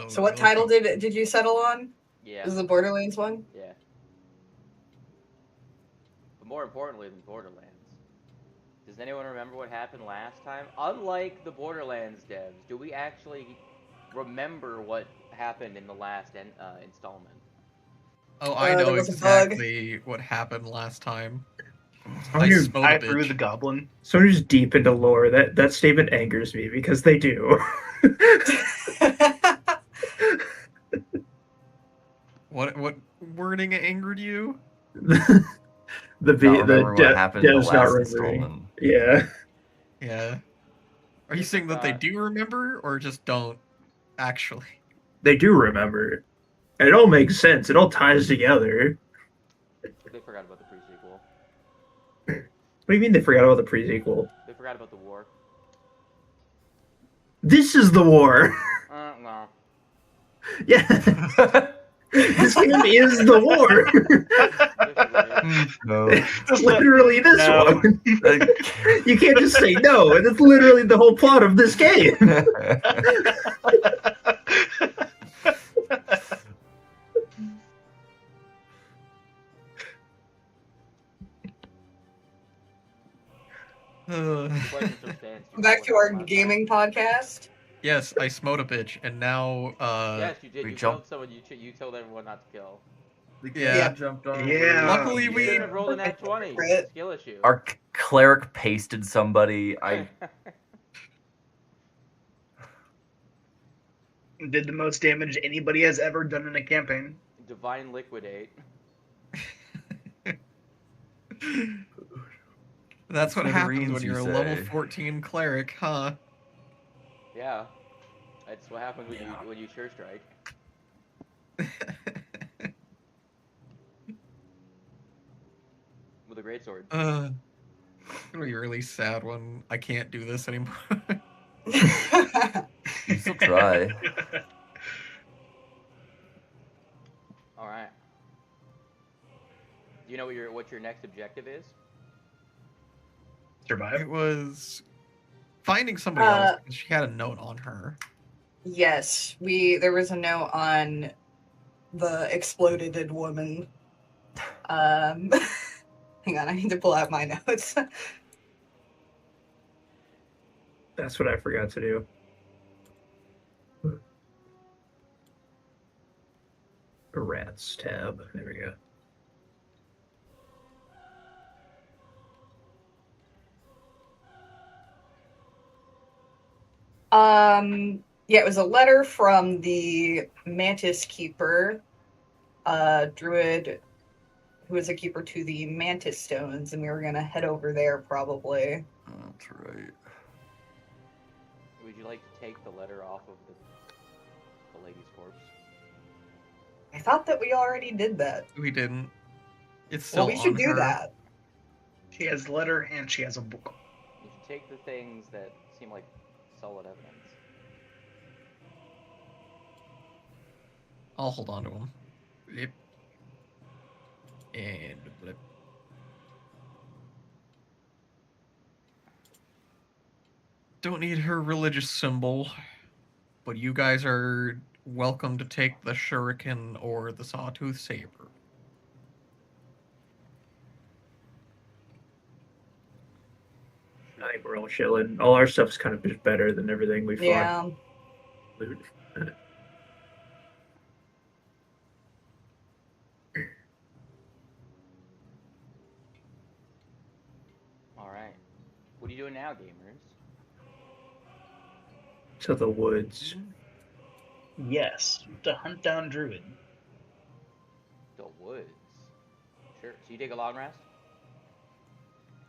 So what title did you settle on? Yeah. Is the Borderlands one? Yeah. But more importantly than Borderlands, does anyone remember what happened last time? Unlike the Borderlands devs, do we actually remember what happened in the last installment? Oh, I know exactly what happened last time. I threw the goblin. Someone who's deep into lore. That statement angers me because they do. What wording angered you? the what happened in the last installment. Yeah. Yeah. Are you saying that they do remember or just don't actually? They do remember. It all makes sense. It all ties together. They forgot about the pre-sequel. What do you mean they forgot about the pre-sequel? They forgot about the war. This is the war. No. Yeah. This game is the war. No. Literally this one. You can't just say no. And it's literally the whole plot of this game. Back to our gaming podcast. Yes, I smote a bitch, and now yes, you did. You killed someone you told everyone not to kill. Yeah. Jumped on. Yeah. Luckily, we should have rolled an nat 20. Skill issue. Our cleric pasted somebody. Did the most damage anybody has ever done in a campaign. Divine liquidate. That's what happens when you're a level 14 cleric, huh? Yeah. That's what happens when you sure strike. With a greatsword. It's gonna be really sad when I can't do this anymore. You still try. Alright. Do you know what your next objective is? Survive? It was finding somebody else because she had a note on her. Yes, there was a note on the exploded woman. Hang on, I need to pull out my notes. That's what I forgot to do. A rats tab. There we go. Yeah, it was a letter from the Mantis Keeper, druid who is a keeper to the Mantis Stones, and we were gonna head over there probably. That's right. Would you like to take the letter off of the lady's corpse? I thought that we already did that. We didn't. It's still we should on do her. that. She has a letter and she has a book. You should take the things that seem like solid evidence. I'll hold on to him. Blip. And blip. Don't need her religious symbol, but you guys are welcome to take the shuriken or the sawtooth saber. I think we're all chilling. All our stuff's kind of just better than everything we fought. Yeah. Alright. What are you doing now, gamers? To the woods. Yes, to hunt down Druid. The woods. Sure. So you take a long rest?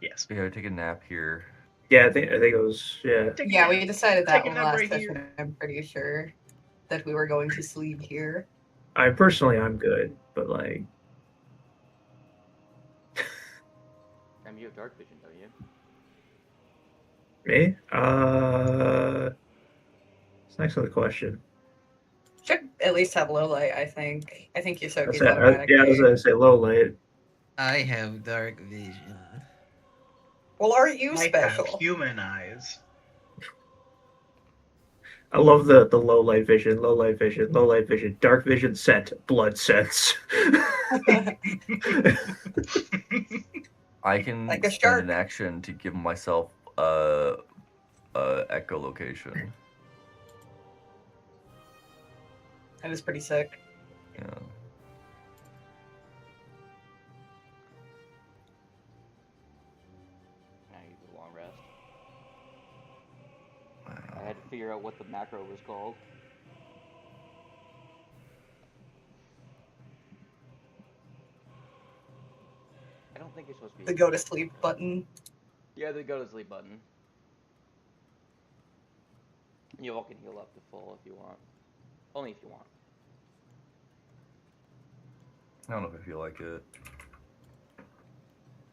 Yes. We gotta take a nap here. Yeah, I think it was. Yeah. Yeah, we decided that one last right session. here. I'm pretty sure that we were going to sleep here. I'm good, but like. I mean, you have dark vision, don't you? Me? It's an excellent question. Should at least have low light, I think. I think you're so good. Yeah, I was gonna say low light. I have dark vision. Well, aren't you I special? have human eyes. I love the low light vision, low light vision, low light vision, dark vision set, blood sense. I can Like a spend an shark. action to give myself echolocation. That is pretty sick. Yeah. Now you do a long rest. I Wow. had to figure out what the macro was called. I don't think you're supposed to be The able go to sleep button. Yeah, the go to sleep button. You all can heal up to full if you want. Only if you want. I don't know if I feel like it.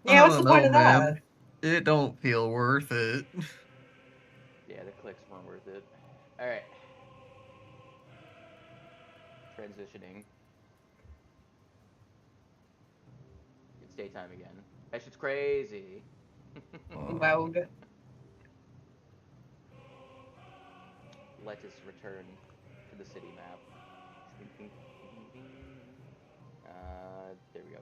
Yeah, I what's the don't point know, of man. that? It don't feel worth it. Yeah, the clicks weren't worth it. Alright. Transitioning. It's daytime again. That shit's crazy. Loud. Let us return to the city map. There we go.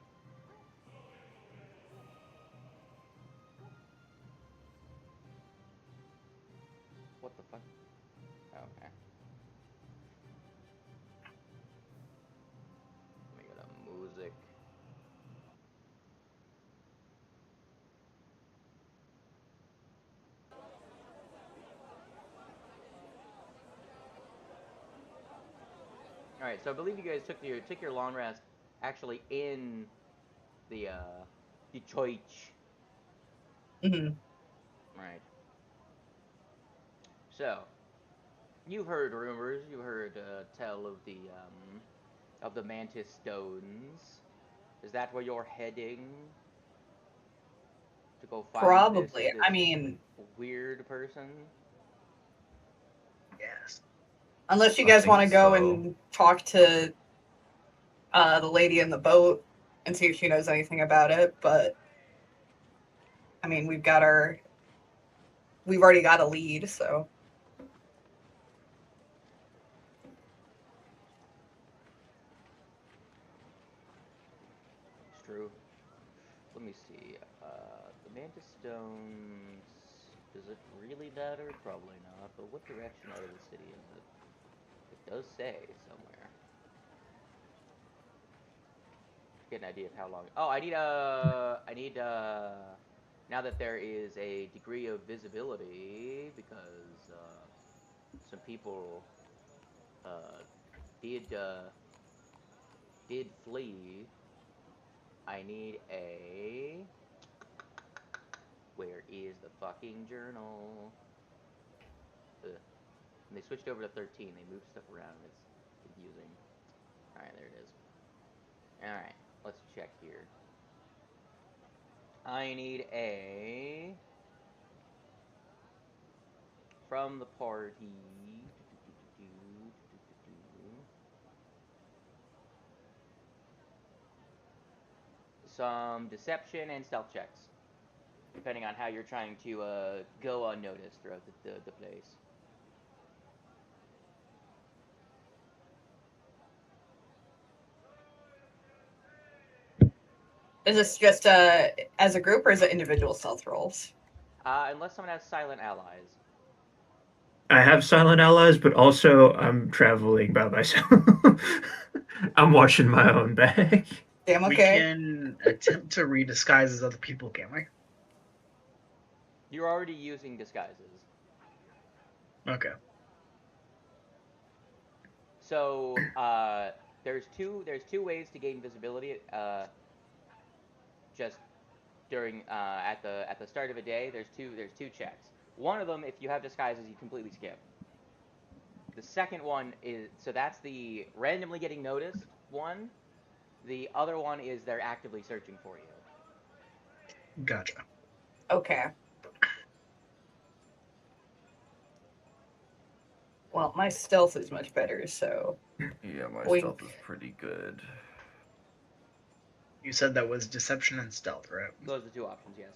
What the fuck? Okay. Let me go to music. All right, so I believe you guys took your long rest actually in the Detroit. Hmm. Right. So you've heard rumors. You've heard tell of the Mantis Stones. Is that where you're heading to go find Probably. this I mean, weird person? Yes. unless you I guys want to think go so. and talk to the lady in the boat and see if she knows anything about it. But I mean, we've already got a lead, so. It's true. Let me see. The Mantis Stones. Does it really matter? Probably not. But what direction out of the city is it? It does say somewhere. Get an idea of how long. Oh, I need now that there is a degree of visibility because some people uh, did did flee. I need a. Where is the fucking journal? Ugh. When they switched over to 13, they moved stuff around. It's confusing. All right, there it is. All right, let's check here. I need a from the party. Some deception and stealth checks, depending on how you're trying to go unnoticed throughout the place. Is this just as a group or is it individual stealth rolls? Unless someone has silent allies. I have silent allies, but also I'm traveling by myself. I'm watching my own back. Damn, We okay. can attempt to redisguise as other people, can't we? You're already using disguises. Okay. So there's two ways to gain visibility. Just during at the start of a day, there's two checks. One of them, if you have disguises, you completely skip. The second one is so that's the randomly getting noticed one. The other one is they're actively searching for you. Gotcha. Okay. Well, my stealth is much better, so. Yeah, my Wink. stealth is pretty good. You said that was deception and stealth, right? Those are the two options, yes.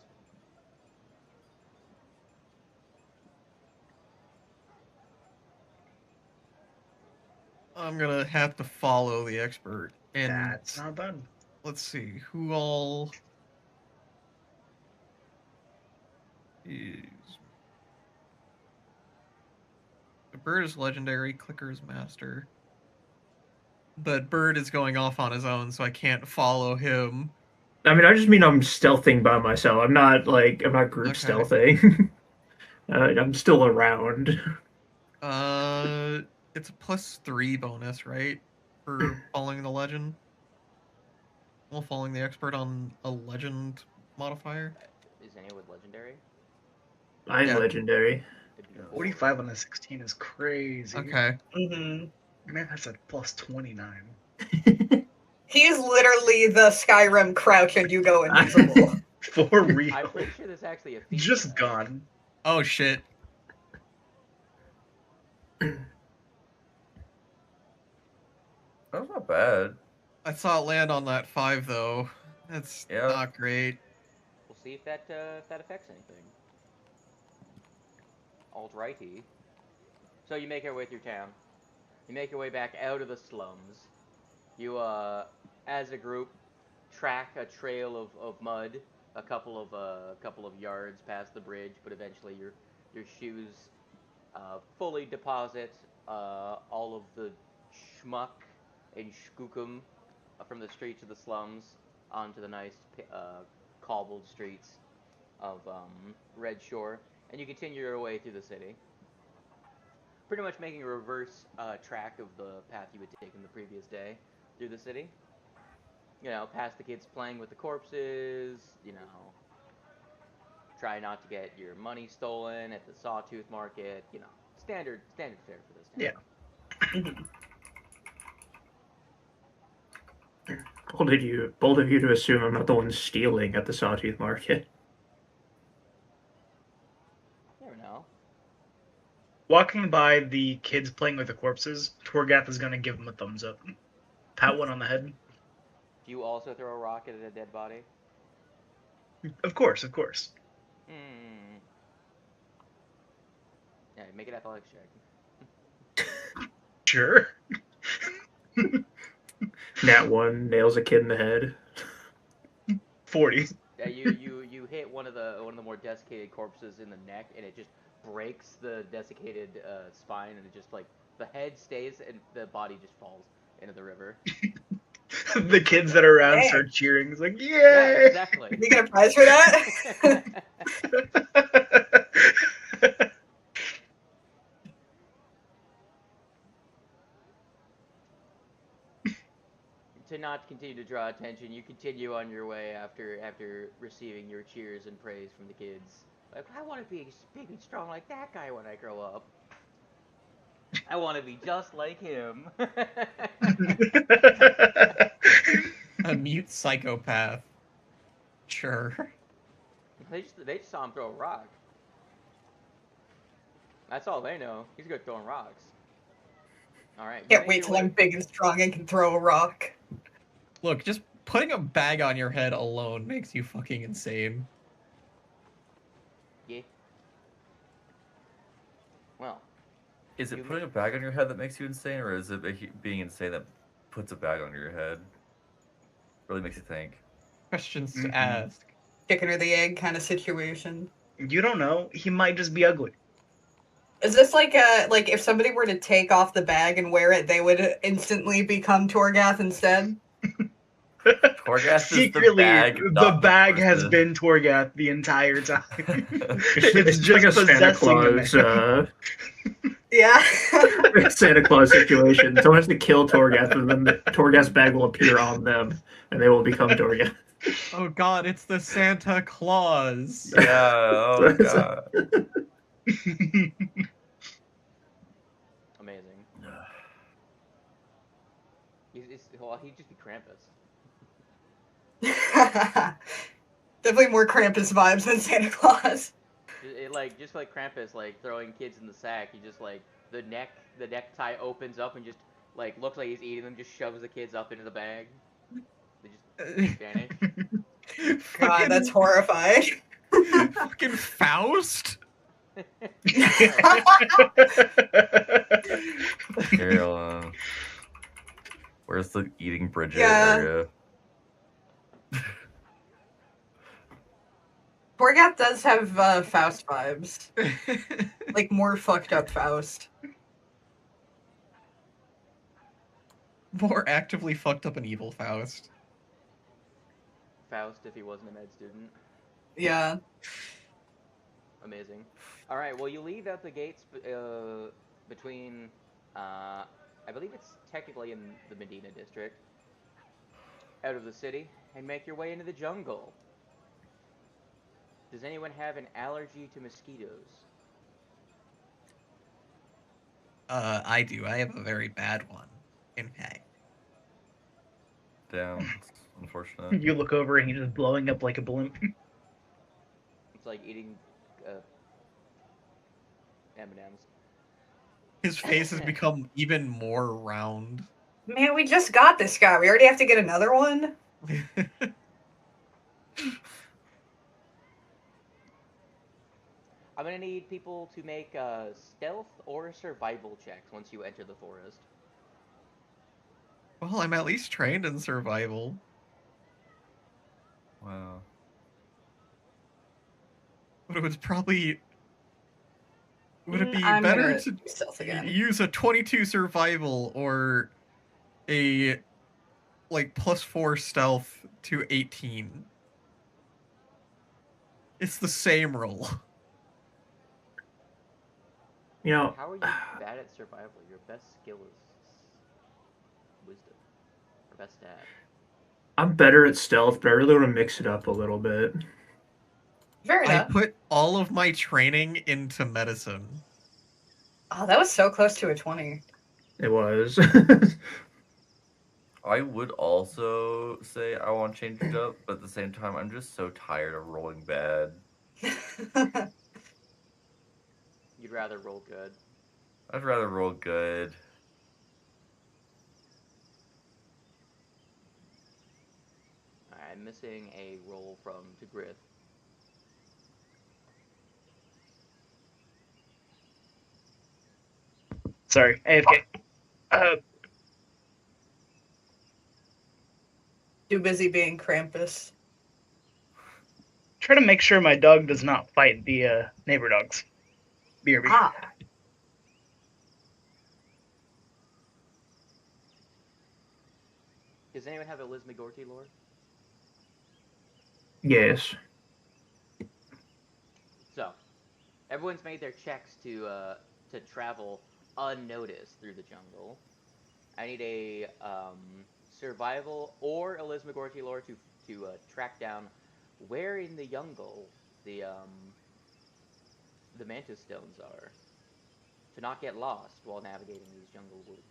I'm gonna have to follow the expert. And That's not bad. let's see who all is. The bird is legendary. Clicker is master. But bird is going off on his own, so I can't follow him. I mean, I just mean I'm stealthing by myself. I'm not group Okay. stealthing. I'm still around. It's a +3 bonus, right? For following the legend. Well, following the expert on a legend modifier. Is anyone with legendary? I'm Yeah. legendary. It'd be 45 on a 16 is crazy. Okay. Mm-hmm. Man, that's a +29. He is literally the Skyrim crouch and you go invisible. For real. I'm pretty sure there's actually a feat. Just for that. gone. Oh shit. That's not bad. I saw it land on that 5 though. That's Yeah. not great. We'll see if that affects anything. Alt-righty. So you make your way through town. You make your way back out of the slums. You, as a group, track a trail of mud, a couple of yards past the bridge, but eventually your shoes fully deposit all of the schmuck and skookum from the streets of the slums onto the nice cobbled streets of Red Shore, and you continue your way through the city. Pretty much making a reverse track of the path you had taken the previous day through the city. You know, past the kids playing with the corpses, you know, try not to get your money stolen at the Sawtooth Market, you know, standard fare for this town. Yeah. Bold of you to assume I'm not the one stealing at the Sawtooth Market. Never know. Walking by the kids playing with the corpses, Torgath is going to give them a thumbs up. Pat one on the head. Do you also throw a rock at a dead body? Of course, of course. Yeah, make an athletics check. Sure. Nat 1 nails a kid in the head. 40. Yeah, you hit one of the more desiccated corpses in the neck, and it just breaks the desiccated spine, and it just like the head stays, and the body just falls into the river. The kids that are around Hey. start cheering. It's like, Yeah, yay! exactly. You get a prize for that? To not continue to draw attention, you continue on your way after receiving your cheers and praise from the kids. Like, I want to be big and strong like that guy when I grow up. I want to be just like him. A mute psychopath. Sure. They just saw him throw a rock. That's all they know. He's good at throwing rocks. All right. Can't wait till I'm big and strong and can throw a rock. Look, just putting a bag on your head alone makes you fucking insane. Yeah. Well. Is it You putting a bag on your head that makes you insane, or is it being insane that puts a bag on your head? Really makes you think. Questions to Mhm. ask. Chicken or the egg kind of situation. You don't know. He might just be ugly. Is this like if somebody were to take off the bag and wear it, they would instantly become Torgath instead? Torgath Secretly, the bag has person. been Torgath the entire time. It's just like a Santa Claus, Yeah. Santa Claus situation. Someone has to kill Torgath, and then the Torgath's bag will appear on them, and they will become Torgath. Oh god, it's the Santa Claus. Yeah, oh god. Amazing. He'd just be Krampus. Definitely more Krampus vibes than Santa Claus. Just like Krampus, like throwing kids in the sack. You just like the necktie opens up and just like looks like he's eating them. Just shoves the kids up into the bag. They just vanish. God, that's horrifying. Fucking Faust? Carol, Where's the eating Bridget Yeah. area? Torgath does have Faust vibes. Like, more fucked up Faust. More actively fucked up and evil Faust. Faust if he wasn't a med student. Yeah. Amazing. All right. Well, you leave out the gates between. I believe it's technically in the Medina district. Out of the city and make your way into the jungle. Does anyone have an allergy to mosquitoes? I do. I have a very bad one. In fact. Damn, it's unfortunate. You look over and he's just blowing up like a balloon. It's like eating M&Ms. His face has become even more round. Man, we just got this guy. We already have to get another one? I'm gonna need people to make stealth or survival checks once you enter the forest. Well, I'm at least trained in survival. Wow. But it would probably... Would it be I'm better gonna to do stealth again. use a 22 survival or a like +4 stealth to 18? It's the same roll. You know, How are you bad at survival? Your best skill is wisdom. Or best stat. I'm better at stealth, but I really want to mix it up a little bit. Fair I enough. put all of my training into medicine. Oh, that was so close to a 20. It was. I would also say I want to change it up, but at the same time, I'm just so tired of rolling bad. You'd rather roll good. I'd rather roll good. I'm missing a roll from Tigrith. Sorry, AFK. Too busy being Krampus. Try to make sure my dog does not fight the neighbor dogs. BRB. Ah. Does anyone have a Liz McGorty lore? Yes. So, everyone's made their checks to travel unnoticed through the jungle. I need a survival or a Liz McGorty lore to track down where in the jungle the mantis stones are, to not get lost while navigating these jungle woods.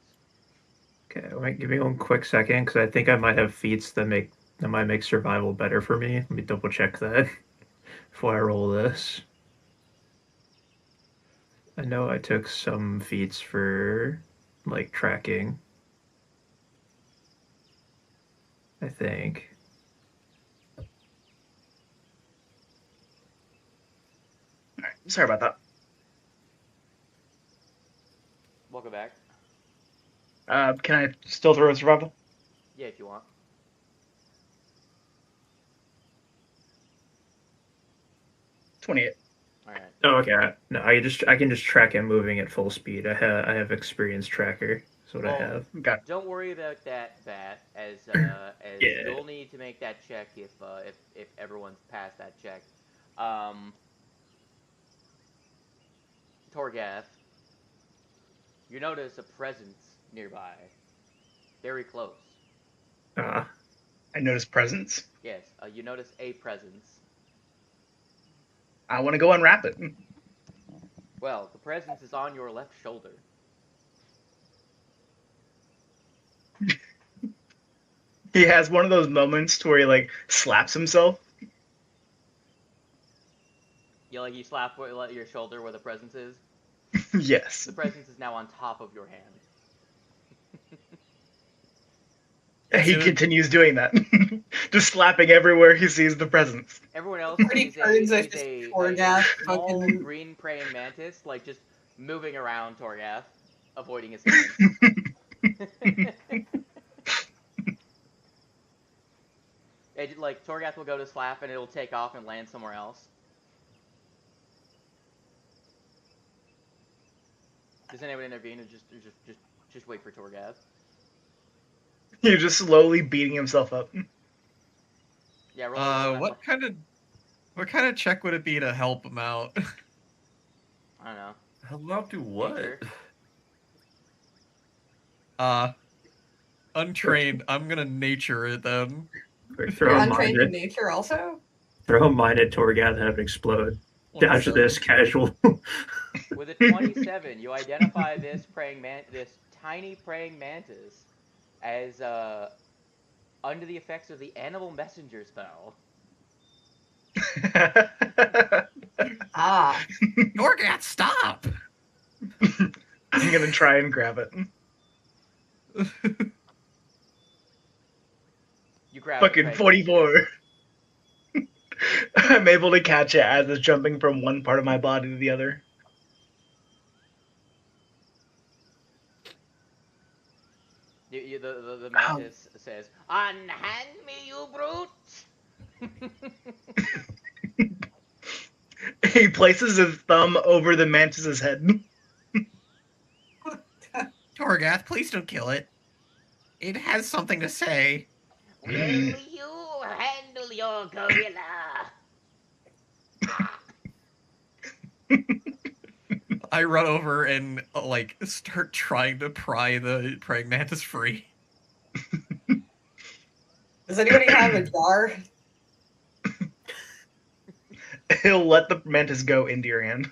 Okay, wait, give me one quick second, because I think I might have feats that might make survival better for me. Let me double check that before I roll this. I know I took some feats for like tracking. I think. Alright, sorry about that. Welcome back. Can I still throw a survival? Yeah, if you want. 28. All right. Oh, okay. No, I can just track him moving at full speed. I have experience tracker. That's what I Well, have. Okay. Don't worry about that, Bat, as Yeah. you'll need to make that check if everyone's passed that check. Torgath, you notice a presence nearby, very close. Ah, I notice presence. Yes, you notice a presence. I want to go unwrap it. Well, the presence is on your left shoulder. He has one of those moments to where he like slaps himself. You slap your shoulder where the presence is. Yes. The presence is now on top of your hand. He continues doing that. Just slapping everywhere he sees the presence. Everyone else Pretty sees turns a are just Torgath small fucking- green praying mantis, like just moving around Torgath, avoiding his hand. It like Torgath will go to slap and it'll take off and land somewhere else. Does anyone intervene or just wait for Torgath? You're just slowly beating himself up. Yeah, roll What kind of check would it be to help him out? I don't know. Help out do what? Nature. Untrained. I'm gonna nature it then. Or You're throw a mine untrained in at nature also? Torgath and have it explode. Dodge this, casual. With a 27, you identify this tiny praying mantis as under the effects of the animal messenger spell. Ah. Torgath, stop! I'm gonna try and grab it. You grab Fucking the praying 44. mantis. I'm able to catch it as it's jumping from one part of my body to the other. The mantis says, "Unhand me, you brute!" He places his thumb over the mantis's head. Torgath, please don't kill it. It has something to say. Will you handle your gorilla? I run over and like start trying to pry the praying mantis free. Does anybody have a jar? He'll let the mantis go into your hand.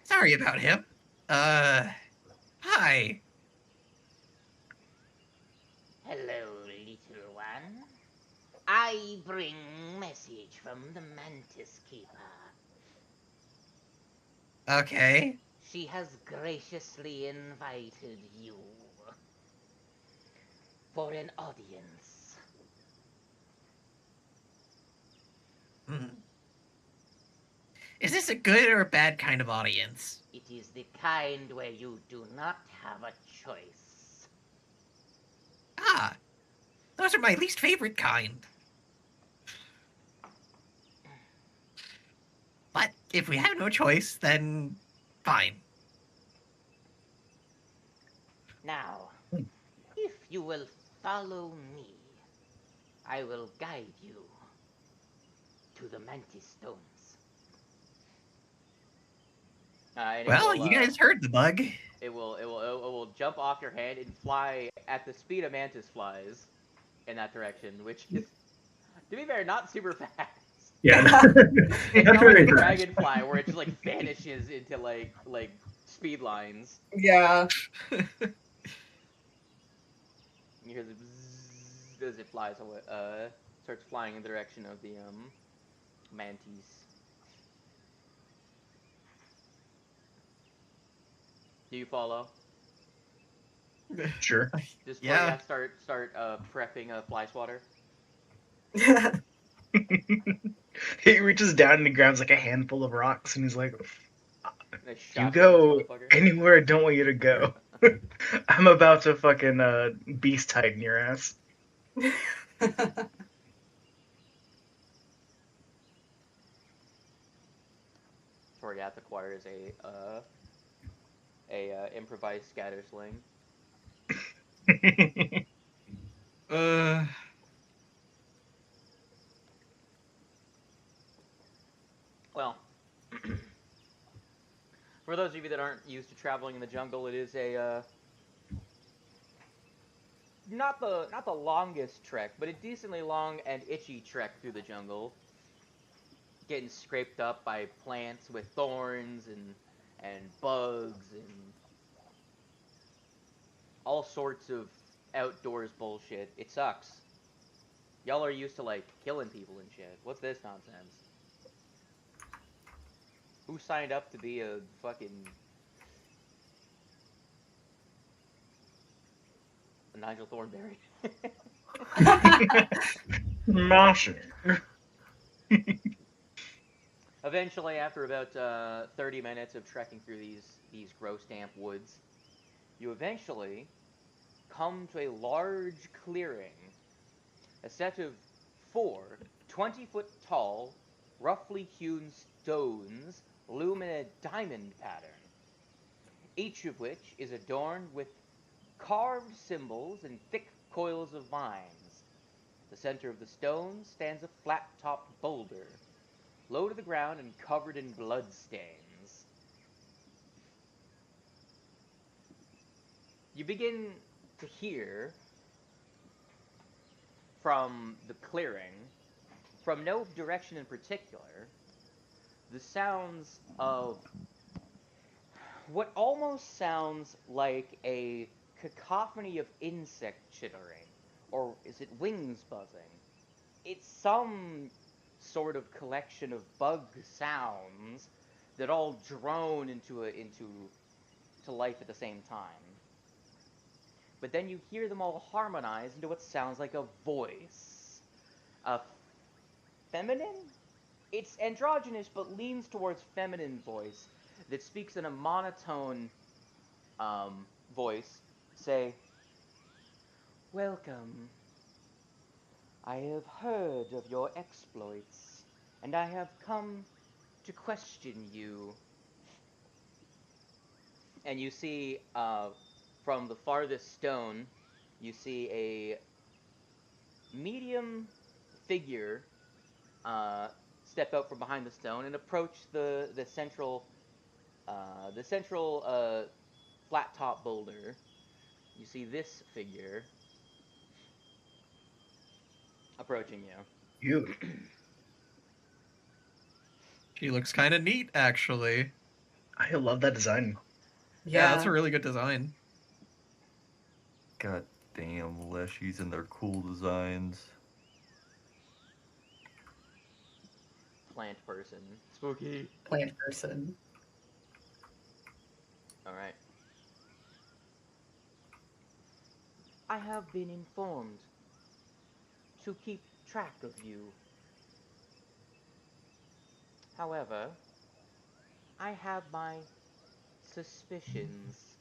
Sorry about him. Hi. Hello, little one. I bring message from the Mantis Keeper. Okay. She has graciously invited you for an audience. Is this a good or a bad kind of audience? It is the kind where you do not have a choice. Ah, those are my least favorite kind. But if we have no choice, then fine. Now, if you will follow me, I will guide you to the Mantis Stones. Well, you guys heard the bug. It will jump off your hand and fly at the speed a mantis flies in that direction, which is, to be fair, not super fast. Yeah. It's not very like a fast. dragonfly where it just like vanishes into like speed lines. Yeah. You hear the bzzz as it flies away, starts flying in the direction of the mantis. Do you follow? Sure. Does Yeah. Torgath start prepping a fly swatter? He reaches down and he grabs like a handful of rocks and he's like, They "You shot go this motherfucker. anywhere I don't want you to go. I'm about to fucking beast tighten your ass." Torgath acquires a improvised scatter sling. Well, for those of you that aren't used to traveling in the jungle, it is a not the longest trek, but a decently long and itchy trek through the jungle. Getting scraped up by plants with thorns and bugs and all sorts of outdoors bullshit. It sucks. Y'all are used to like killing people and shit. What's this nonsense? Who signed up to be a fucking Nigel Thornberry? Master. Eventually, after about 30 minutes of trekking through these gross damp woods, you eventually come to a large clearing. A set of 4 20-foot tall, roughly hewn stones loom in a diamond pattern, each of which is adorned with carved symbols and thick coils of vines. The center of the stone stands a flat-topped boulder, low to the ground and covered in bloodstains. You begin to hear from the clearing, from no direction in particular, the sounds of what almost sounds like a cacophony of insect chittering, or is it wings buzzing? It's some sort of collection of bug sounds that all drone into life at the same time. But then you hear them all harmonize into what sounds like a voice. A feminine? It's androgynous, but leans towards feminine voice that speaks in a monotone voice. Say, "Welcome. I have heard of your exploits, and I have come to question you." And you see, from the farthest stone, you see a medium figure step out from behind the stone and approach the central flat top boulder. You see this figure approaching you. You. She looks kind of neat, actually. I love that design. Yeah, that's a really good design. God damn, Leshies and their cool designs. Plant person. Spooky. Plant person. Alright. I have been informed to keep track of you. However, I have my suspicions.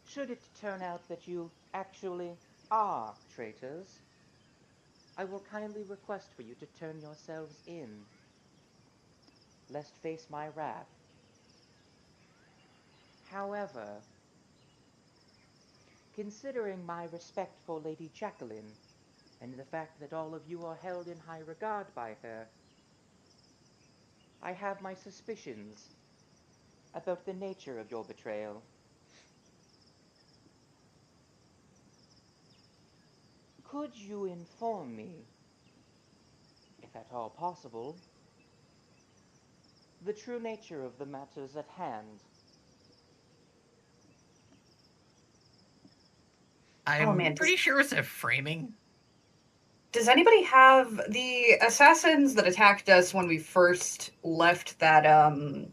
Should it turn out that you actually are traitors, I will kindly request for you to turn yourselves in, lest face my wrath. However, considering my respect for Lady Jacqueline, and the fact that all of you are held in high regard by her, I have my suspicions about the nature of your betrayal. Could you inform me, if at all possible, the true nature of the matters at hand? I'm pretty sure it's a framing. Does anybody have the assassins that attacked us when we first left that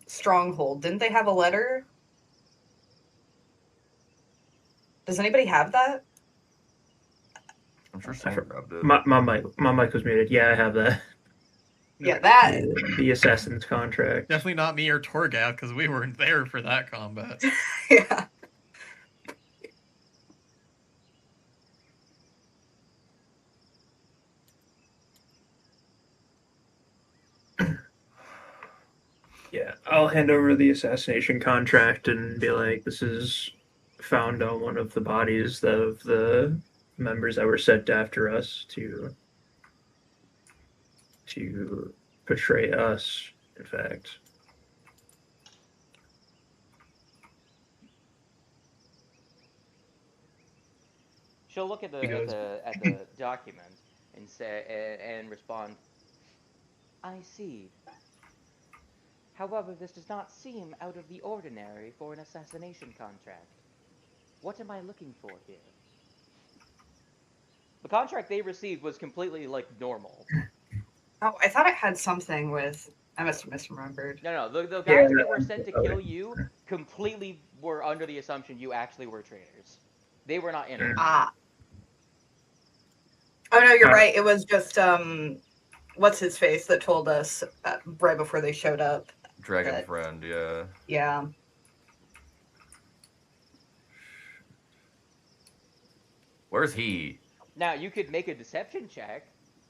stronghold? Didn't they have a letter? Does anybody have that? I'm sure someone grabbed it. My mic was muted. Yeah, I have that. Yeah, that. The assassin's contract. Definitely not me or Torgath, because we weren't there for that combat. Yeah. Yeah, I'll hand over the assassination contract and be like, this is found on one of the bodies of the members that were sent after us to betray us, in fact. She'll look at the document and say and respond, "I see. However, this does not seem out of the ordinary for an assassination contract. What am I looking for here?" The contract they received was completely, like, normal. Oh, I thought it had something with... I must have misremembered. No, the guys that were sent to kill you completely were under the assumption you actually were traitors. They were not in it. Ah. Oh, no, you're right. It was just, what's his face that told us right before they showed up. Dragon friend, yeah. Yeah. Where's he? Now, you could make a deception check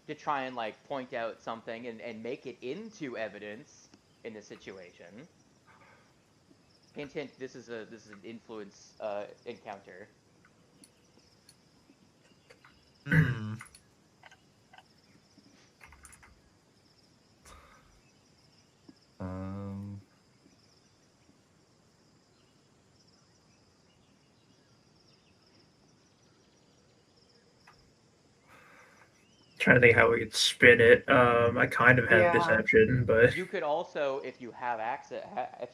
to try and, like, point out something and make it into evidence in the situation. Hint, hint, this is an influence encounter. Hmm. Trying to think how we could spin it. I kind of have Yeah. deception, but You could also, if you have access,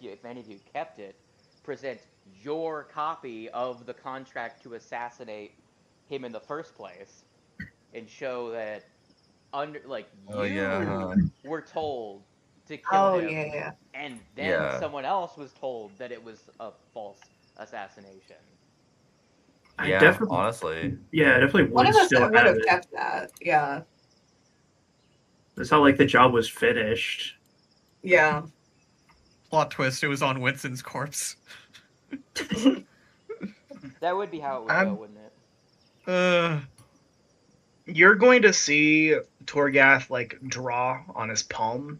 if any of you kept it, present your copy of the contract to assassinate him in the first place, and show that you were told to kill Oh, him, yeah. and then Yeah. someone else was told that it was a false assassination. I Yeah, definitely, honestly. yeah, I definitely One would of us still would have have it. kept that. Yeah. It's not like the job was finished. Yeah. Plot twist, it was on Winston's corpse. That would be how it would go, wouldn't it? You're going to see Torgath like draw on his palm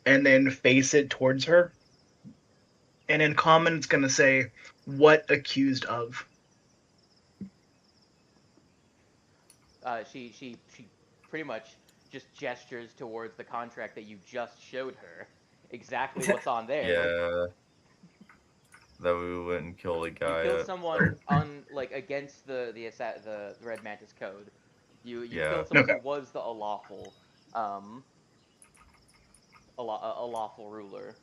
and then face it towards her. And in common, it's going to say, "What accused of?" She pretty much just gestures towards the contract that you just showed her. Exactly what's on there. Yeah. That we went and killed a guy. You killed someone against the Red Mantis code. You killed someone who was the a lawful ruler.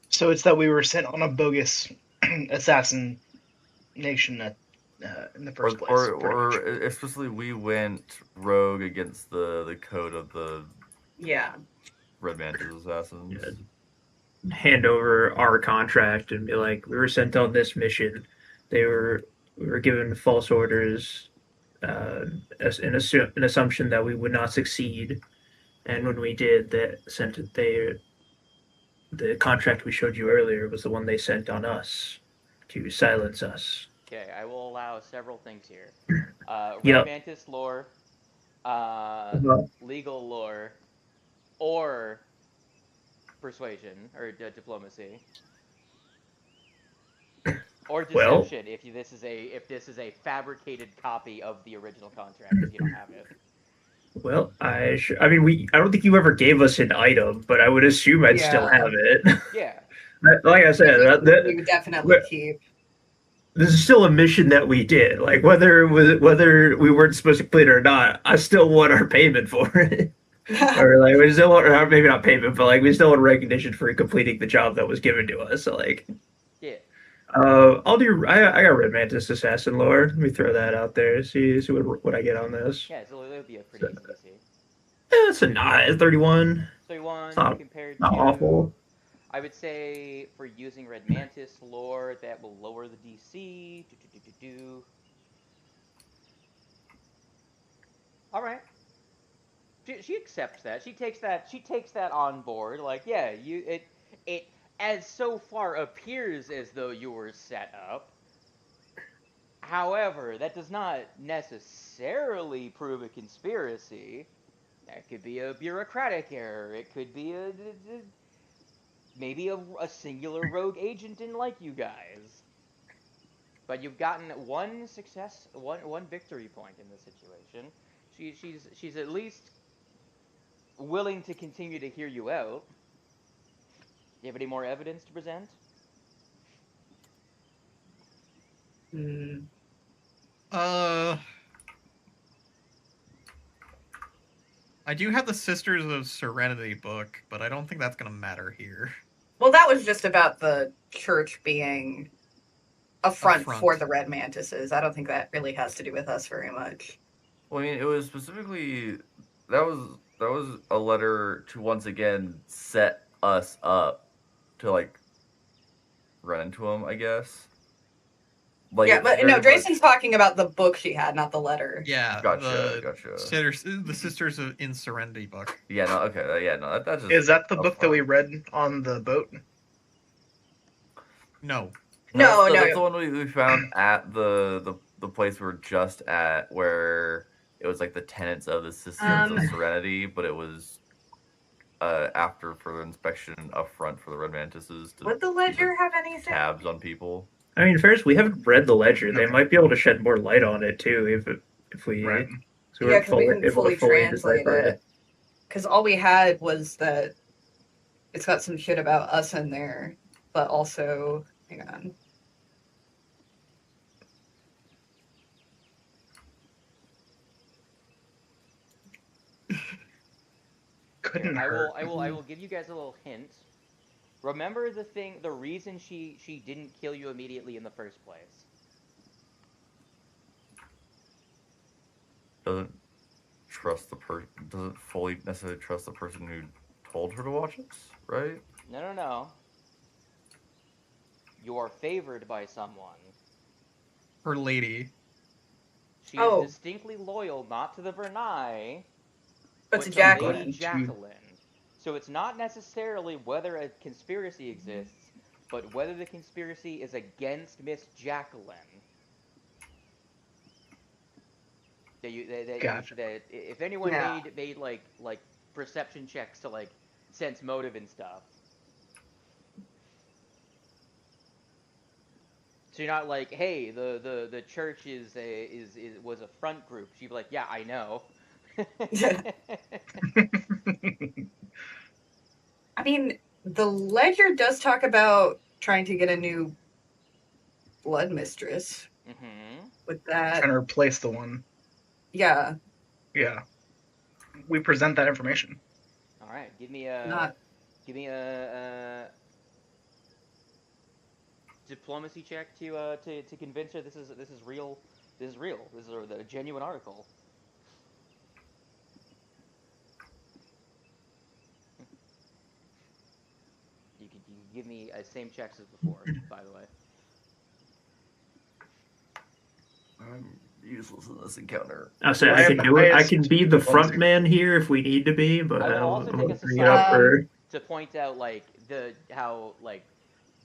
So it's that we were sent on a bogus assassination in the first place. Or especially we went rogue against the code of the Red Mantis assassins. Yeah. Hand over our contract and be like, we were sent on this mission. We were given false orders, as an assumption that we would not succeed, and when we did, the contract we showed you earlier was the one they sent on us to silence us. Okay, I will allow several things here. Red Yep. Mantis lore, legal lore, or persuasion or diplomacy, or deception. If this is a fabricated copy of the original contract, if you don't have it. Well, I don't think you ever gave us an item, but I would assume I'd still have it. Yeah. Like I said, we would definitely keep. This is still a mission that we did. Like whether we weren't supposed to complete it or not, I still want our payment for it. Or like we still want, or maybe not payment, but like we still want recognition for completing the job that was given to us. So like, yeah. I'll do. I got Red Mantis Assassin lore. Let me throw that out there. See what I get on this. Yeah, so it would be a pretty easy to see. It's a 31. 31 not, compared not to. Awful. I would say for using Red Mantis lore, that will lower the DC. All right. She accepts that. She takes that on board. Like, yeah, it as so far appears as though you were set up. However, that does not necessarily prove a conspiracy. That could be a bureaucratic error. It could be maybe a singular rogue agent didn't like you guys. But you've gotten one success, one victory point in this situation. She's at least willing to continue to hear you out. Do you have any more evidence to present? I do have the Sisters of Serenity book, but I don't think that's going to matter here. Well, that was just about the church being a front for the Red Mantises. I don't think that really has to do with us very much. Well, I mean, it was specifically that was a letter to once again set us up to like run into him, I guess. Like, yeah, but no, Drayson's talking about the book she had, not the letter. Yeah, gotcha. The Sisters in Serenity book. Yeah, no, okay, yeah, no, that's just. Is that the book that we read on the boat? No. No, that's no. the one we found at the place we were just at, where it was like the tenets of the Sisters of Serenity, but it was after further inspection up front for the red mantises to Would the keep ledger have anything? tabs on people. I mean, first, we haven't read the ledger. They Okay. might be able to shed more light on it too, if we. Right. So Yeah, we're because we fully can able fully to fully translate decipher it. Because all we had was that it's got some shit about us in there, but also, hang on. Couldn't Here, hurt. I will give you guys a little hint. Remember the reason she didn't kill you immediately in the first place. Doesn't fully necessarily trust the person who told her to watch it, right? No. You are favored by someone. Her lady. She is distinctly loyal, not to the Vernai, But but to to Jacqueline. Lady Jacqueline. So it's not necessarily whether a conspiracy exists, but whether the conspiracy is against Miss Jacqueline. Gotcha. That if anyone Yeah. made like perception checks to like sense motive and stuff. So you're not like, hey, the church was a front group. She'd be like, yeah, I know. I mean, the ledger does talk about trying to get a new blood mistress. Mm-hmm. With that, Trying to replace the one. yeah. Yeah. We present that information. All right, give me Not- a diplomacy check to convince her this is real. This is real. This is a genuine article. You could give me same checks as before, by the way. I'm useless in this encounter. I'll say I I have can the do it. I highest can be the front diplomacy. man here if we need to be, but I will I'll, also I'm take gonna a bring it up society for. to point out like how like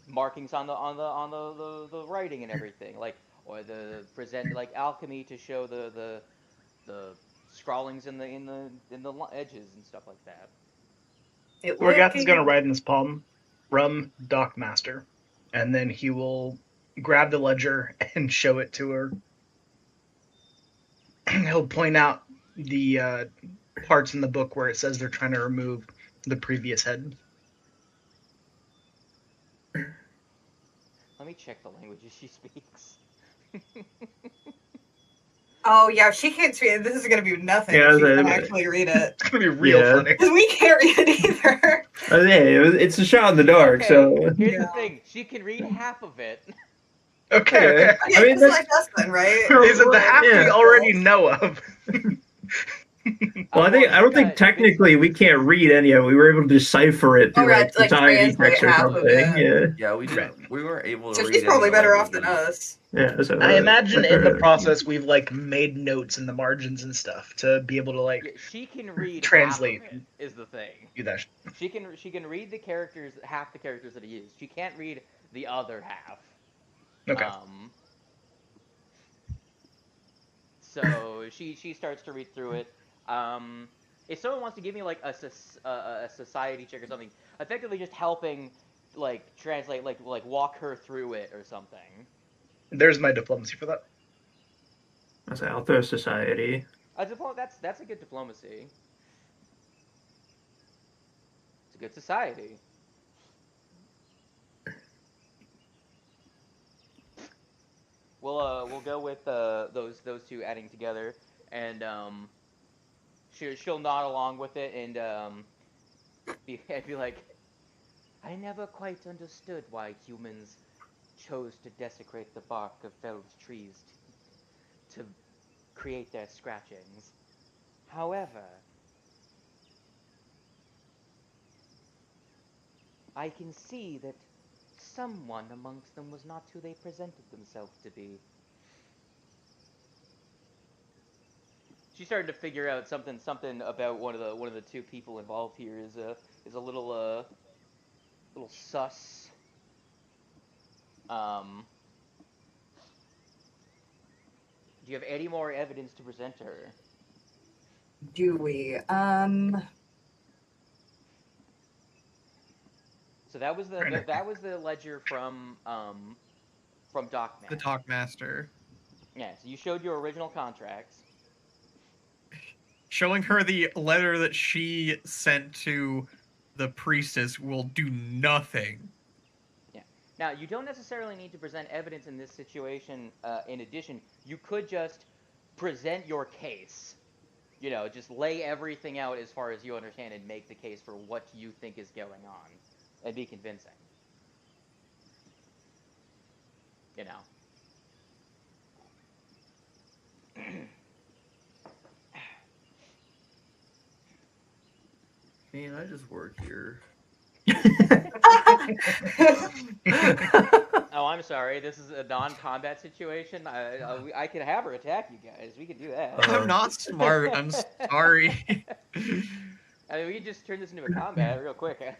markings on the writing and everything, like or the present like alchemy to show the scrawlings in the edges and stuff like that. Torgath is going to write in his palm, from Dockmaster, and then he will grab the ledger and show it to her. He'll point out the parts in the book where it says they're trying to remove the previous head. Let me check the languages she speaks. Oh yeah, if she can't speak it, this is gonna be nothing. Yeah, if she can actually read it. It's going to be real Yeah. funny. Because we can't read it either. Hey, it's a shot in the dark, Okay, so. here's Yeah. the thing: she can read half of it. Okay. Yeah, I mean, just that's- like us then, right? Is it the half we Yeah. already know of? Well, I don't think technically we can't read any of it. We were able to decipher it through right, like like, society translate text or half of something. it. Yeah. Yeah, we didn't. We weren't able to So read. she's probably any of the better off than languages. us. Yeah. So, I imagine in the process we've like made notes in the margins and stuff to be able to like Yeah, she can read translate. half of it, is the thing. Do that. She can read the characters, half the characters that he used. She can't read the other half. Okay. So she starts to read through it. If someone wants to give me like a society check or something, effectively just helping like translate, like walk her through it or something. There's my diplomacy for that. I'll throw society. That's a good diplomacy. It's a good society. We'll go with those two adding together, and she'll nod along with it and be like, I never quite understood why humans chose to desecrate the bark of felled trees to create their scratchings. However, I can see that someone amongst them was not who they presented themselves to be. She started to figure out something about one of the two people involved here is a little sus. Do you have any more evidence to present to her? Do we? So that was the ledger from Doc The Man. Talk Master. Yeah, so you showed your original contracts. Showing her the letter that she sent to the priestess will do nothing. Yeah. Now, you don't necessarily need to present evidence in this situation. In addition, you could just present your case. You know, just lay everything out as far as you understand and make the case for what you think is going on and be convincing. You know. Man, I just work here. Oh, I'm sorry. This is a non-combat situation. I could have her attack you guys. We could do that. I'm not smart. I'm sorry. I mean, we could just turn this into a combat real quick.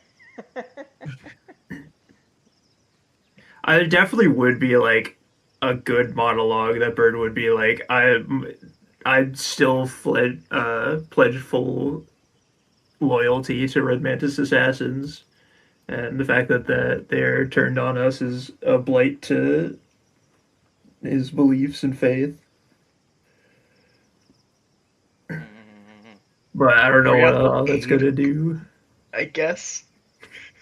I definitely would be like a good monologue that Bird would be like, I'd still pledge full loyalty to Red Mantis assassins, and the fact that they're turned on us is a blight to his beliefs and faith. But I don't know what all that's gonna do. I guess.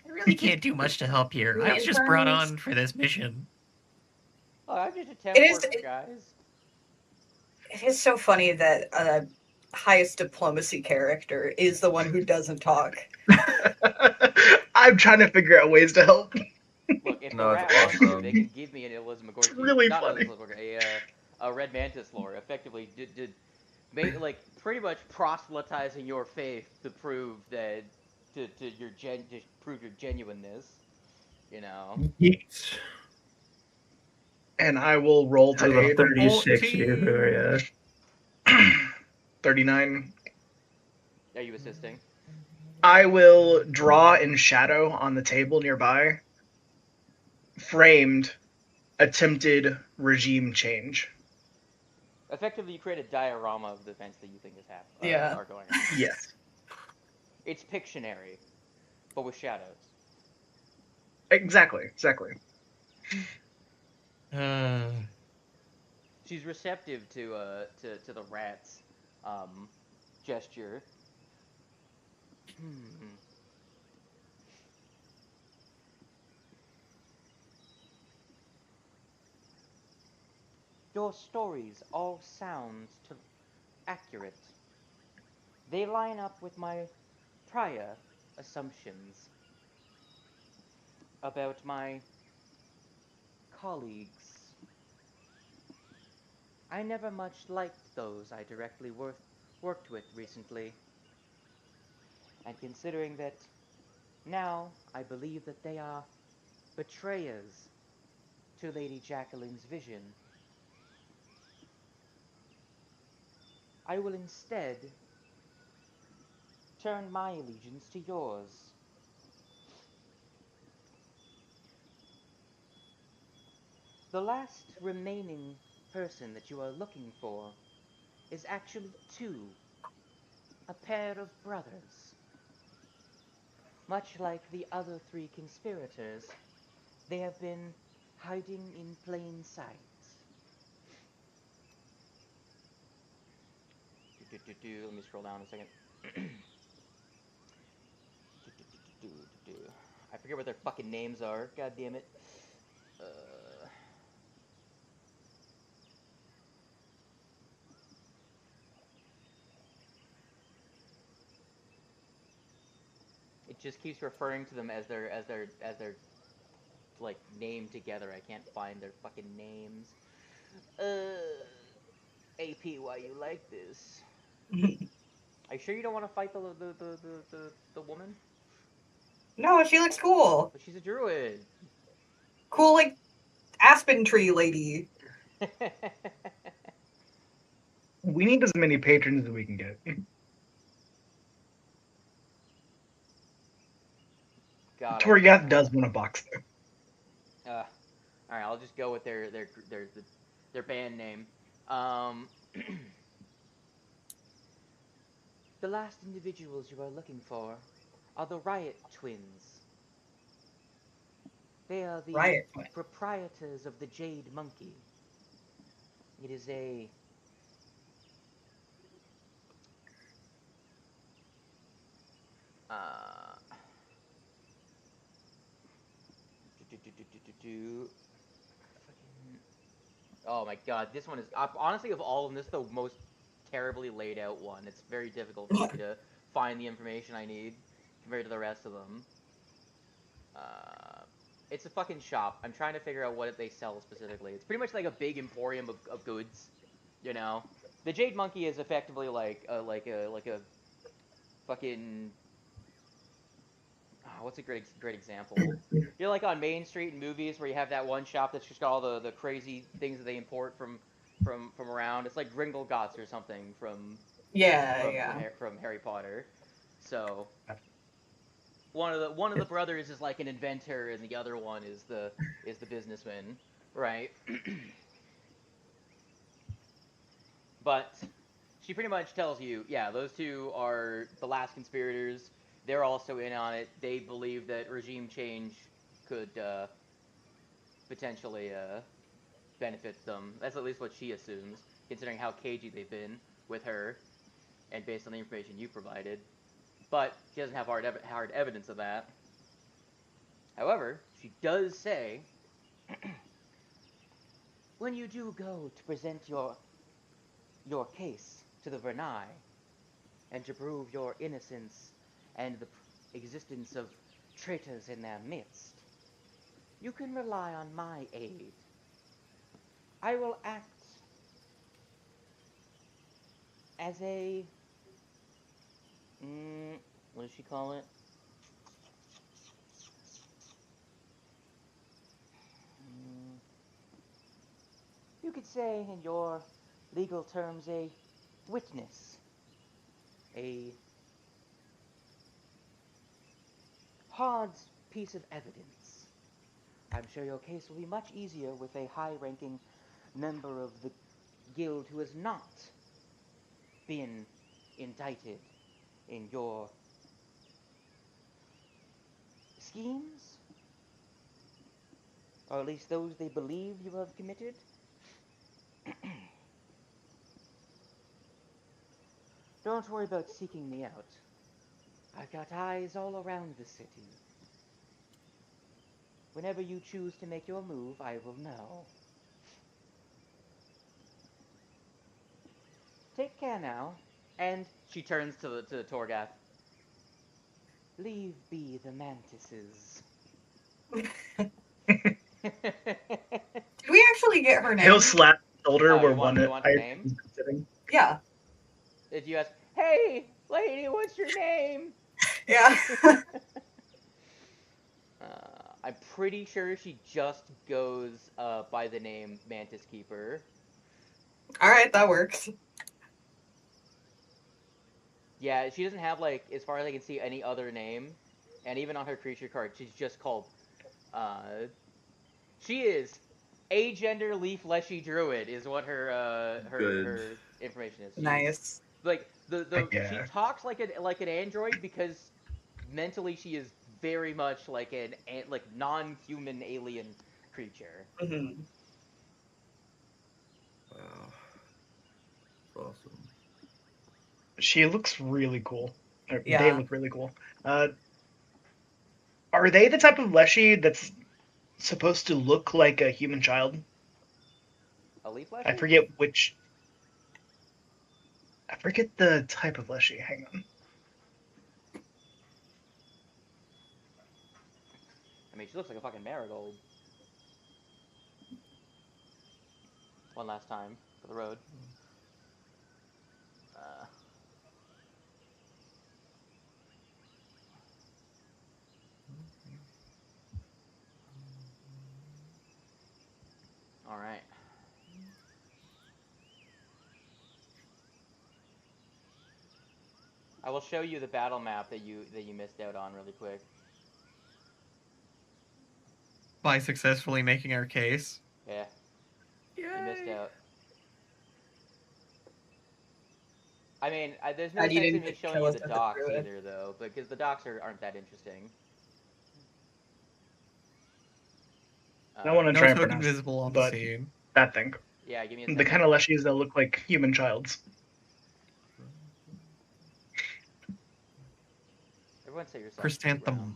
I really can't do much to help here. I was just brought on for this mission. Oh, I'm just a temp worker, guys. It is so funny that highest diplomacy character is the one who doesn't talk. I'm trying to figure out ways to help. Look, if No, the rat it's wants to, awesome. they can give me an Elizabeth McGorky. It's really not funny. Elizabeth McGorky, a Red Mantis lore. Effectively, did like pretty much proselytizing your faith to prove that to prove your genuineness. You know. Yeet. And I will roll To to the aid. 36 here, yeah. 39. Are you assisting? I will draw in shadow on the table nearby. Framed, attempted regime change. Effectively, you create a diorama of the events that you think are going on. Yes. It's Pictionary, but with shadows. Exactly. She's receptive to the rat's gesture. Your stories all sound accurate. They line up with my prior assumptions about my colleagues. I never much liked those I directly worked with recently. And considering that now I believe that they are betrayers to Lady Jacqueline's vision, I will instead turn my allegiance to yours. The last remaining person that you are looking for is actually a pair of brothers. Much like the other three conspirators, they have been hiding in plain sight. Let me scroll down a second. I forget what their fucking names are. God damn it. It just keeps referring to them as their like named together. I can't find their fucking names. AP, why you like this? Are you sure you don't want to fight the woman? No, she looks cool. But she's a druid. Cool, like aspen tree lady. We need as many patrons as we can get. God, Torgath does want a box though. Alright, right, I'll just go with their band name. Um, the last individuals you are looking for are the Riot Twins. They are the Riot. proprietors of the Jade Monkey. It is a uh, fucking. Oh my god, this one is honestly of all of them, this is the most terribly laid out one. It's very difficult for me to find the information I need compared to the rest of them. Uh, it's a fucking shop. I'm trying to figure out what they sell specifically. It's pretty much like a big emporium of goods, you know. The Jade Monkey is effectively like a fucking what's a great example? You're like on Main Street in movies where you have that one shop that's just got all the crazy things that they import from around. It's like Gringotts or something Yeah, yeah. from Harry Potter. So one of the brothers is like an inventor, and the other one is the businessman, right? But she pretty much tells you, yeah, those two are the last conspirators. They're also in on it. They believe that regime change could potentially benefit them. That's at least what she assumes, considering how cagey they've been with her, and based on the information you provided. But she doesn't have hard evidence of that. However, she does say, when you do go to present your case to the Vernai, and to prove your innocence and the existence of traitors in their midst, you can rely on my aid. I will act as a what does she call it? You could say, in your legal terms, a witness, a hard piece of evidence. I'm sure your case will be much easier with a high-ranking member of the guild who has not been indicted in your schemes, or at least those they believe you have committed. Don't worry about seeking me out. I've got eyes all around the city. Whenever you choose to make your move, I will know. Take care now. And she turns to Torgath. Leave be the mantises. Did we actually get her name? He'll slap his shoulder Oh, where you want her eye name? is sitting. Yeah. Did you ask, hey, lady, what's your name? Yeah. I'm pretty sure she just goes by the name Mantis Keeper. All right, that works. Yeah, she doesn't have, like, as far as I can see, any other name. And even on her creature card, she's just called, she is agender fleshy druid is what her her information is. She's, Nice. like, she Yeah. talks like an android because mentally she is very much like like non-human alien creature. Mm-hmm. Wow. Awesome. She looks really cool. Or Yeah. They look really cool. Are they the type of Leshy that's supposed to look like a human child? A leaf fleshy? I forget which. I forget the type of Leshy. Hang on. I mean, she looks like a fucking marigold. One last time for the road. All right. I will show you the battle map that you missed out on really quick. by successfully making our case. Yeah, you missed out. I mean, there's no God, you sense in didn't me get to showing kill you us the at the docs druid. either, though, because the docs aren't that interesting. I want to No try and token pronounce visible on the but scene. that thing. Yeah, give me a The second. kind of leshies that look like human childs. Everyone say yourself. Chrysanthemum.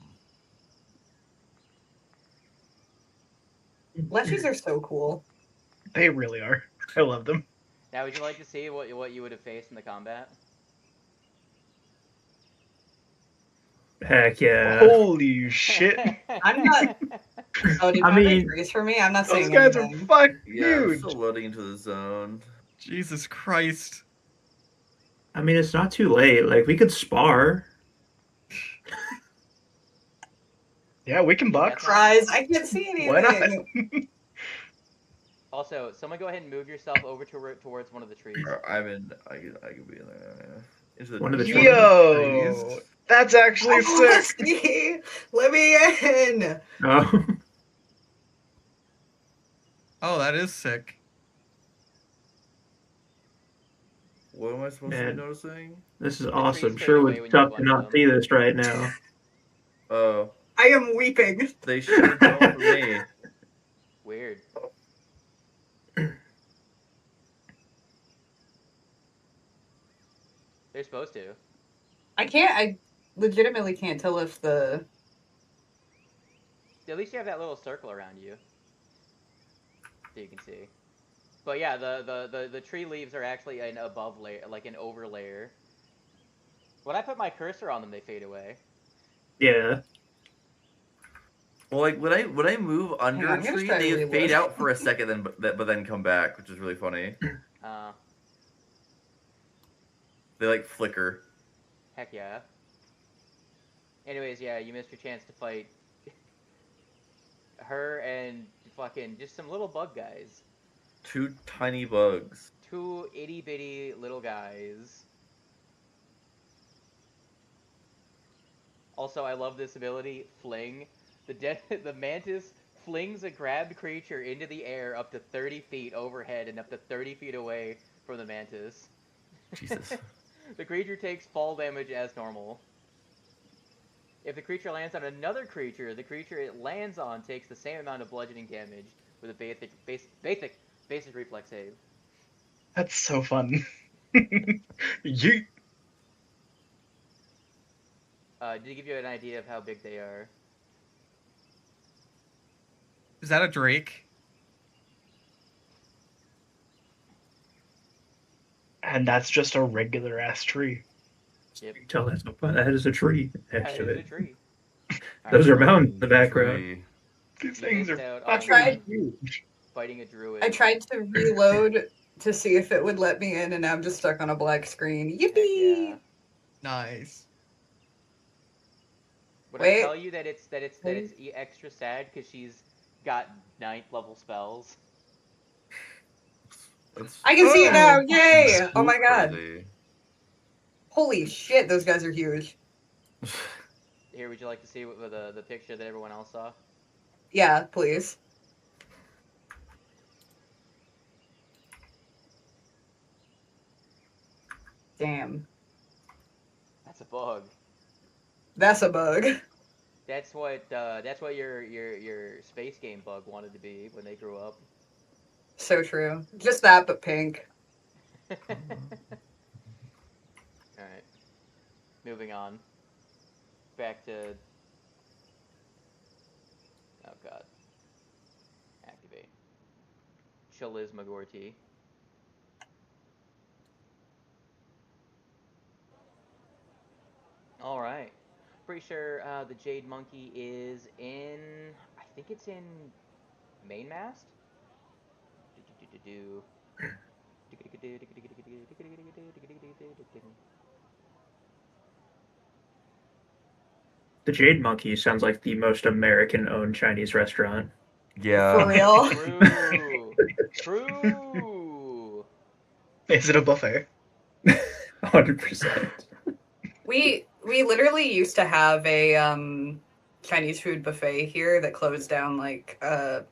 Leshies are so cool. They really are. I love them. Now, would you like to see what you would have faced in the combat? Heck yeah. Holy shit. I'm not. Oh, did I you mean- freeze for me? I'm not Those saying guys are anything. fucking Yeah, I'm huge. still loading into the zone. Jesus Christ. I mean, it's not too late. Like, we could spar. Yeah, we can box. Cries. I can't see anything. Why not? Also, someone go ahead and move yourself over towards one of the trees. I'm in. I can be in there. Into One of the trees. trees. Yo, that's actually I wanna sick. see. Let me in. Oh. Oh, that is sick. What am I supposed to Man. be noticing? This is trees awesome. fade Sure away would when you tough move to under not them. see this right now. Oh, I am weeping. they sure don't for me. Weird. They're supposed to. I can't. I legitimately can't tell if the. At least you have that little circle around you, so you can see. But yeah, the tree leaves are actually an above layer, like an over layer. When I put my cursor on them, they fade away. Yeah. Well, like when I move under on, I'm a gonna tree, try they reload. fade out for a second, but then come back, which is really funny. They like flicker. Heck yeah. Anyways, yeah, you missed your chance to fight her and fucking just some little bug guys. Two tiny bugs. Two itty bitty little guys. Also, I love this ability, Fling. The mantis flings a grabbed creature into the air up to 30 feet overhead and up to 30 feet away from the mantis. Jesus. The creature takes fall damage as normal. If the creature lands on another creature, the creature it lands on takes the same amount of bludgeoning damage with a basic reflex save. That's so fun. Yeet. To give you an idea of how big they are. Is that a Drake? And that's just a regular ass tree. Yep. You can tell that is a tree next That to is a it. tree. Those Alright, are mountains in the background. Tree. These You things missed are out on fucking tried- huge. fighting a druid. I tried to reload to see if it would let me in, and now I'm just stuck on a black screen. Heck Yippee! yeah. Nice. Would Wait. I tell you that it's extra sad because she's got 9th level spells? I can see it now! Oh, Yay! so Oh my god. crazy. Holy shit, those guys are huge. Here, would you like to see the picture that everyone else saw? Yeah, please. Damn. That's a bug. That's a bug. That's what your space game bug wanted to be when they grew up. So true. Just that, but pink. Alright. Moving on. Back to... Oh god. Activate. Chalizmagorti. Alright. Pretty sure the Jade Monkey is in... I think it's in... Mainmast? The Jade Monkey sounds like the most American-owned Chinese restaurant. Yeah. For real. True. True. Is it a buffet? 100%. We literally used to have a Chinese food buffet here that closed down like a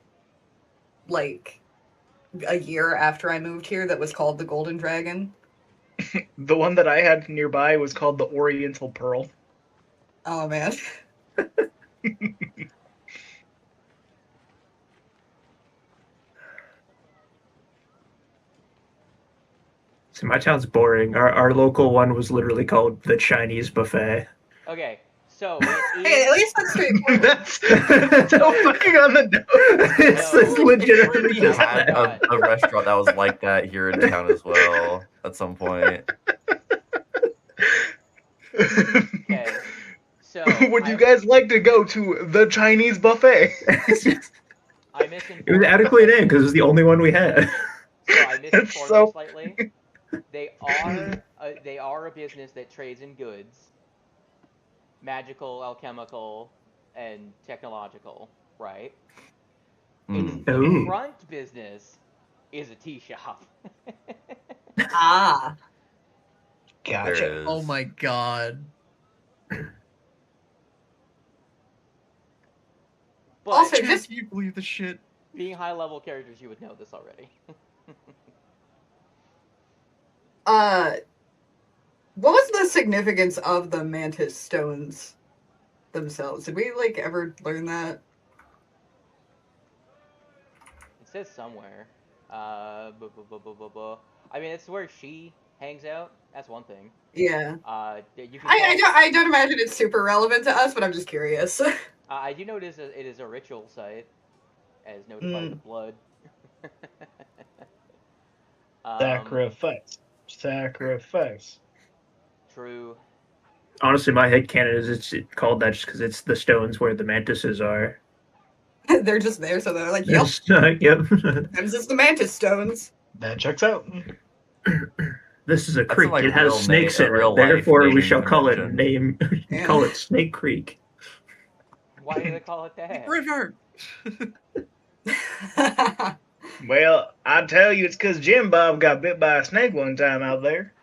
year after I moved here that was called the Golden Dragon. The one that I had nearby was called the Oriental Pearl. Oh man. See, my town's boring. Our local one was literally called the Chinese buffet. Okay, so Hey, at least that's straightforward. That's so fucking on the nose. It's legitimately We just had that. a restaurant that was like that here in town as well at some point. okay, so Would you guys like to go to the Chinese buffet? I misinformed. It was adequately named because it was the only one we had. So I misinformed so- you slightly. They are a business that trades in goods, magical, alchemical, and technological, right? Mm. The Ooh. front business is a tea shop. Ah. There Gotcha. is. Oh my god. But Also, Chat, just can you believe this shit? being high-level characters, you would know this already. what was the significance of the mantis stones themselves? Did we like ever learn that? It says somewhere. I mean, it's where she hangs out. That's one thing. Yeah. You can I don't imagine it's super relevant to us, but I'm just curious. I do know it is a ritual site, as noted by the blood. Sacrifice. Sacrifice. True. Honestly, my headcanon is it's called that just because it's the stones where the mantises are. They're just there, so they're like, yep, Yep. them's just the mantis stones. That checks out. This is a That's creek. like it has real snakes na- in real it. Therefore, life we shall naming call it convention. Yeah. call it Snake Creek. Why do they call it that? River! Well, I tell you, it's because Jim Bob got bit by a snake one time out there.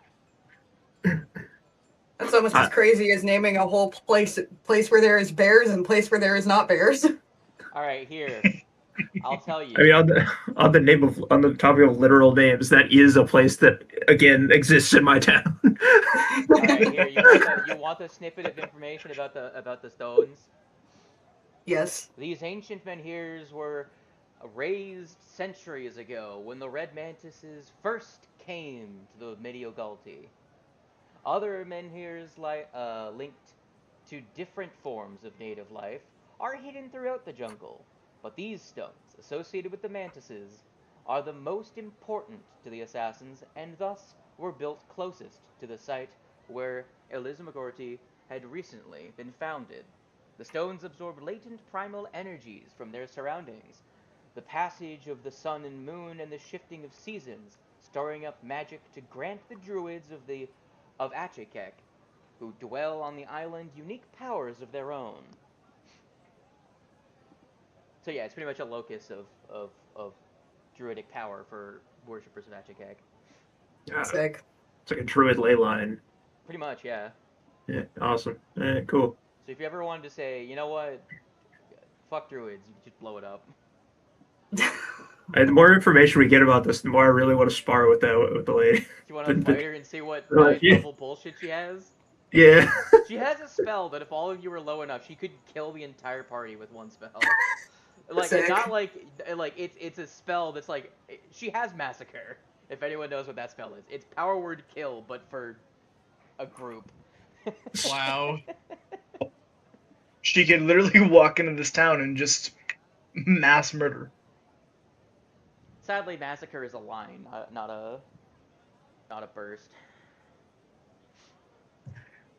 That's almost as crazy as naming a whole place where there is bears and place where there is not bears. All right, here. I'll tell you. I mean, on the topic of literal names, that is a place that again exists in my town. All right, here. You want the snippet of information about the stones? Yes. These ancient menhirs were raised centuries ago when the red mantises first came to the Mediogalti. Other menhirs linked to different forms of native life are hidden throughout the jungle, but these stones, associated with the mantises, are the most important to the assassins and thus were built closest to the site where Elizamagorti had recently been founded. The stones absorb latent primal energies from their surroundings, the passage of the sun and moon and the shifting of seasons, storing up magic to grant the druids of Achekek, who dwell on the island, unique powers of their own. So yeah, it's pretty much a locus of druidic power for worshippers of Achekek. Sick. It's like a druid ley line. Pretty much, yeah. Yeah, awesome. Cool. So if you ever wanted to say, you know what, fuck druids, you can just blow it up. The more information we get about this, the more I really want to spar with the lady. Do you want to fight her and see what Right, 9th yeah. level bullshit she has? Yeah. She has a spell that if all of you were low enough, she could kill the entire party with one spell. Like, Sick. it's not like it's a spell that's like, she has Massacre, if anyone knows what that spell is. It's power word kill, but for a group. Wow. She could literally walk into this town and just mass murder. Sadly, Massacre is a line, not a burst.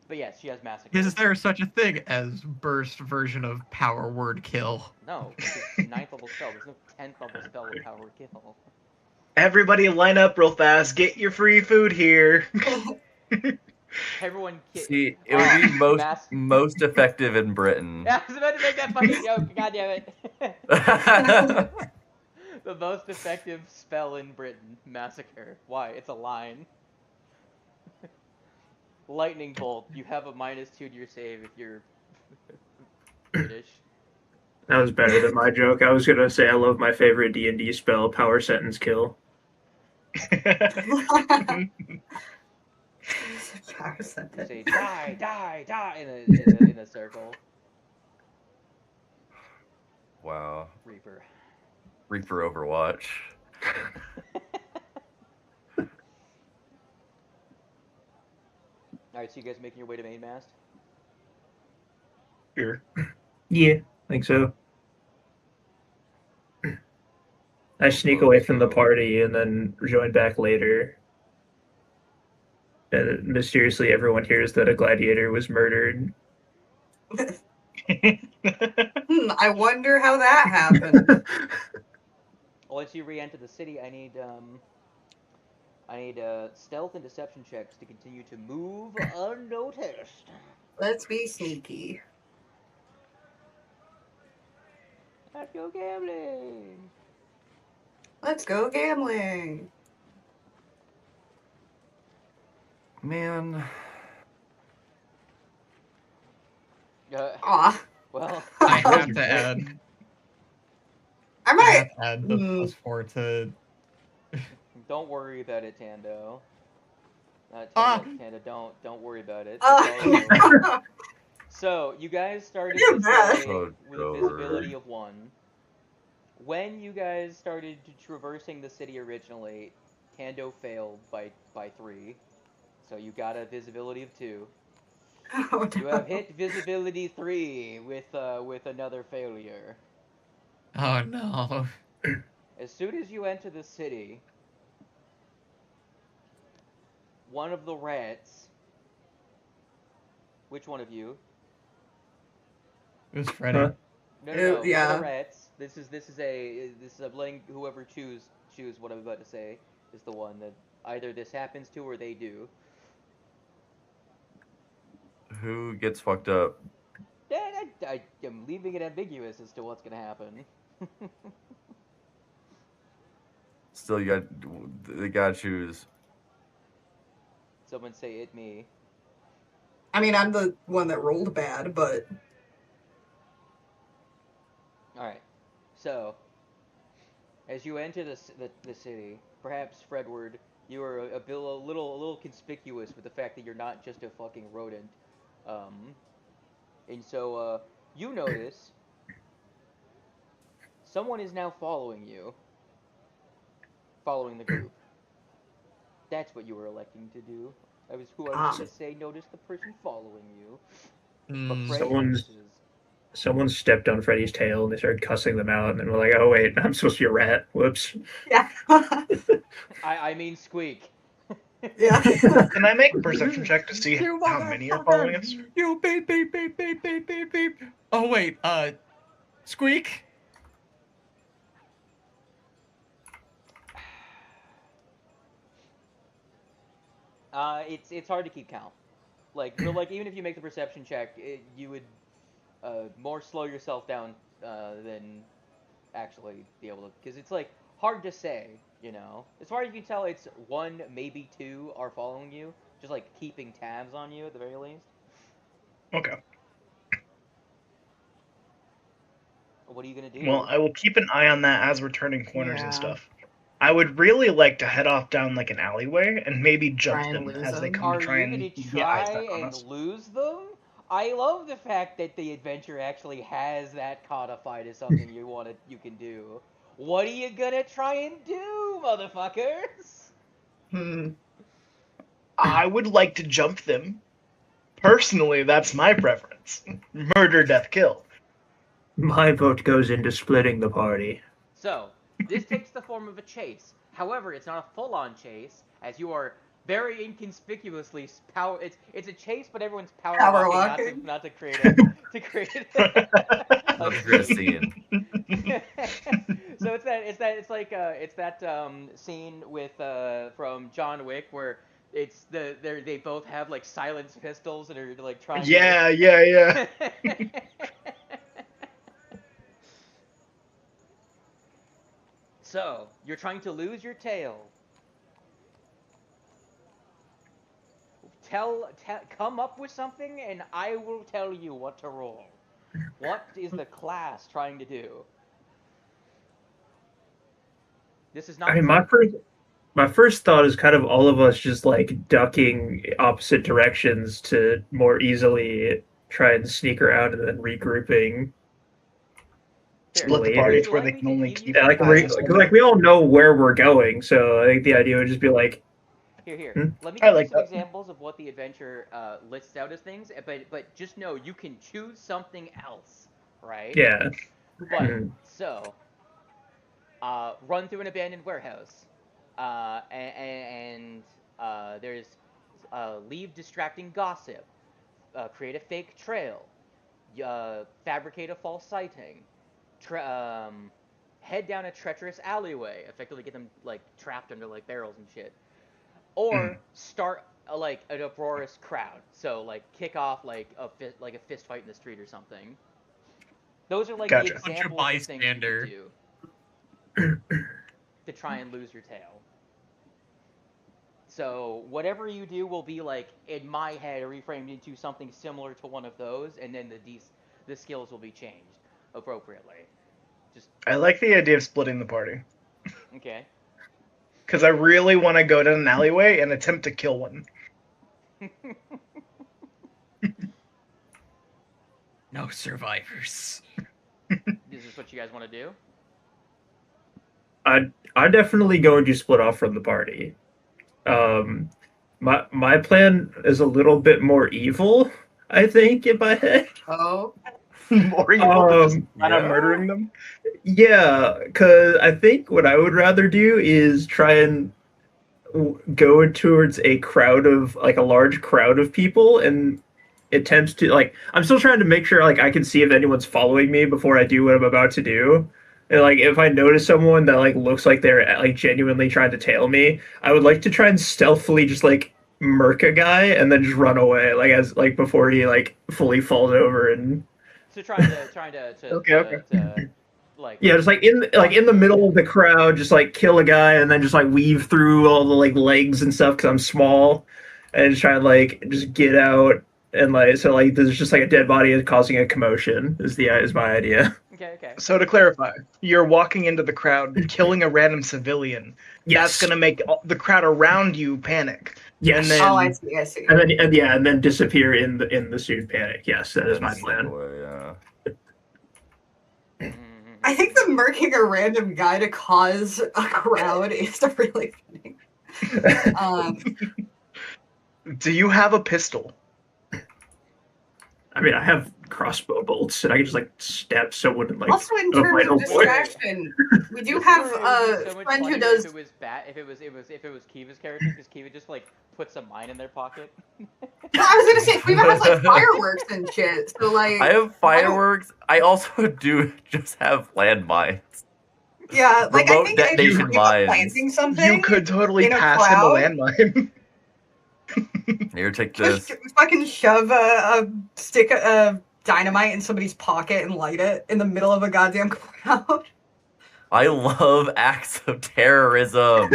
But yes, she has Massacre. Is there such a thing as burst version of power word kill? No, it's a 9th level spell. There's no 10th level spell with power word kill. Everybody line up real fast. Get your free food here. Everyone See, it would be Mass- most effective in Britain. Yeah, I was about to make that fucking joke. God damn it. The most effective spell in Britain, Massacre. Why? It's a line. Lightning Bolt. You have a -2 to your save if you're... British. That was better than my joke. I was gonna say I love my favorite D&D spell, Power Sentence Kill. Power You sentence. say die, die, die in a circle. Wow. Reaper. Reaper Overwatch. Alright, so you guys making your way to main mast? Sure. Yeah, I think so. I sneak away from the party and then join back later. And mysteriously, everyone hears that a gladiator was murdered. I wonder how that happened. Once you re-enter the city, I need stealth and deception checks to continue to move unnoticed. Let's be sneaky. Let's go gambling. Let's go gambling. Man. Aw. Well, I have to add. I I might. have to add the +4 to. don't worry about it, Tando. Tanda, don't worry about it. Oh. So you guys started You're this bad. day Oh, with a visibility of 1. When you guys started traversing the city originally, Tando failed by 3, so you got a visibility of 2. Oh, You no. have hit visibility 3 with another failure. Oh no. As soon as you enter the city, one of the rats. Which one of you? It was Freddy. Huh? No. One of Yeah. the rats. This is letting whoever choose what I'm about to say is the one that either this happens to or they do. Who gets fucked up? I am leaving it ambiguous as to what's gonna happen. Still, they gotta choose. Someone say it me. I mean, I'm the one that rolled bad, but All right. So, as you enter the city, perhaps Fredward, you are a little conspicuous with the fact that you're not just a fucking rodent. And so you notice someone is now following you, following the group. That's what you were electing to do. I was gonna say notice the person following you. But Fred Someone's notices. someone stepped on Freddy's tail and they started cussing them out, and then we're like, "Oh wait, I'm supposed to be a rat. Whoops." yeah. I mean Squeak. Yeah. Can I make a perception check to see how many are following us? You beep beep beep beep beep beep beep. Oh wait, Squeak. It's hard to keep count. Like even if you make the perception check, you would more slow yourself down than actually be able to, because it's like hard to say. As far as you can tell, it's 1, maybe 2 are following you, just like keeping tabs on you at the very least. Okay. What are you gonna do? Well, I will keep an eye on that as we're turning corners Yeah. and stuff. I would really like to head off down like an alleyway and maybe jump Try and them lose as they them? come Are to try you and gonna get eyes try back on and us. lose them? I love the fact that the adventure actually has that codified as something you can do. What are you gonna try and do, motherfuckers? I would like to jump them. Personally, that's my preference. Murder, death, kill. My vote goes into splitting the party. So, this takes the form of a chase. However, it's not a full-on chase, as you are very inconspicuously power. It's a chase, but everyone's power walking, not to create Not to create a scene. So it's that scene with from John Wick where they both have like silenced pistols and are like trying. Yeah. So you're trying to lose your tail. Come up with something, and I will tell you what to roll. What is the class trying to do? This is not. I mean, my first thought is kind of all of us just like ducking opposite directions to more easily try and sneak around and then regrouping. Split the Later. party Would to you where like they me can to only give you keep Yeah, some like, guidance? we all know where we're going, so I think the idea would just be like, Here. Hmm? Let me I give you like some that. examples of what the adventure lists out as things. But just know you can choose something else, right? yeah, But Hmm. so, run through an abandoned warehouse, and there's leave distracting gossip, create a fake trail, fabricate a false sighting, head down a treacherous alleyway, effectively get them like trapped under like barrels and shit, or start like an uproarious crowd. So like kick off like a fist fight in the street or something. Those are like the Gotcha. Bunch of examples of things you could bystander. do to try and lose your tail. So whatever you do will be like in my head reframed into something similar to one of those, and then the skills will be changed appropriately. Just I like the idea of splitting the party okay. because I really want to go down an alleyway and attempt to kill one. No survivors. Is this what you guys want to do? I definitely going to split off from the party. My plan is a little bit more evil, I think, in my head. Oh, More evil than just flat out Yeah. murdering them. Yeah, because I think what I would rather do is try and go towards a crowd of like a large crowd of people and attempts to like I'm still trying to make sure like I can see if anyone's following me before I do what I'm about to do. And like if I notice someone that like looks like they're like genuinely trying to tail me, I would like to try and stealthily just like murk a guy and then just run away like as like before he like fully falls over and So trying to Okay. like yeah, just like in the middle of the crowd, just like kill a guy and then just like weave through all the like legs and stuff because I'm small, and just try and like just get out and like so like there's just like a dead body causing a commotion is my idea. okay. So to clarify, you're walking into the crowd, killing a random civilian. Yes, That's gonna make the crowd around you panic. yes, and then- oh, I see. and then disappear in the suit panic. Yes, that is my Slip plan. away, yeah. I think the murking a random guy to cause a crowd is really funny. Do you have a pistol? I mean, I have crossbow bolts, and I can just like stab someone and like. Also, in oh, terms my of own boy. distraction, we do have a friend who does. If it was Kiva's character, because Kiva just like puts a mine in their pocket. I was gonna say Kiva has like fireworks and shit. So like, I have fireworks. I also do just have landmines. yeah, like I remote think if detonation Kiva mines. planting something, You could totally in a pass him a crowd? landmine. Here, take just this. fucking shove a stick of dynamite in somebody's pocket and light it in the middle of a goddamn crowd. I love acts of terrorism.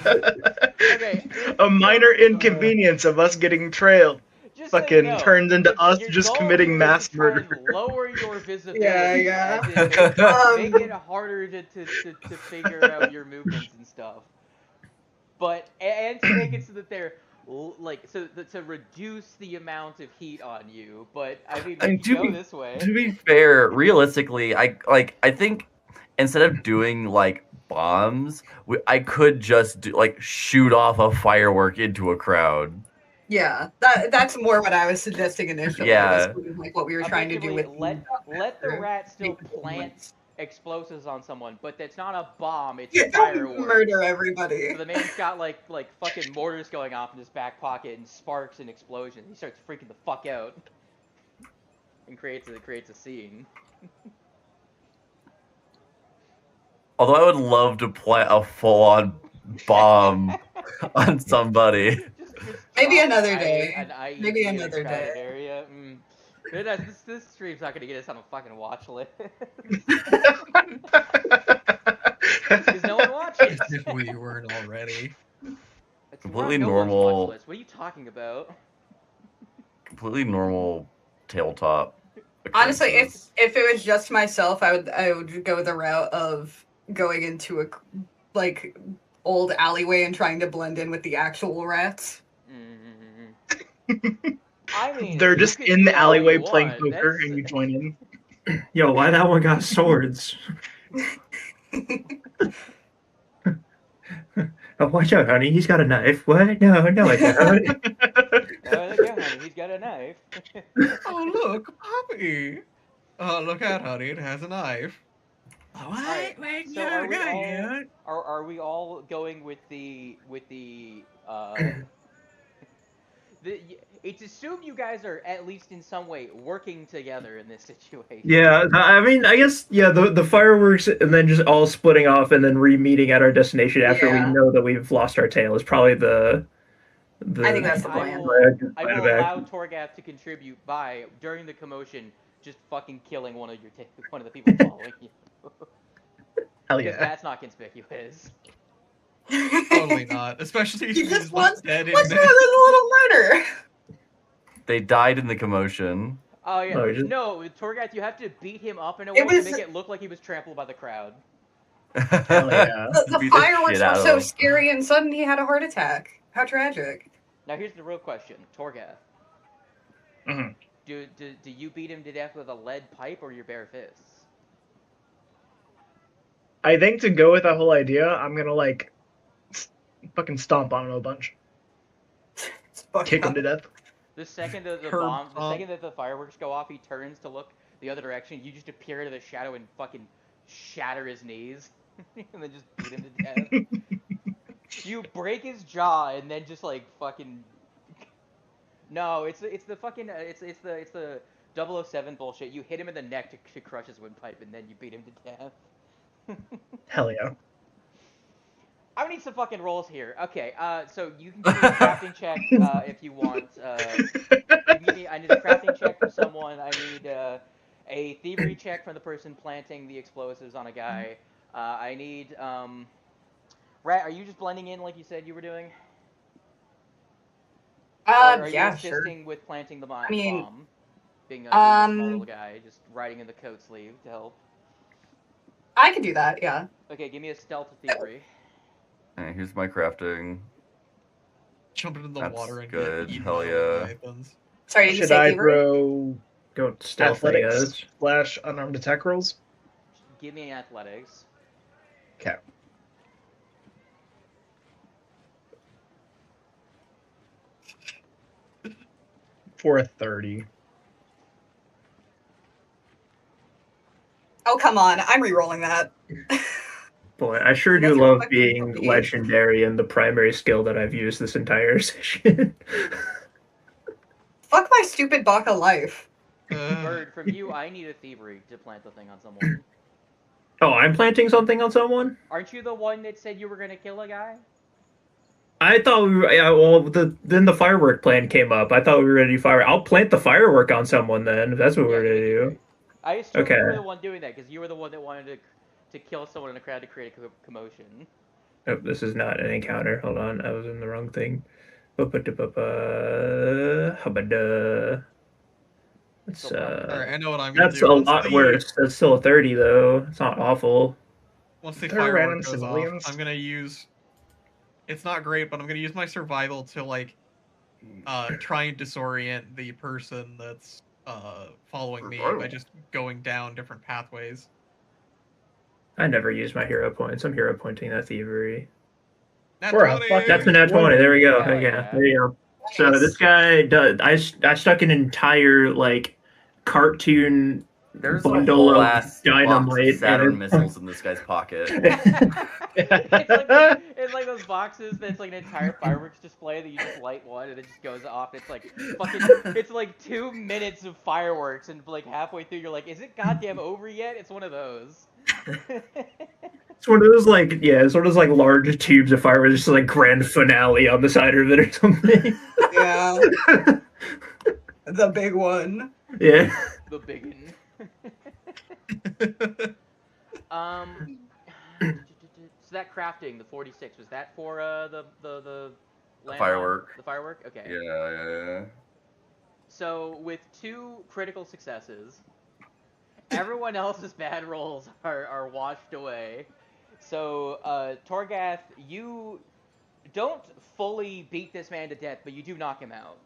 Okay. A minor inconvenience of us getting trailed Just so you fucking know, turns into your- us your just goal committing here is mass to try and murder. lower your visibility. Yeah. As in make it harder to figure out your movements and stuff. But and to make it so that they're like to reduce the amount of heat on you. But I mean, I mean, if you go this way. To be fair, realistically, I think instead of doing like bombs, I could just do like shoot off a firework into a crowd. Yeah, that's more what I was suggesting initially. Yeah. was sort of like what we were trying to do with let the rat still plant explosives on someone, but it's not a bomb. It's Yeah, a don't firework. murder everybody. So the man's got like fucking mortars going off in his back pocket and sparks and explosions. He starts freaking the fuck out and creates a scene. Although I would love to plant a full-on bomb on somebody. Just Maybe drop another an day. IED Maybe in a another crowded day. Area. This stream's not gonna get us on a fucking watch list. Because no one watches. If we weren't already. We're on Completely no one's normal. watch list. What are you talking about? Completely normal tabletop. Honestly, occurrences. if it was just myself, I would go the route of going into a like old alleyway and trying to blend in with the actual rats. Mm-hmm. I mean, They're you just can in do the all you alleyway playing want. poker, That's and you join in. Yo, why that one got swords? Oh, watch out, honey. He's got a knife. What? No, I don't. there you go, honey. He's got a knife. Oh, look, puppy. Oh, look out, honey. It has a knife. What? Alright, Wait, so no, are we not all yet. are we all going with the it's assumed you guys are at least in some way working together in this situation. Yeah, I mean, I guess, yeah, the fireworks and then just all splitting off and then re-meeting at our destination after we Yeah. know that we've lost our tail is probably the I think that's the I plan. I will allow Torgath to contribute by during the commotion just fucking killing one of the people following you. Hell Because yeah. that's not conspicuous. Totally not. Especially if He he's just left dead in What's there. wrong with a little murder? They died in the commotion. Oh yeah, No, just- no, Torgath, you have to beat him up in a way It was- to make it look like he was trampled by the crowd. Hell yeah. The Beat fireworks shit out were of so him. scary, and suddenly he had a heart attack. How tragic. Now here's the real question, Torgath. Mhm. Do you beat him to death with a lead pipe or your bare fists? I think to go with that whole idea, I'm gonna like fucking stomp on him a bunch, kick him to death. The second that Curb the second that the fireworks go off, he turns to look the other direction. You just appear out of the shadow and fucking shatter his knees, and then just beat him to death. You break his jaw and then just like fucking. No, it's the fucking it's the 007 bullshit. You hit him in the neck to crush his windpipe, and then you beat him to death. Hell yeah. I need some fucking rolls here. Okay, so you can give me a crafting check if you want. You can give me. I need a crafting check from someone. I need a thievery check from the person planting the explosives on a guy. I need. Rat, are you just blending in like you said you were doing? Or are you Yeah, sure. assisting with planting the bomb? I mean, Being a small little guy, just riding in the coat sleeve to help. I could do that, yeah. Okay, give me a stealth thievery. Alright, here's my crafting. Jump into the That's water and good, get eaten hell by yeah. leviathans. Sorry, did you Should say I thievery? throw Go stealth, I athletics guess. / unarmed attack rolls? Give me athletics. Okay. For a 30. Oh, come on. I'm re-rolling that. Boy, I sure do That's a love fucking being puppy. legendary and the primary skill that I've used this entire session. Fuck my stupid Baka life. Bird, from you, I need a thievery to plant the thing on someone. Oh, I'm planting something on someone? Aren't you the one that said you were gonna kill a guy? I thought we were, yeah, well, then the firework plan came up. I thought we were going to do firework. I'll plant the firework on someone then, if that's what we're going to do. I assumed Okay. you were the one doing that because you were the one that wanted to kill someone in a crowd to create a commotion. Oh, this is not an encounter. Hold on, I was in the wrong thing. That's, Alright, I know what I'm gonna that's do. a lot worse. That's still a 30, though. It's not awful. Once the They're firework random goes civilians. off, I'm gonna use. It's not great, but I'm gonna use my survival to like, try and disorient the person that's following me by just going down different pathways. I never use my hero points. I'm hero pointing that thievery. Nat We're a 20! fucking- That's a nat 20. There we go. Hell Yeah, yeah. there you go. So Nice. this guy does. I stuck an entire like cartoon There's a bundle whole of ass box dynamite of Saturn and- missiles in this guy's pocket. It's like those boxes that's like an entire fireworks display that you just light one and it just goes off. It's like fucking. It's like 2 minutes of fireworks and like halfway through you're like, is it goddamn over yet? It's one of those. It's one of those like it's one of those like large tubes of fireworks, just like grand finale on the side of it or something. Yeah. The big one. Yeah. The biggin. So that crafting, the 46, was that for the landmine? firework. The firework? Okay. Yeah. So with 2 critical successes, everyone else's bad rolls are washed away. So Torgath, you don't fully beat this man to death, but you do knock him out.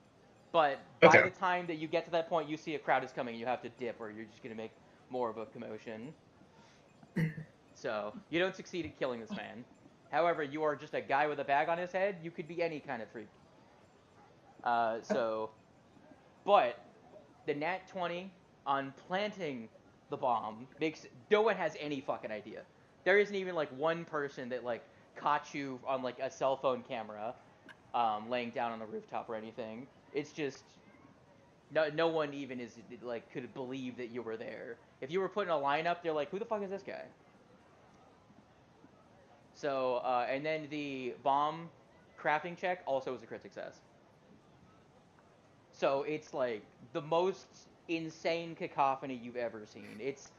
But by Okay. the time that you get to that point, you see a crowd is coming, you have to dip, or you're just gonna make more of a commotion. So you don't succeed at killing this man. However, you are just a guy with a bag on his head. You could be any kind of freak. But the nat 20 on planting the bomb makes no one has any fucking idea. There isn't even like one person that like caught you on like a cell phone camera, laying down on the rooftop or anything. It's just no one even is like could believe that you were there. If you were put in a lineup, they're like, who the fuck is this guy? So and then the bomb crafting check also was a crit success. So it's like the most insane cacophony you've ever seen. It's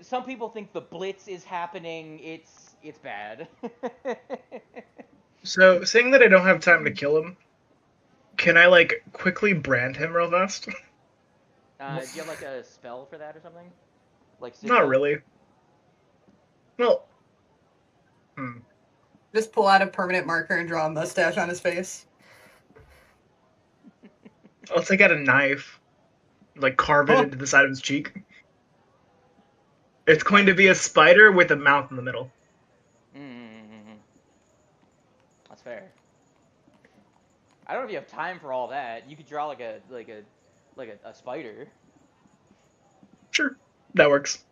some people think the Blitz is happening. It's bad. So, seeing that I don't have time to kill him, can I like quickly brand him real fast? Do you have like a spell for that or something? Like Not really. Well, Just pull out a permanent marker and draw a mustache on his face. I'll take out a knife, like carve it into the side of his cheek. It's going to be a spider with a mouth in the middle. That's fair. I don't know if you have time for all that. You could draw like a spider. Sure, that works.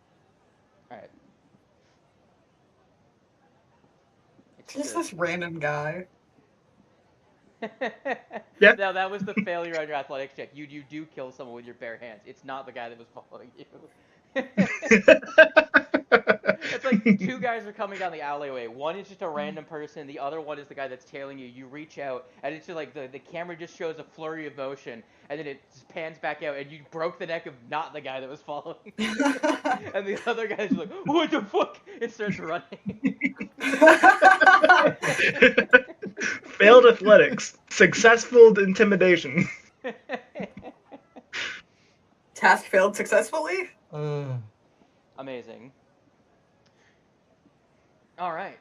All right. It's Just this random guy. Yeah. No, that was the failure on your athletics check. You do kill someone with your bare hands. It's not the guy that was following you. It's like 2 guys are coming down the alleyway. One is just a random person. The other one is the guy that's tailing you. You reach out, and it's just like the camera just shows a flurry of motion, and then it just pans back out, and you broke the neck of not the guy that was following you. And the other guy's just like, what the fuck? It starts running. Failed athletics. Successful intimidation. Task failed successfully? Amazing. All right.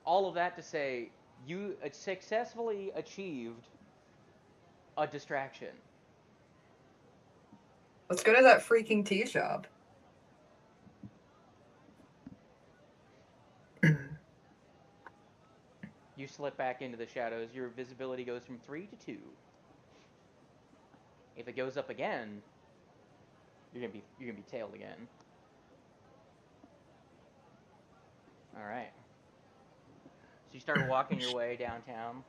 All of that to say, you successfully achieved a distraction. Let's go to that freaking tea shop. You slip back into the shadows. Your visibility goes from 3 to 2. If it goes up again, you're gonna be tailed again. All right. So you start walking your way downtown,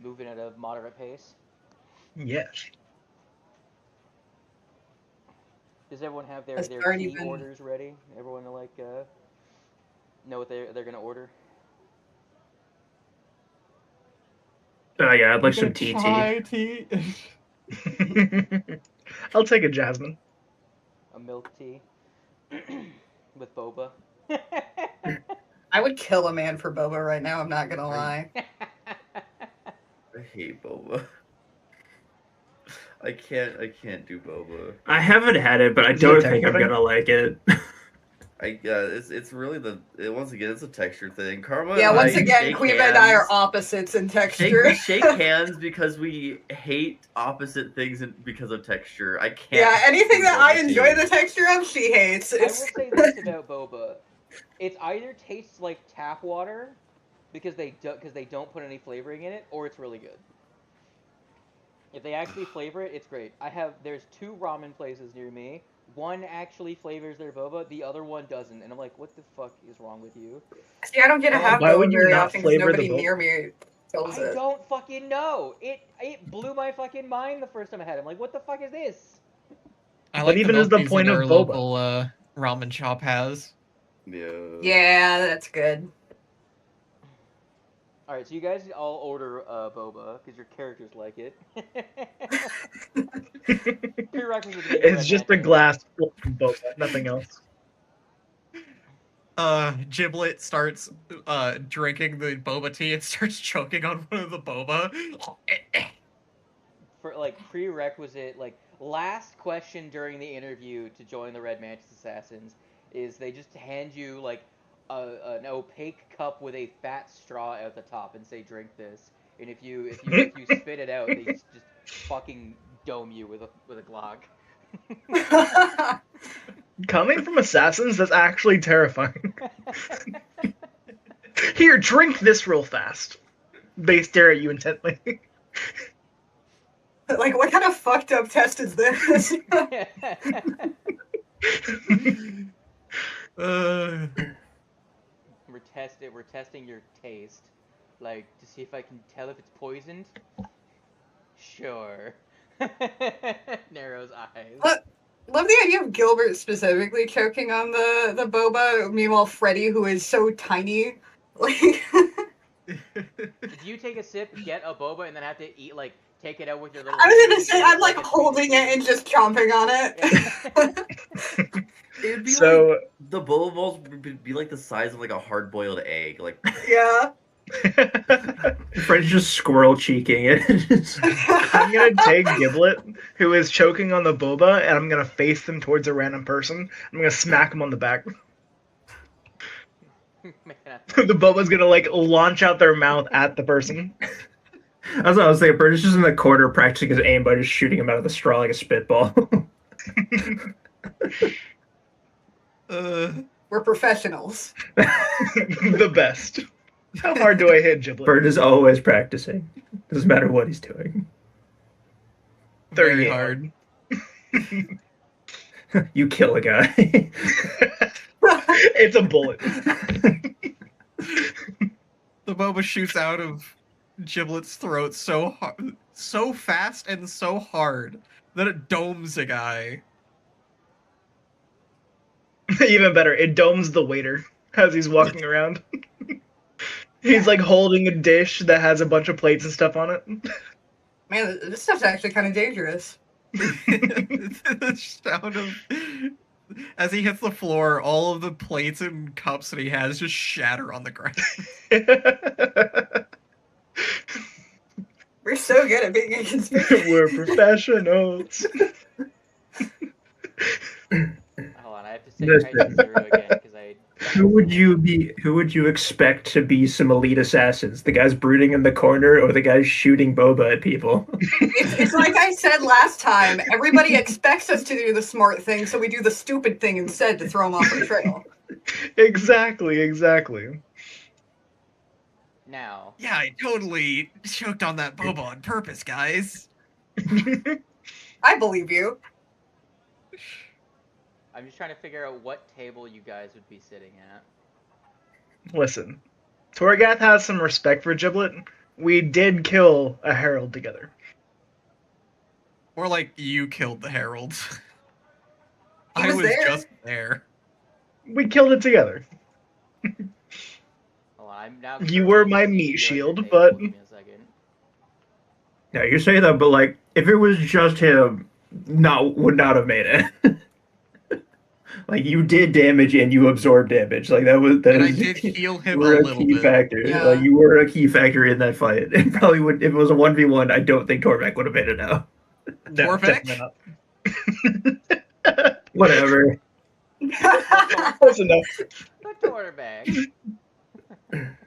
moving at a moderate pace. Yes. Does everyone have their tea orders ready? Everyone like know what they're gonna order? Yeah, I'd like some tea. I'll take a jasmine. A milk tea with boba. I would kill a man for boba right now, I'm not gonna lie. I hate boba. I can't do boba. I haven't had it, but I don't think I'm gonna like it. It's really once again it's a texture thing. Karma. Yeah, once again, Queen and I are opposites in texture. We shake hands because we hate opposite things because of texture. I can't. Yeah, anything that I enjoy the texture of, she hates. I will say this about boba: it either tastes like tap water because they don't put any flavoring in it, or it's really good. If they actually flavor it, it's great. There's 2 ramen places near me. One actually flavors their boba, the other one doesn't, and I'm like, what the fuck is wrong with you? See, I don't get to have boba very often because nobody near me tells it. I don't fucking know. It blew my fucking mind the first time I had it. I'm like, what the fuck is this? I like even is the point of boba. Local ramen shop has. Yeah. Yeah, that's good. All right, so you guys all order boba because your characters like it. Prerequisite to It's just a glass full of boba, nothing else. Giblet starts drinking the boba tea and starts choking on one of the boba. prerequisite, like last question during the interview to join the Red Mantis Assassins is they just hand you like an opaque cup with a fat straw at the top and say drink this, and if you spit it out, they just fucking dome you with a Glock. Coming from assassins, that's actually terrifying. Here, drink this real fast. They stare at you intently. Like, what kind of fucked up test is this? We're testing your taste, like to see if I can tell if it's poisoned. Sure. Narrows eyes. Love the idea of Gilbert specifically choking on the boba. Meanwhile, Freddy, who is so tiny, like. Did you take a sip, get a boba, and then have to eat take it out with your little? I was gonna say I'm like holding it and just chomping on it. It'd be So- like the boba balls would be like the size of like a hard-boiled egg. Like Yeah. Fred's just squirrel cheeking it. I'm gonna take Giblet, who is choking on the boba, and I'm gonna face them towards a random person. I'm gonna smack him on the back. The boba's gonna like launch out their mouth at the person. That's what I was thinking. Burns just in the corner practicing his aim by just shooting him out of the straw like a spitball. We're professionals. The best. How hard do I hit Giblet? Bird is always practicing. Doesn't matter what he's doing. Very 38. hard. You kill a guy. It's a bullet. The boba shoots out of Giblet's throat so fast and so hard that it domes a guy. Even better, it domes the waiter as he's walking around. He's like holding a dish that has a bunch of plates and stuff on it. Man, this stuff's actually kind of dangerous. The sound of as he hits the floor, all of the plates and cups that he has just shatter on the ground. We're so good at being inconspicuous. We're professionals. Hold on, I have to say Titan Zero again because I. Who would you expect to be some elite assassins? The guys brooding in the corner or the guys shooting boba at people? It's like I said last time. Everybody expects us to do the smart thing, so we do the stupid thing instead to throw them off the trail. Exactly. Now. Yeah, I totally choked on that boba on purpose, guys. I believe you. I'm just trying to figure out what table you guys would be sitting at. Listen, Torgath has some respect for Giblet. We did kill a herald together. Or like you killed the herald. He I was was there. just there. We killed it together. Hold on, I'm now You were my currently meat sitting on your shield, table. but- Give me a second. Yeah, you're saying that, but like, if it was just him, would not have made it. Like, you did damage and you absorbed damage. Like, And I did heal him a were a little key bit. factor. Yeah. Like, you were a key factor in that fight. It probably would, if it was a 1v1, I don't think Torbeck would have made it now. No, Torbeck? definitely Whatever. not. That's enough. The quarterback. Your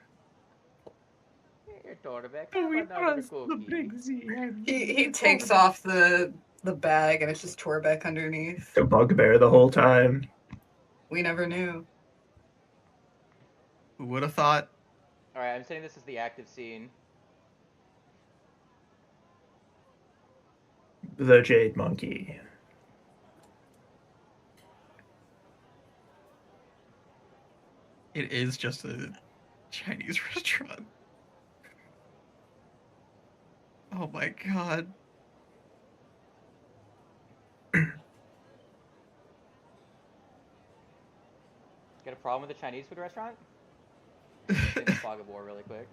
quarterback. How about another cookie? He takes off the bag and it's just Torbeck underneath. The bugbear the whole time. We never knew. Who would have thought? Alright, I'm saying this is the active scene. The Jade Monkey. It is just a Chinese restaurant. Oh my god. Got a problem with the Chinese food restaurant? In the fog of war really quick.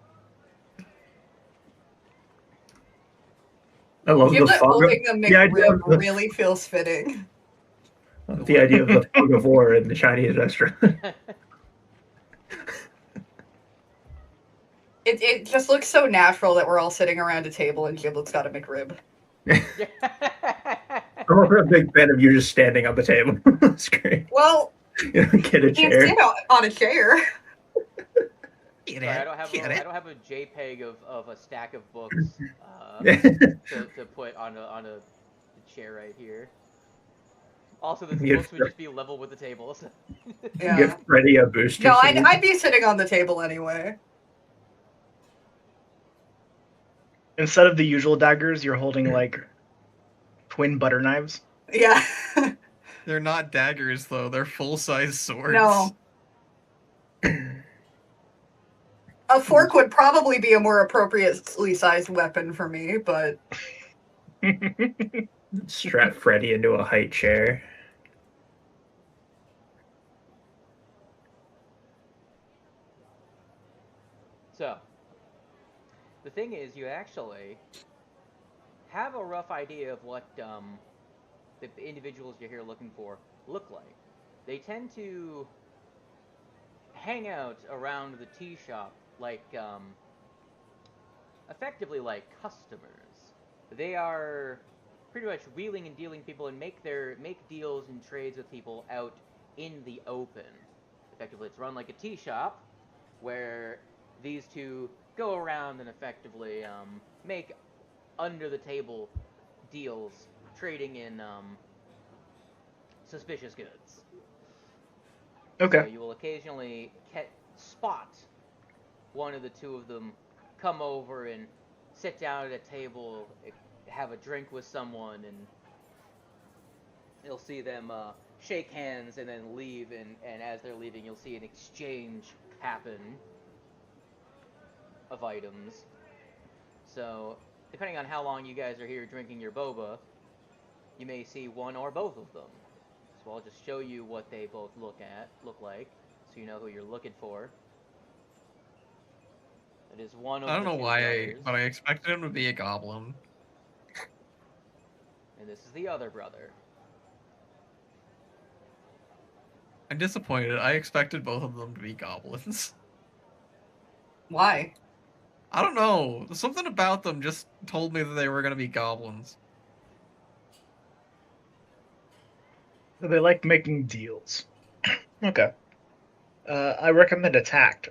I love the Giblet fog holding the the idea McRib of the- really feels fitting. the idea of the fog of war in the Chinese restaurant. It just looks so natural that we're all sitting around a table and Giblet's got a McRib. I'm a big fan of you just standing on the table. That's great. Well, You don't get a you can't chair. stand on a chair. Sorry, I don't have a JPEG of a stack of books to put on a chair right here. Also, the books would just be level with the table. So. Yeah. Give Freddy a booster. No, I'd be sitting on the table anyway. Instead of the usual daggers, you're holding like twin butter knives. Yeah. They're not daggers though; they're full-size swords. No. A fork would probably be a more appropriately sized weapon for me, but Strap Freddy into a high chair. So, the thing is, you actually have a rough idea of what the individuals you're here looking for look like. They tend to hang out around the tea shop like, effectively like customers. They are pretty much wheeling and dealing people and make deals and trades with people out in the open. Effectively, it's run like a tea shop where these two go around and effectively make under-the-table deals, trading in suspicious goods. Okay. So you will occasionally spot one of the two of them come over and sit down at a table, have a drink with someone, and you'll see them shake hands and then leave, and as they're leaving, you'll see an exchange happen of items. So, depending on how long you guys are here drinking your boba, you may see one or both of them. So I'll just show you what they both look like, so you know who you're looking for. It is one of I don't the know two why, brothers, but I expected him to be a goblin. and this is the other brother. I'm disappointed. I expected both of them to be goblins. why? I don't know. Something about them just told me that they were going to be goblins. They like making deals. Okay. I recommend attacked.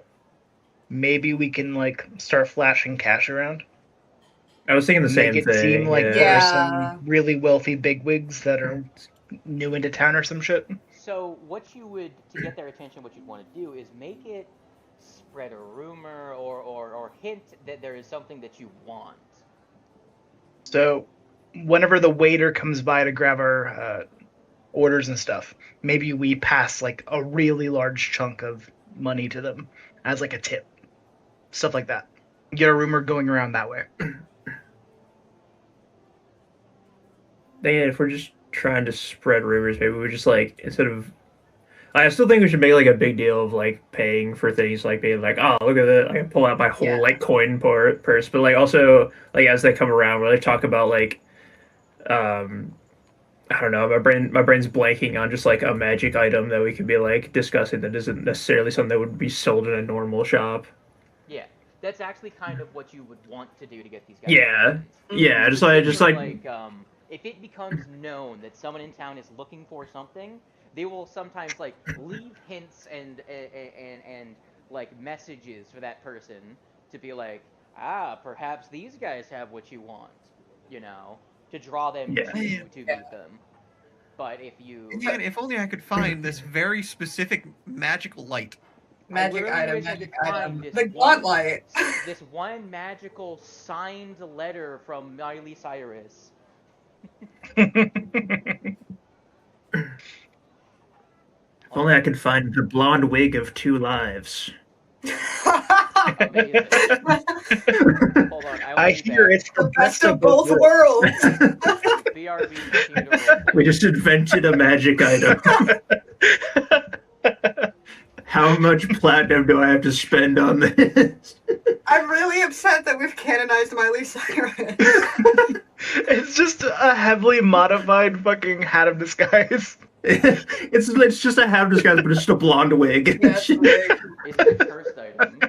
Maybe we can like start flashing cash around. I was thinking the same Make thing. it seem like yeah. there are Yeah. some really wealthy bigwigs that are new into town or some shit. So what you would, to get their attention, what you'd want to do is make it spread a rumor or hint that there is something that you want. So, whenever the waiter comes by to grab our orders and stuff, maybe we pass like a really large chunk of money to them as like a tip. Stuff like that. Get a rumor going around that way. If we're just trying to spread rumors, maybe we just like, instead of, I still think we should make like a big deal of like paying for things, like being like, oh, look at that, I can pull out my whole like coin purse, but like also like as they come around, where they talk about like, I don't know, my brain's blanking on just like a magic item that we could be like discussing that isn't necessarily something that would be sold in a normal shop. Yeah, that's actually kind of what you would want to do to get these guys. Yeah, yeah, just like if it becomes known that someone in town is looking for something, they will sometimes like leave hints and like messages for that person to be like, perhaps these guys have what you want, you know, to draw them to meet them. But if you, Man, if only I could find this very specific magical light. Magic item. The gauntlet. This one magical signed letter from Miley Cyrus. If only I could find the blonde wig of 2 lives. Amazing. Hold on, I hear it's the best of both worlds. BRB. We just invented a magic item. How much platinum do I have to spend on this? I'm really upset that we've canonized Miley Cyrus. It's just a heavily modified fucking hat of disguise. It's just a hat of disguise, but it's just a blonde wig. Yes, wig. It's the first item.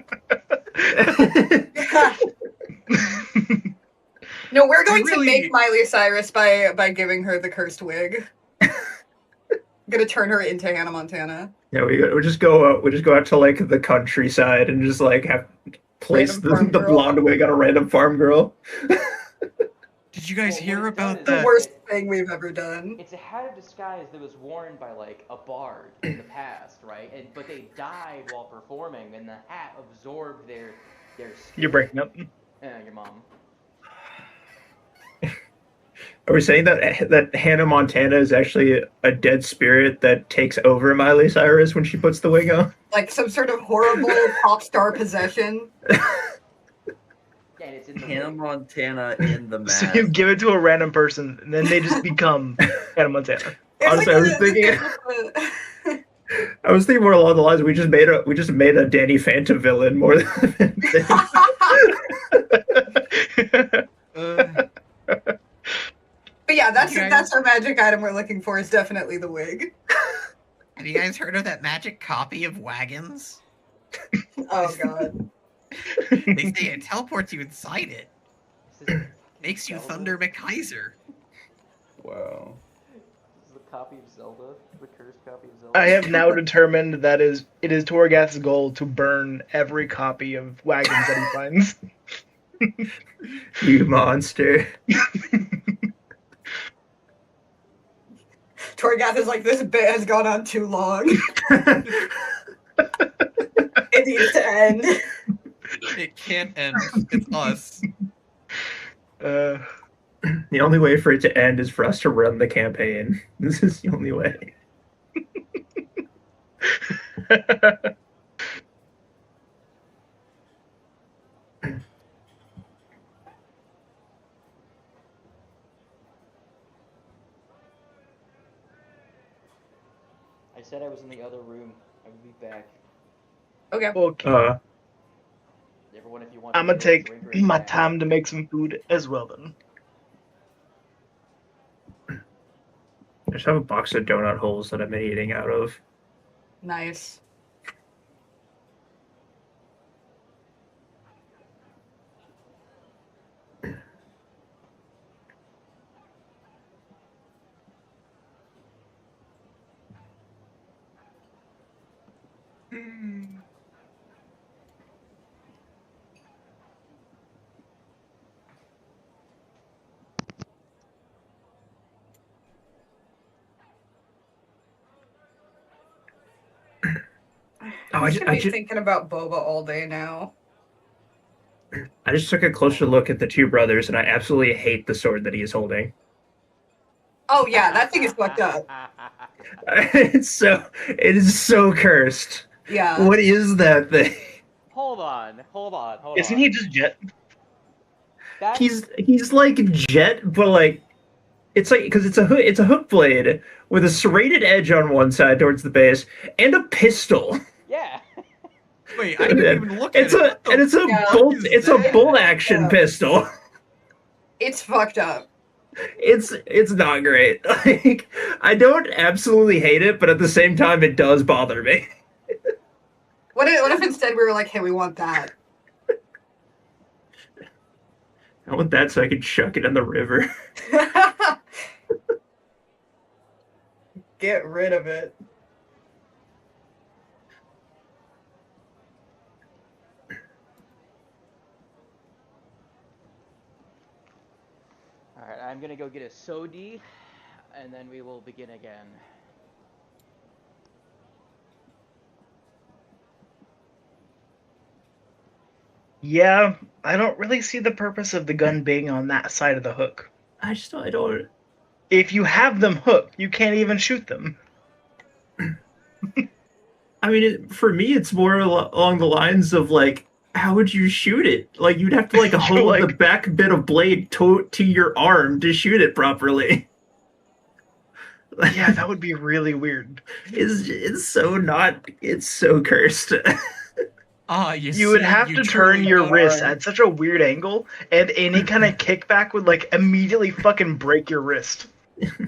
No, we're going really- to make Miley Cyrus by giving her the cursed wig. Gonna turn her into Hannah Montana. Yeah, we just go out to like the countryside and just like have place Random farm the girl. blonde wig on a random farm girl. Did you guys Well, hear what it's about done is The that? worst thing we've ever done. It's a hat of disguise that was worn by like a bard in the past, right? But they died while performing, and the hat absorbed their skin. You're breaking up. Your mom. Are we saying that Hannah Montana is actually a dead spirit that takes over Miley Cyrus when she puts the wig on? Like some sort of horrible pop star possession. Yeah, and it's in the Hannah wig. Montana in the mask. So you give it to a random person, and then they just become Hannah Montana. Honestly, I was thinking- I was thinking more along the lines we just made a Danny Phantom villain more than But yeah, that's You guys- that's our magic item we're looking for. Is definitely the wig. Have you guys heard of that magic copy of Wagons? Oh god. They say it teleports you inside it. This is, Makes you Zelda? Thunder McKaiser. Wow. this is the copy of Zelda, the cursed copy of Zelda. I have now determined that it is Torgath's goal to burn every copy of Wagons that he finds. you monster. Torgath is like, this bit has gone on too long. It needs to end. It can't end. It's us. The only way for it to end is for us to run the campaign. This is the only way. I said I was in the other room. I will be back. Okay. Okay. Everyone, if you want. I'm gonna take drink or my snack. time to make some food as well then. I just have a box of donut holes that I've been eating out of. Nice. Oh, I'm just gonna be thinking about Boba all day now. I just took a closer look at the two brothers, and I absolutely hate the sword that he is holding. Oh yeah, that thing is fucked up. It is so cursed. Yeah. What is that thing? Hold on. Isn't he just Jet? That's, He's like Jet, but like it's like because it's a hook blade with a serrated edge on one side towards the base and a pistol. yeah. Wait, I didn't even look at It's it. it's a bolt action pistol. It's fucked up. It's not great. Like I don't absolutely hate it, but at the same time, it does bother me. What if instead we were like, hey, we want that? I want that so I can chuck it in the river. Get rid of it. All right, I'm gonna go get a sodi, and then we will begin again. Yeah, I don't really see the purpose of the gun being on that side of the hook. I don't. If you have them hooked, you can't even shoot them. I mean, for me, it's more along the lines of like, how would you shoot it? Like, you'd have to like hold like- the back bit of blade to your arm to shoot it properly. Yeah, that would be really weird. It's so cursed. You would have to turn your wrist at such a weird angle, and any kind of kickback would like immediately fucking break your wrist. That's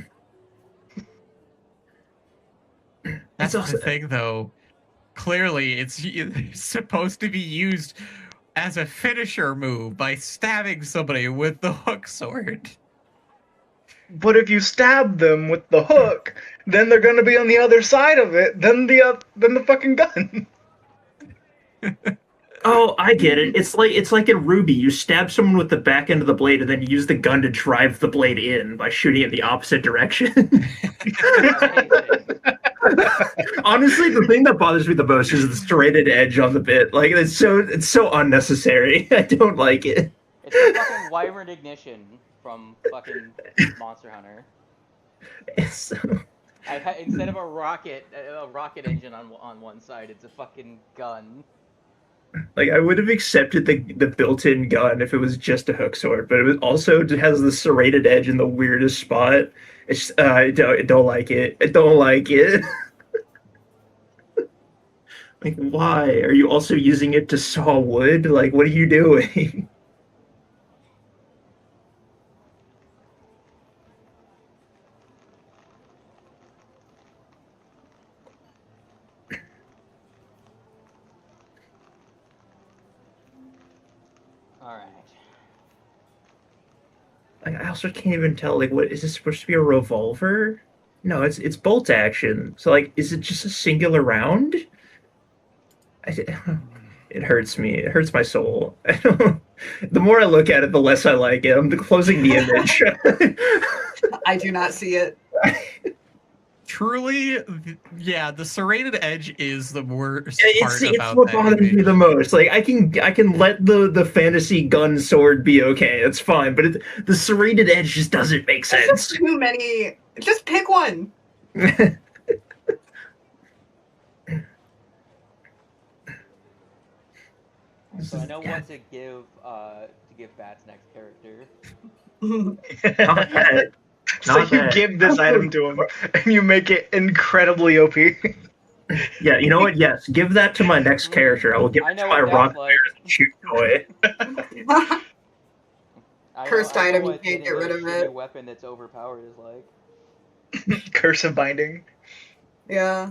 It's also- the thing, though. Clearly, it's supposed to be used as a finisher move by stabbing somebody with the hook sword. But if you stab them with the hook, then they're gonna be on the other side of it. Then the fucking gun. Oh, I get it. It's like in Ruby, you stab someone with the back end of the blade and then you use the gun to drive the blade in by shooting in the opposite direction. Honestly, the thing that bothers me the most is the serrated edge on the bit. Like it's so unnecessary. I don't like it. It's a fucking wyvern ignition from fucking Monster Hunter. It's so... Instead of a rocket engine on one side, it's a fucking gun. Like I would have accepted the built-in gun if it was just a hook sword, but it also has the serrated edge in the weirdest spot. It's I don't like it. I don't like it. Like why are you also using it to saw wood? Like what are you doing? Like, I also can't even tell. Like, what is this supposed to be a revolver? No, it's bolt action. So, like, is it just a singular round? It hurts me. It hurts my soul. The more I look at it, the less I like it. I'm closing the image. I do not see it. Truly, yeah, the serrated edge is the worst part It's about what that bothers image. me the most. Like I can let the fantasy gun sword be okay. It's fine, but the serrated edge just doesn't make There's sense. just too many. Just pick one. So I know what to give Bat's next character. Not bad. So Not you bad. give this item to him, and you make it incredibly OP. Yeah, you know what? Yes, give that to my next character. I will give I it know to my what rock that's player's shoot toy. Cursed item, you what can't getting get rid a of shitty it. weapon that's overpowered is like. Curse of binding. Yeah.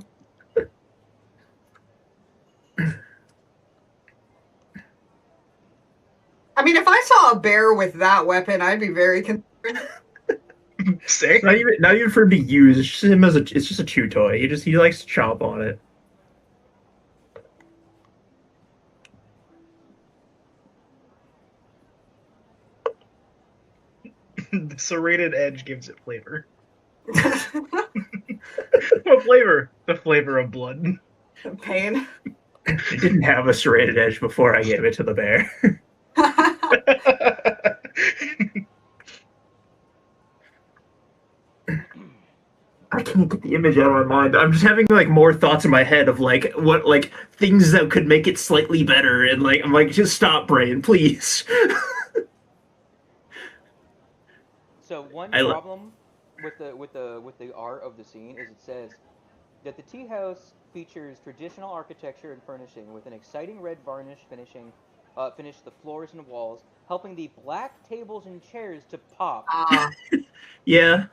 I mean, if I saw a bear with that weapon, I'd be very concerned. Sick. Not even for him to use. It's just him it's just a chew toy. He likes to chomp on it. The serrated edge gives it flavor. What flavor? The flavor of blood. Pain. It didn't have a serrated edge before I gave it to the bear. I can't get the image out of my mind. I'm just having like more thoughts in my head of like what like things that could make it slightly better, and like I'm like just stop, brain, please. So one problem with the art of the scene is it says that the tea house features traditional architecture and furnishing with an exciting red varnish finish the floors and walls, helping the black tables and chairs to pop. Yeah.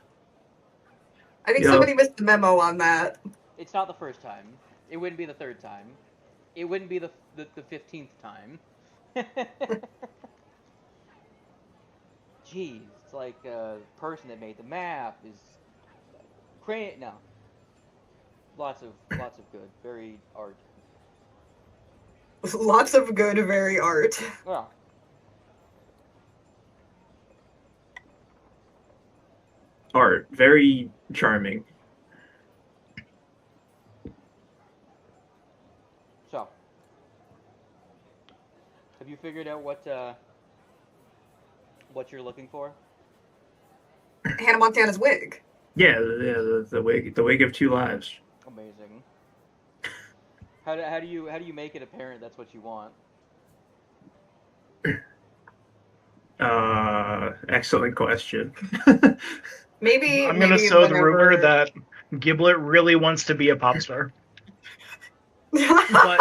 I think somebody missed the memo on that. It's not the first time. It wouldn't be the third time. It wouldn't be the 15th time. Jeez, it's like a person that made the map is no. Lots of good, very art. Lots of good, very art. Yeah. Art, very charming. So, have you figured out what you're looking for? Hannah Montana's wig. Yeah, the wig of two lives. Amazing. How do you make it apparent that's what you want? Excellent question. Maybe I'm gonna sow the rumor that Giblet really wants to be a pop star, but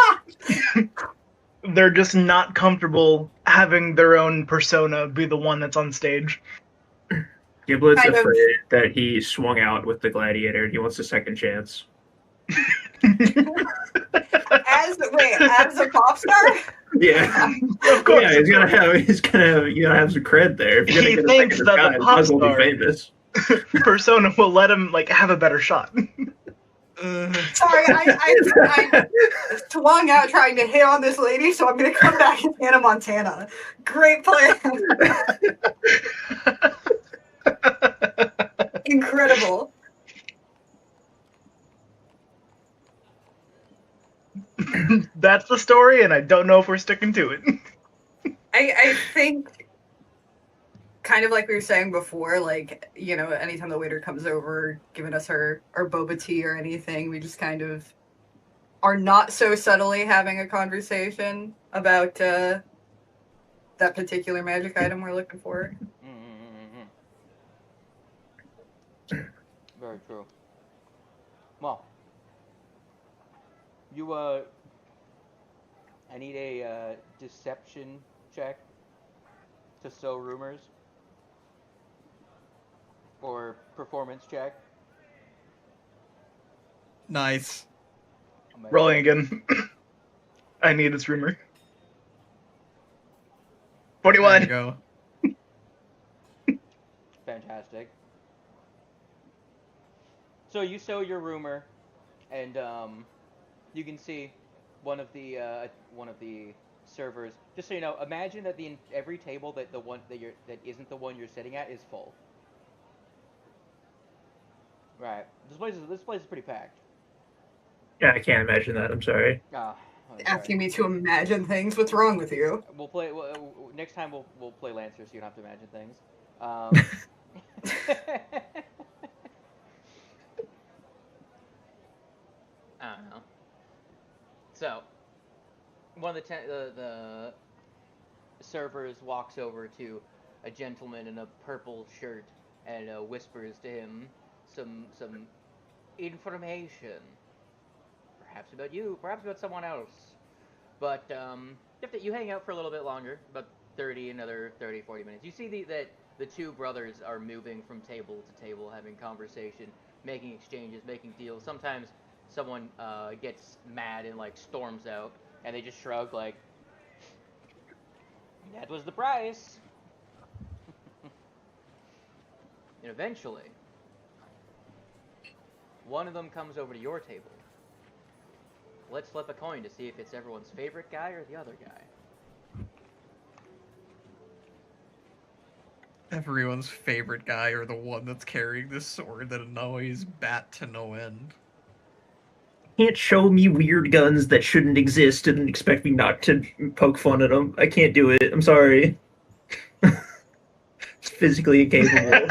they're just not comfortable having their own persona be the one that's on stage. Giblet's afraid that he swung out with the gladiator and he wants a second chance. As a pop star? Yeah. Of course. Yeah, you gotta have some cred there. If you're He gonna get thinks a that guy, the you pop might as well be star- famous. Persona will let him like have a better shot. Sorry, I swung out trying to hit on this lady, so I'm gonna come back as Hannah Montana. Great plan. Incredible. That's the story, and I don't know if we're sticking to it. I think, kind of like we were saying before, like, you know, anytime the waiter comes over giving us our boba tea or anything, we just kind of are not so subtly having a conversation about that particular magic item we're looking for. Very true. Well, you I need a deception check to sow rumors, or performance check. Nice. Rolling again. I need this rumor. There you 41. go. Fantastic. So you sow your rumor, and you can see one of the servers. Just so you know, imagine that every table that that isn't the one you're sitting at is full. Right. This place is pretty packed. Yeah, I can't imagine that. I'm sorry. I'm Asking sorry. me to imagine things. What's wrong with you? We'll play next time. We'll play Lancer, so you don't have to imagine things. I don't know. So, one of the servers walks over to a gentleman in a purple shirt and whispers to him some information, perhaps about you, perhaps about someone else. But you hang out for a little bit longer, about 40 minutes. You see that the two brothers are moving from table to table, having conversation, making exchanges, making deals. Sometimes someone gets mad and like storms out, and they just shrug like, "That was the price." And eventually, one of them comes over to your table. Let's flip a coin to see if it's everyone's favorite guy or the other guy. Everyone's favorite guy, or the one that's carrying this sword that annoys Bat to no end. Can't show me weird guns that shouldn't exist and expect me not to poke fun at them. I can't do it. I'm sorry. It's physically incapable.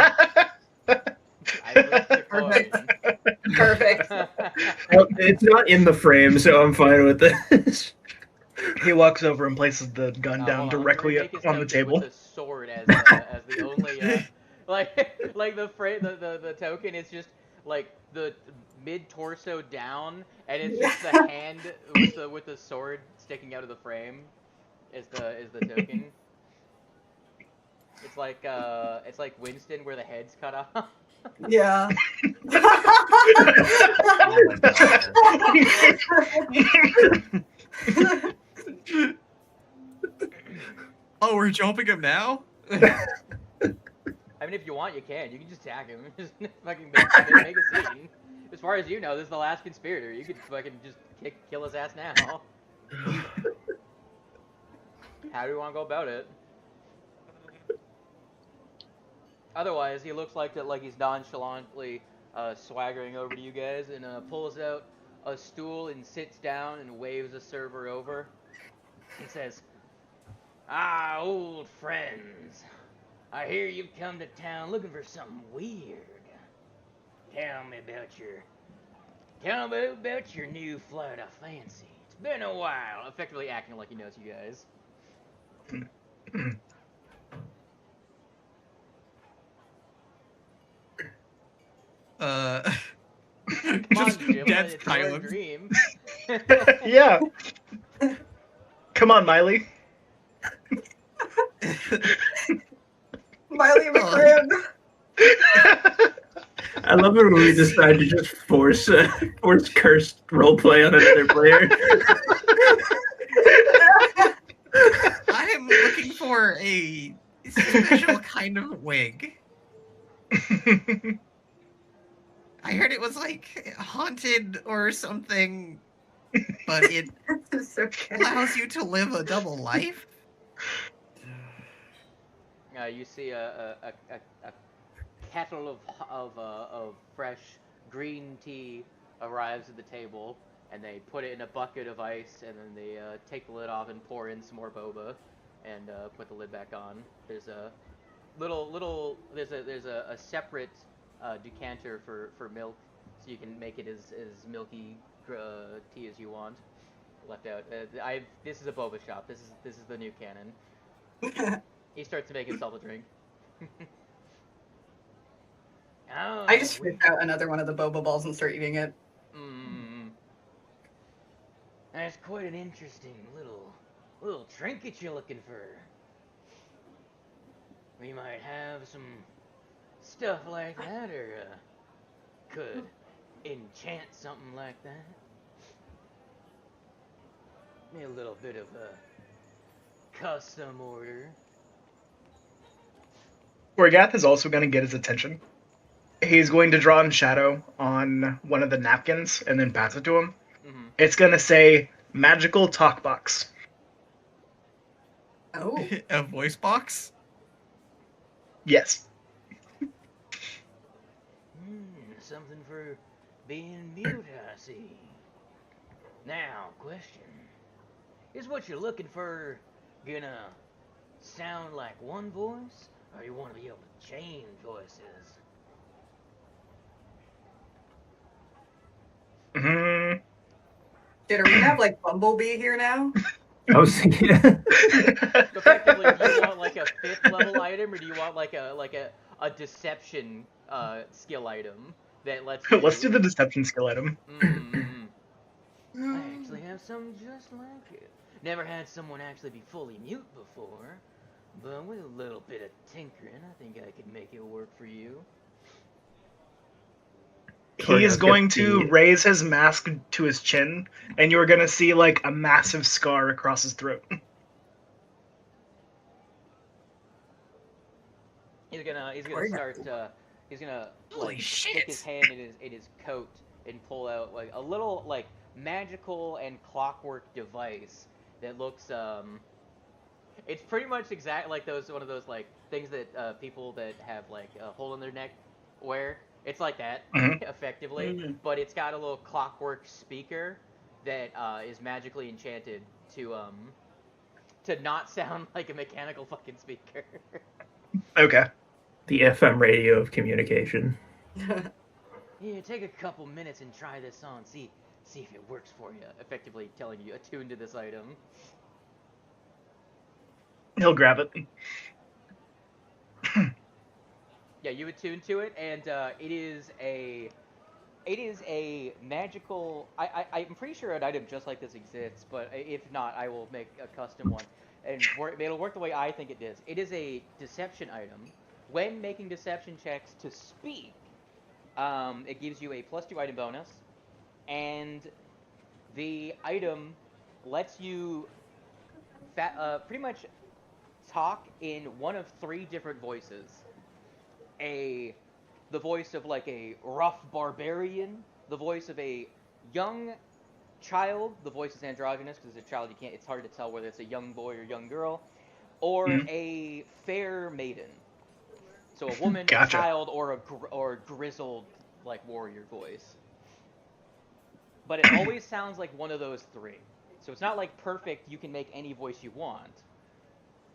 Perfect. It's not in the frame, so I'm fine with this. He walks over and places the gun down directly on the table. With a sword as the only like the token is just like the mid torso down, and it's just the hand with the sword sticking out of the frame is the token. It's like Winston where the head's cut off. Yeah. Oh, we're jumping him now? I mean, if you want, you can. You can just tag him. Just fucking make a scene. As far as you know, this is the last conspirator. You could fucking just kill his ass now. How do you want to go about it? Otherwise, he looks like he's nonchalantly swaggering over to you guys and pulls out a stool and sits down and waves a server over. He says, "Ah, old friends. I hear you've come to town looking for something weird. Tell me about your new flight of fancy. It's been a while." Effectively acting like he knows you guys. Just Jim, dead it's your silence. dream. Yeah. Come on, Miley. Miley McRib. I love it when we decide to just force cursed roleplay on another player. I'm looking for a special kind of wig. I heard it was like haunted or something, but it allows you to live a double life. You see a kettle of fresh green tea arrives at the table, and they put it in a bucket of ice, and then they take the lid off and pour in some more boba, and put the lid back on. There's a there's a separate decanter for milk, so you can make it as milky tea as you want. Left out. This is a boba shop. This is the new canon. He starts to make himself a drink. Oh, I just whipped out another one of the boba balls and start eating it. That's quite an interesting little trinket you're looking for. We might have some stuff like that, or could enchant something like that. Maybe a little bit of a custom order. Gorgath is also going to get his attention. He's going to draw in shadow on one of the napkins and then pass it to him. Mm-hmm. It's going to say, magical talk box. Oh. A voice box? Yes. Something for being mute, I see. Now, question. Is what you're looking for gonna sound like one voice, or you want to be able to change voices? Mm-hmm. Did we have like Bumblebee here now? I was thinking. Effectively, do you want like a 5th level item, or do you want like a deception skill item that lets you... Let's do the deception skill item. I actually have some just like it. Never had someone actually be fully mute before, but with a little bit of tinkering, I think I could make it work for you. He is going to raise his mask to his chin, and you're going to see like a massive scar across his throat. He's gonna start. He's gonna Holy shit. stick his hand in his coat and pull out like a little like magical and clockwork device that looks it's pretty much exact like one of those like things that people that have like a hole in their neck wear. It's like that, effectively, but it's got a little clockwork speaker that is magically enchanted to not sound like a mechanical fucking speaker. Okay. The FM radio of communication. Yeah, take a couple minutes and try this on. See if it works for you. Effectively telling you attune to this item. He'll grab it. Yeah, you attune to it, and it is a magical. I'm pretty sure an item just like this exists, but if not, I will make a custom one, and it'll work the way I think it does. It is a deception item. When making deception checks to speak, it gives you a +2 item bonus, and the item lets you pretty much talk in one of 3 different voices. The voice of like a rough barbarian, the voice of a young child, the voice is androgynous because it's a child, it's hard to tell whether it's a young boy or young girl, or a fair maiden. So a woman, Gotcha. a child, or a grizzled like warrior voice. But it always sounds like one of those 3. So it's not like perfect, you can make any voice you want.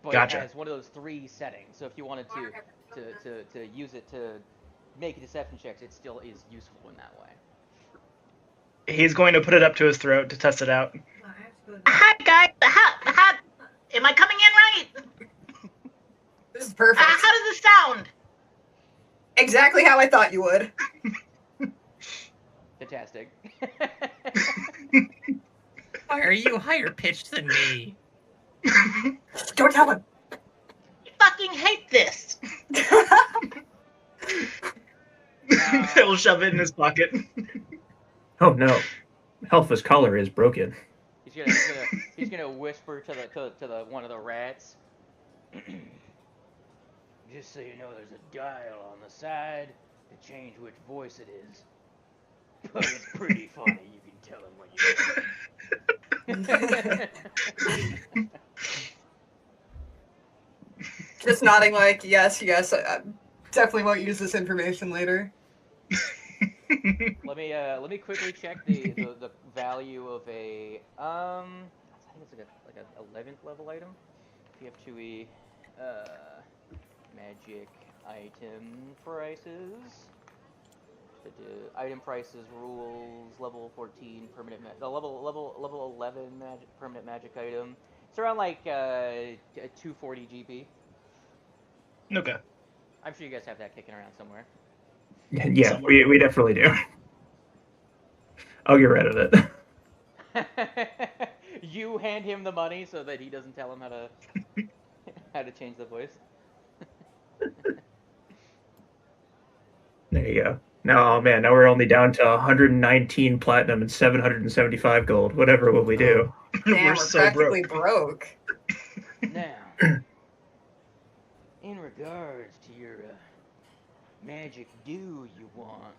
But Gotcha. It has one of those 3 settings. So if you wanted to use it to make deception checks, it still is useful in that way. He's going to put it up to his throat to test it out. Hi, guys. How, am I coming in right? This is perfect. How does this sound? Exactly how I thought you would. Fantastic. Why are you higher pitched than me? Don't tell him. Fucking hate this. He'll shove it in his pocket. Oh no, Helfa's collar is broken. He's gonna whisper to the one of the rats. Just so you know, there's a dial on the side to change which voice it is. But it's pretty funny. You can tell him when you. Just nodding like, yes, I definitely won't use this information later. Let me quickly check the value of a I think it's like a 11th level item. PF2E magic item prices. Item prices rules level 14 permanent level 11 permanent magic item. It's around like 240 GP. Okay. I'm sure you guys have that kicking around somewhere. Yeah, we definitely do. I'll get rid of it. You hand him the money so that he doesn't tell him how to change the voice. There you go. Now, oh man, now we're only down to 119 platinum and 775 gold. Whatever will we do? Damn, we're so practically broke. Now, in regards to your magic do you want,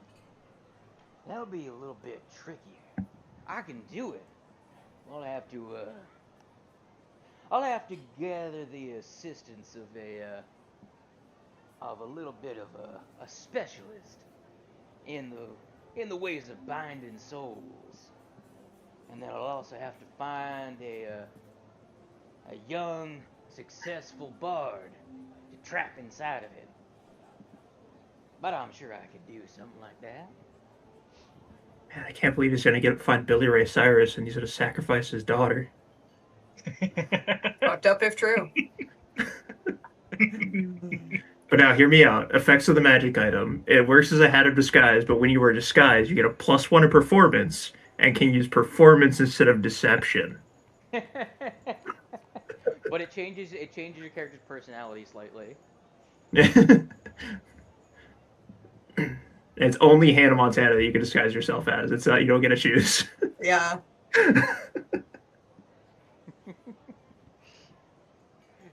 that'll be a little bit trickier. I can do it. I'll have to gather the assistance of a little bit of a specialist in the ways of binding souls, and then I'll also have to find a young, successful bard to trap inside of it. But I'm sure I could do something like that. Man, I can't believe he's gonna find Billy Ray Cyrus and he's gonna sacrifice his daughter. Fucked up if true. But now, hear me out. Effects of the magic item. It works as a hat of disguise, but when you wear disguise, you get a +1 in performance and can use performance instead of deception. But it changes your character's personality slightly. It's only Hannah Montana that you can disguise yourself as. It's not, you don't get to choose. Yeah.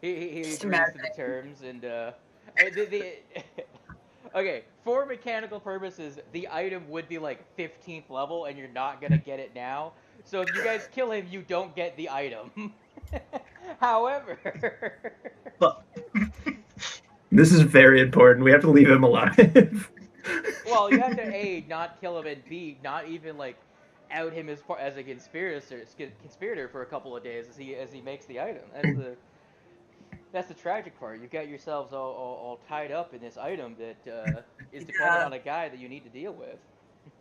he agrees to the terms and okay, for mechanical purposes, the item would be like 15th level and you're not gonna get it now. So if you guys kill him, you don't get the item. However, this is very important. We have to leave him alive. Well, you have to A, not kill him, and B, not even like out him as a conspirator for a couple of days as he makes the item. That's the tragic part. You've got yourselves all tied up in this item that is dependent on a guy that you need to deal with.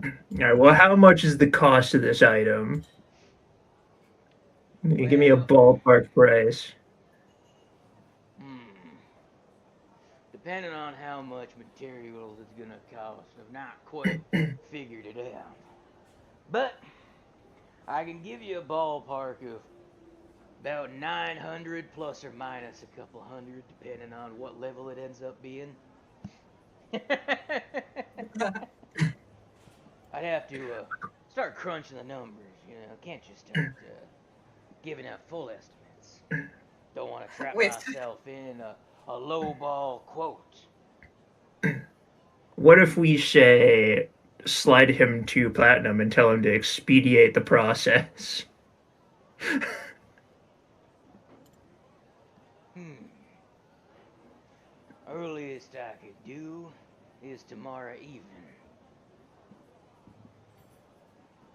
All right. Well, how much is the cost of this item? Give me a ballpark price. Depending on how much materials it's gonna cost, I've not quite figured it out. But I can give you a ballpark of about 900 plus or minus a couple hundred, depending on what level it ends up being. I'd have to start crunching the numbers, you know. Can't just start giving out full estimates. Don't want to trap myself in a lowball quote. What if we say slide him to platinum and tell him to expedite the process? Earliest I could do is tomorrow evening.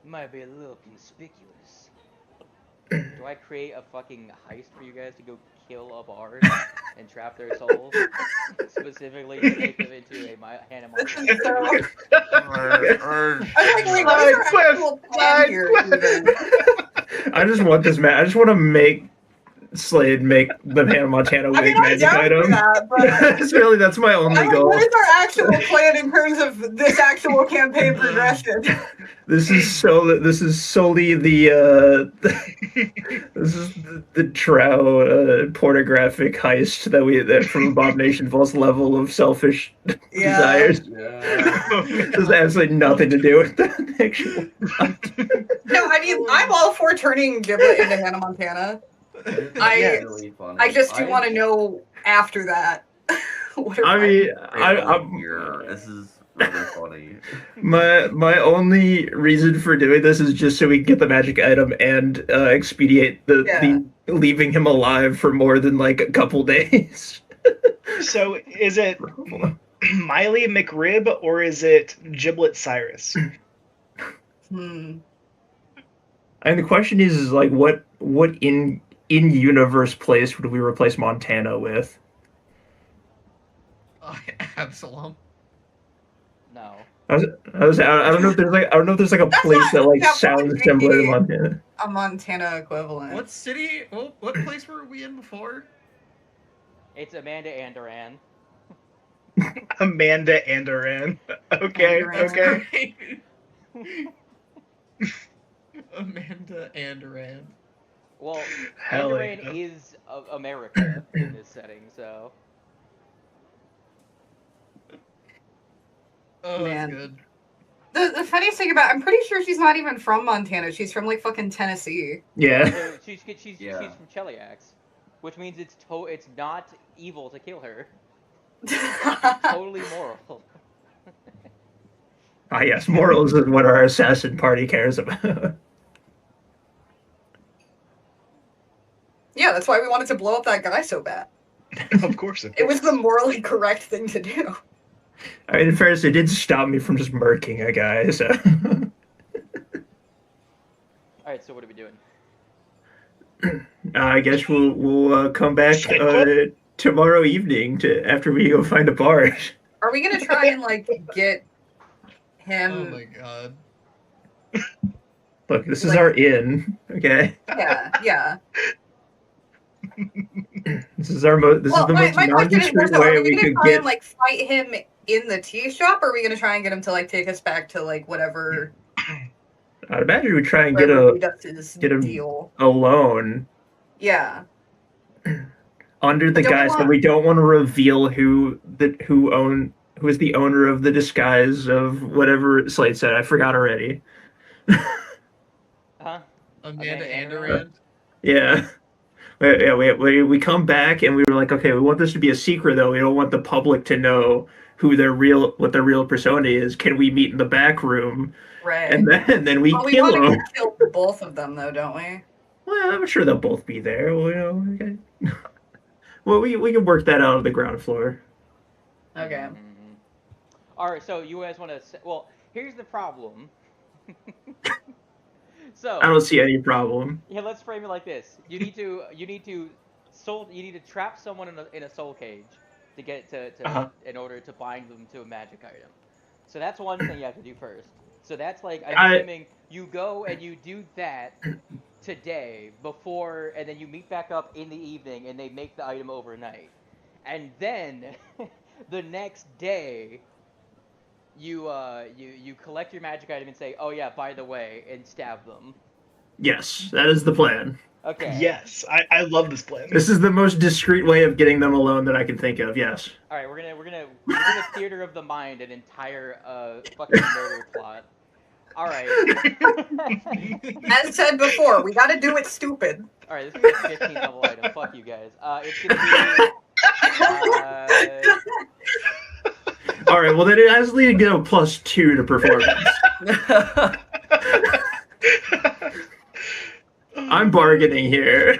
Might be a little conspicuous. Do I create a fucking heist for you guys to go kill a bard and trap their souls? Specifically to make them into a Hannah Montana. I just want this man. I just want to make Slade make the Hannah Montana I wig mean, I'm magic down for item. that, but That's my only I'm like, goal. what is our actual plan in terms of this actual campaign progression? This is solely the this is the Trow pornographic heist that from Abomination Vault's level of selfish Yeah. desires. This has absolutely nothing to do with the actual No, I mean, I'm all for turning Giblet into Hannah Montana. It's really funny. I just do want to know after that. I mean, I'm here. This is really funny. my only reason for doing this is just so we can get the magic item and expedite the leaving him alive for more than like a couple days. So is it Miley McRib or is it Giblet Cyrus? Hmm. And the question is like what in universe place would we replace Montana with? Absalom. No. I don't know if there's like a That's place not- that like that sounds would similar to be- Montana. A Montana equivalent. What city? What place were we in before? It's Amanda Anderan. Amanda Anderan. Okay, Anderan. okay. Amanda Anderan. Well, Hell Anderan yeah. is America in this setting, so. Oh, Man. that's good. The funniest thing about I'm pretty sure she's not even from Montana. She's from like fucking Tennessee. Yeah. So she's Yeah. from Cheliax, which means it's not evil to kill her. Totally moral. Ah, yes, morals is what our assassin party cares about. Yeah, that's why we wanted to blow up that guy so bad. Of course. It was the morally correct thing to do. I mean, in fairness, it did stop me from just murking a guy, so. Alright, so what are we doing? I guess we'll come back tomorrow evening after we go find a bar. Are we gonna try and like get Oh him? my god. Look, this is our inn, okay? Yeah. This is our this is the most my question is more nondescript so, are way we we gonna could try get. and like fight him in the tea shop, or are we gonna try and get him to like take us back to like whatever I'd imagine we try and get wherever he a does his get him- deal? loan Yeah. under the Don't we guise that want- we don't want to reveal who is the owner of the disguise of whatever Slade said. I forgot already. Huh? Amanda Amanda Anderan. Yeah. We come back and we were like, okay, we want this to be a secret though. We don't want the public to know what their real persona is. Can we meet in the back room? Right. And then we Well, we kill want them. to kill both of them, though, don't we? Well, I'm sure they'll both be there. Well, okay. Well, we can work that out on the ground floor. Okay. Mm-hmm. Alright, so you guys want to... Well, here's the problem. So... I don't see any problem. Yeah, let's frame it like this. You need to trap someone in a soul cage to get in order to bind them to a magic item. So that's one thing you have to do first. So that's like I'm assuming you go and you do that today before, and then you meet back up in the evening, and they make the item overnight, and then the next day you collect your magic item and say, oh yeah, by the way, and stab them. Yes, that is the plan. Okay. Yes, I love this plan. This is the most discreet way of getting them alone that I can think of. Yes. All right, we're gonna theater of the mind an entire fucking murder plot. All right. As said before, we got to do it stupid. All right, this is a 15th level item. Fuck you guys. It's gonna be. All right. Well, then it has to get a +2 to performance. I'm bargaining here.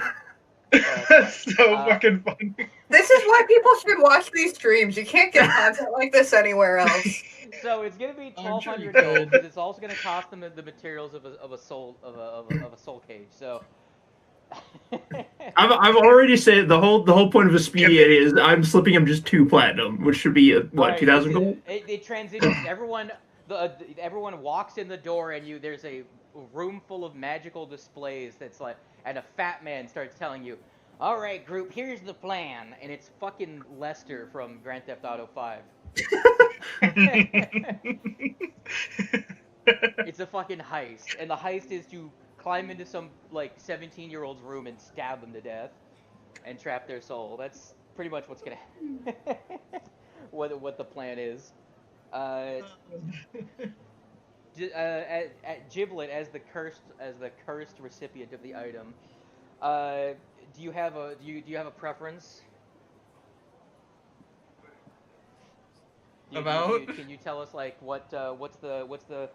That's so fucking funny. This is why people should watch these streams. You can't get content like this anywhere else. So it's gonna be I'm sure 1,200 you gold, could. because it's also gonna cost them the materials of a soul cage. So. I've already said the whole point of Expedia is I'm slipping him just 2 platinum, which should be Alright, 2,000 gold. It transitions. Everyone walks in the door, and there's a room full of magical displays. That's like, and a fat man starts telling you, All right, group. Here's the plan, and it's fucking Lester from Grand Theft Auto 5. It's a fucking heist, and the heist is to climb into some like 17-year-old's room and stab them to death, and trap their soul. That's pretty much what's gonna what the plan is. Uh, at Giblet as the cursed recipient of the item. Do you have a preference? About? Can you tell us like what's the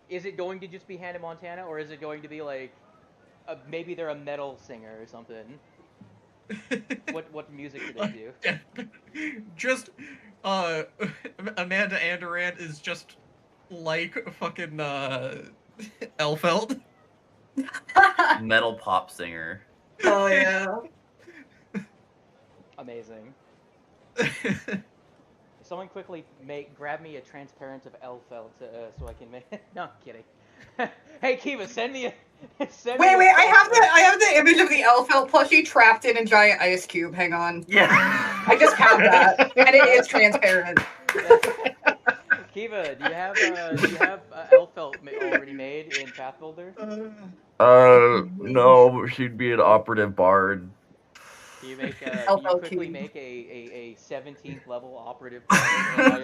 is it going to just be Hannah Montana, or is it going to be like maybe they're a metal singer or something? What music do they do? Just Amanda Anderand is just like fucking Elfeld. Metal pop singer. Oh yeah. Amazing. Someone quickly grab me a transparent of Elfeld so I can make. No, I'm kidding. Hey Kiva, send me a. Wait! I have the image of the Elfeld plushie trapped in a giant ice cube. Hang on. Yeah. I just have that, and it is transparent. Kiva, do you have Elfeld already made in Pathfinder? No, but she'd be an operative bard. Can you quickly make a 17th level operative bard,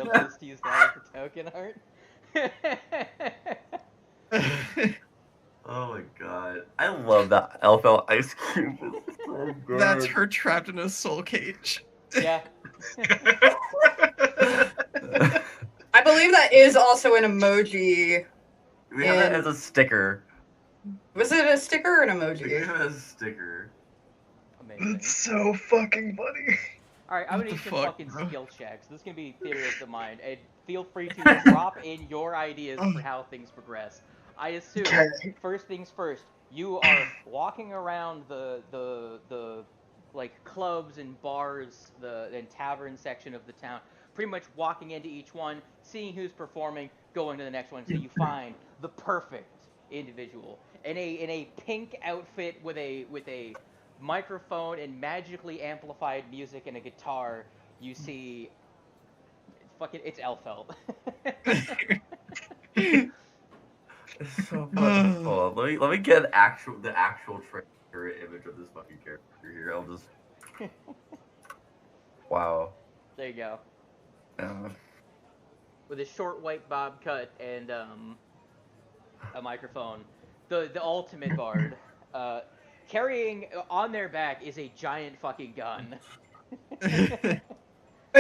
and I'll just use that as the token art? Oh my god. I love that Elfeld ice cube. It's so good. That's her trapped in a soul cage. Yeah. I believe that is also an emoji. We have it as a sticker. Was it a sticker or an We emoji? have it as a sticker. Amazing. That's so fucking funny. Alright, I'm gonna What need the some fuck, fucking bro? skill checks. This is gonna be theory of the mind, and feel free to drop in your ideas for how things progress. I assume, Okay. first things first, you are walking around the like clubs and bars, and tavern section of the town, pretty much walking into each one, seeing who's performing, going to the next one, so you find the perfect individual in a pink outfit with a microphone and magically amplified music and a guitar. You see, it's Elfeld. It's so fucking cool. Let me get the actual trailer image of this fucking character here. I'll just. Wow. There you go. Uh, With a short white bob cut and a microphone, the ultimate bard. Carrying on their back is a giant fucking gun. But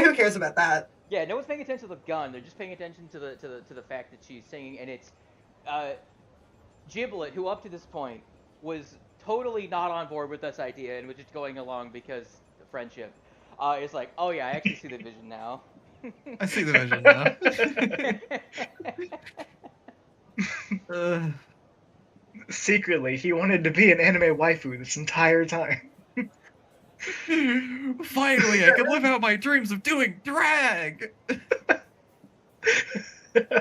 who cares about that? Yeah, no one's paying attention to the gun. They're just paying attention to the fact that she's singing, and it's Giblet, who up to this point was totally not on board with this idea and was just going along because the friendship. Is like, oh yeah, I actually see the vision now. I see the vision now. Secretly, he wanted to be an anime waifu this entire time. Finally, I can live out my dreams of doing drag.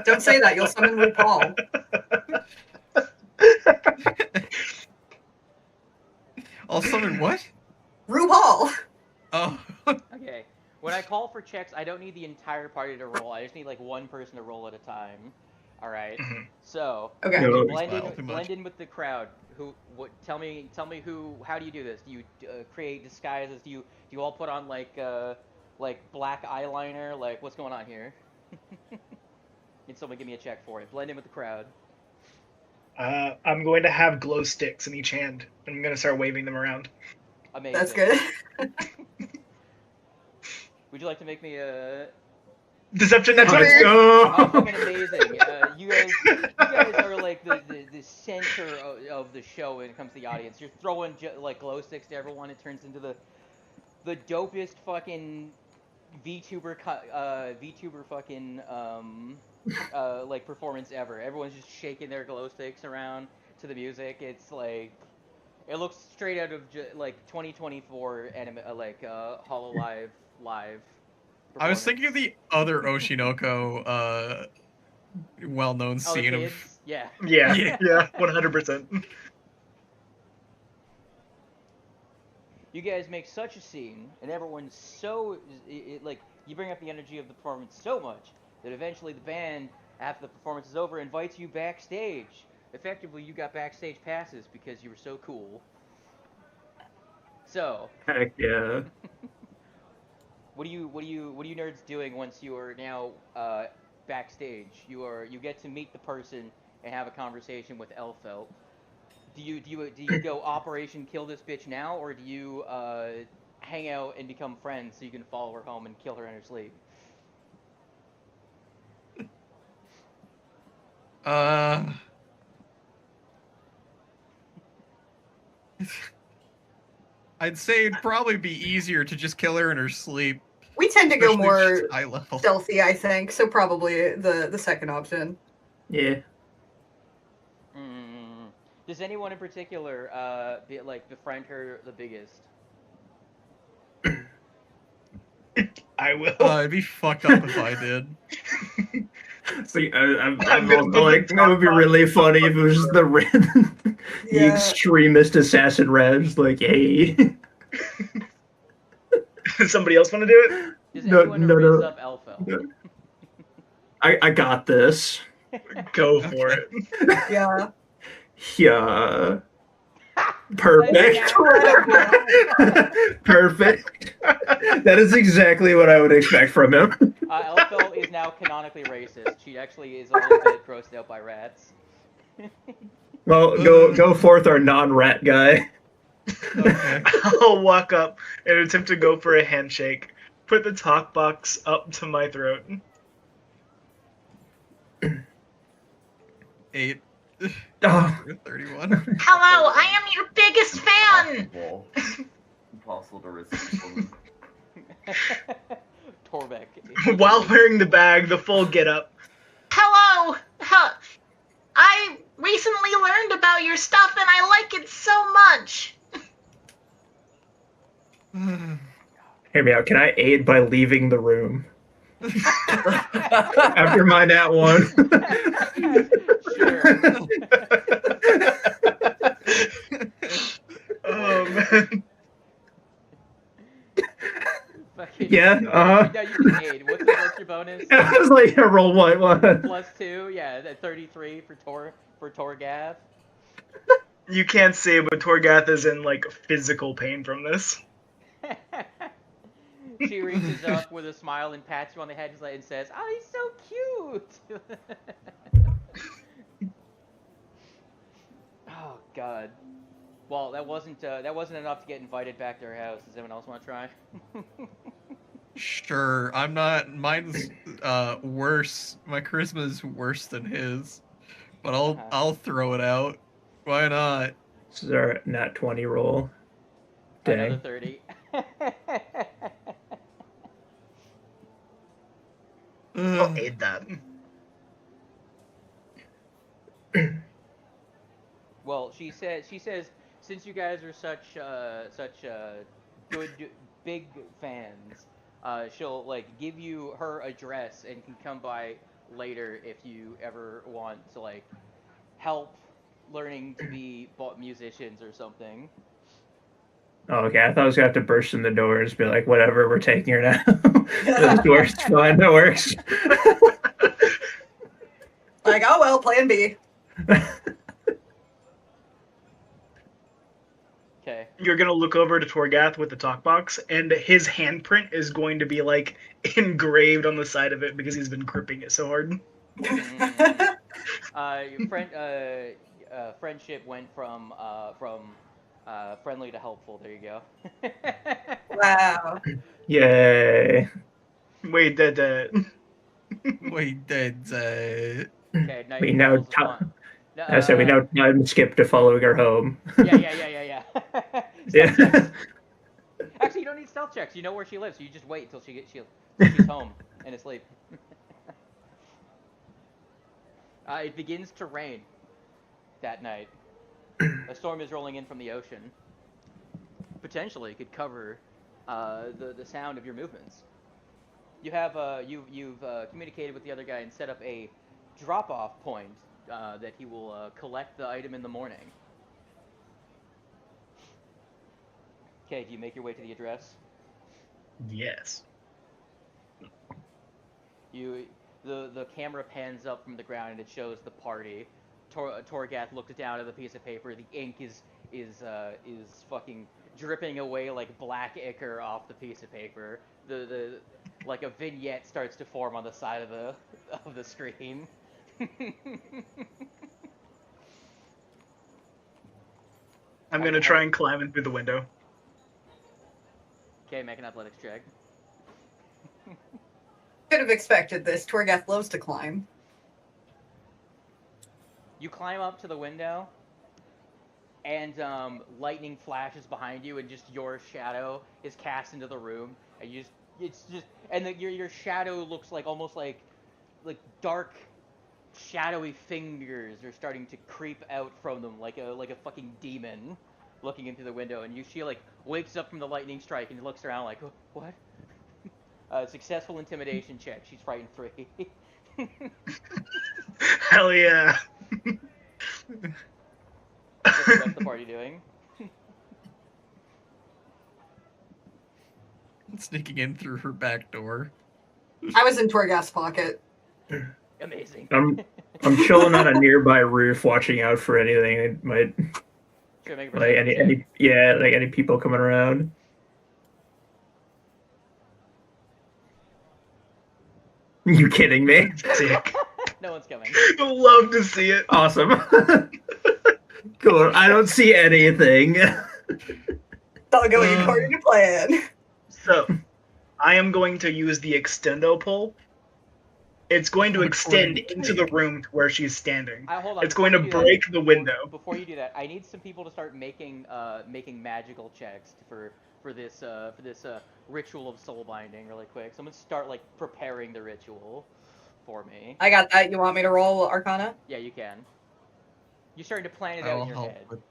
Don't say that. You'll summon RuPaul. I'll summon what? RuPaul. Oh. Okay. When I call for checks, I don't need the entire party to roll. I just need like one person to roll at a time. All right. So Okay. No. blend in with the crowd. Tell me who. How do you do this? Do you create disguises? Do you all put on like black eyeliner? Like what's going on here? Need someone give me a check for it. Blend in with the crowd. I'm going to have glow sticks in each hand. I'm going to start waving them around. Amazing. That's good. Would you like to make me a? Deception, that's Let's me! go. Oh, fucking amazing! You guys are like the center of the show when it comes to the audience. You're throwing like glow sticks to everyone. It turns into the dopest fucking VTuber fucking like performance ever. Everyone's just shaking their glow sticks around to the music. It's like it looks straight out of like 2024 anime, Hololive live. I was thinking of the other Oshinoko well-known scene of yeah. Yeah, 100%. You guys make such a scene, and everyone's so like you bring up the energy of the performance so much that eventually the band, after the performance is over, invites you backstage. Effectively, you got backstage passes because you were so cool. So, Heck yeah. what are you nerds doing once you are now backstage? You get to meet the person and have a conversation with Elfelt. Do you go Operation Kill This Bitch now, or do you hang out and become friends so you can follow her home and kill her in her sleep? I'd say it'd probably be easier to just kill her in her sleep. We tend to go Especially if more she's high level. stealthy, I think. So probably the second option. Yeah. Does anyone in particular befriend her the biggest? I will. It'd be fucked up if I did. See, I'm also like, that would be really funny if it was just the extremist assassin Revs, like, hey. Does somebody else want to do it? Does anyone raise up Elfel? No. I got this. Go for it. Yeah. Yeah. Perfect. Perfect. That is exactly what I would expect from him. Elfel is now canonically racist. She actually is a little bit grossed out by rats. Well, go forth, our non-rat guy. Okay. I'll walk up and attempt to go for a handshake. Put the talk box up to my throat. 8. Oh. 31. Hello, I am your biggest fan! Impossible to resist. Torbeck. While wearing the bag, the full get up. Hello! I recently learned about your stuff and I like it so much! Hear me out. Can I aid by leaving the room? After my nat 1. Sure. Oh, man. Yeah, Yeah, you can aid. What's your bonus? I was like, roll what? +2, yeah, that 33 for Torgath. You can't see, but Torgath is in, like, physical pain from this. She reaches up with a smile and pats you on the head and says, "Oh, he's so cute." Oh God. Well, that wasn't enough to get invited back to her house. Does anyone else want to try? Sure, I'm not. Mine's worse. My charisma is worse than his, but I'll throw it out. Why not? This is our nat 20 roll. Another Dang. 30. I'll aid that. Well, she says since you guys are such good big fans, she'll like give you her address and can come by later if you ever want to like help learning to be musicians or something. Oh, okay, I thought I was gonna have to burst in the doors and be like, whatever, we're taking her now. That works, fine, that works. Like, oh well, plan B. Okay. You're gonna look over to Torgath with the talk box, and his handprint is going to be, like, engraved on the side of it because he's been gripping it so hard. Friendship went from friendly to helpful. There you go. Wow. Yay. Wait, that. Wait, that's Okay, now We your now rolls is fine. I said we now time skip to following her home. Yeah. Yeah. Stealth checks. Actually, you don't need stealth checks. You know where she lives, so you just wait till she's home and asleep. It begins to rain that night. A storm is rolling in from the ocean. Potentially, it could cover the sound of your movements. You have you've communicated with the other guy and set up a drop-off point that he will collect the item in the morning. Okay, do you make your way to the address? Yes. The camera pans up from the ground and it shows the party. Torgath looks down at the piece of paper. The ink is fucking dripping away like black ichor off the piece of paper. The like a vignette starts to form on the side of the screen. I'm gonna try and climb in through the window. Okay, make an athletics check. Could have expected this. Torgath loves to climb. You climb up to the window, and lightning flashes behind you, and just your shadow is cast into the room, and your shadow looks like almost like dark, shadowy fingers are starting to creep out from them, like a fucking demon, looking into the window, and she like wakes up from the lightning strike and looks around like, what? Successful intimidation check. She's frightened 3. Hell yeah. What's the rest of the party doing? Sneaking in through her back door. I was in Torgath's pocket. Amazing. I'm chilling on a nearby roof, watching out for anything that might, Should I make a like perception check? like any people coming around. You kidding me? Sick. No one's coming. Love to see it. Awesome. Cool. I don't see anything. All going according to plan. So, I am going to use the extendo pole. It's going to extend into the room to where she's standing. Hold on. It's going to break the window. Before you do that, I need some people to start making magical checks for this ritual of soul binding really quick. Someone start like preparing the ritual for me. I got that. You want me to roll Arcana? Yeah, you can. You're starting to plan it out I'll in your help head. with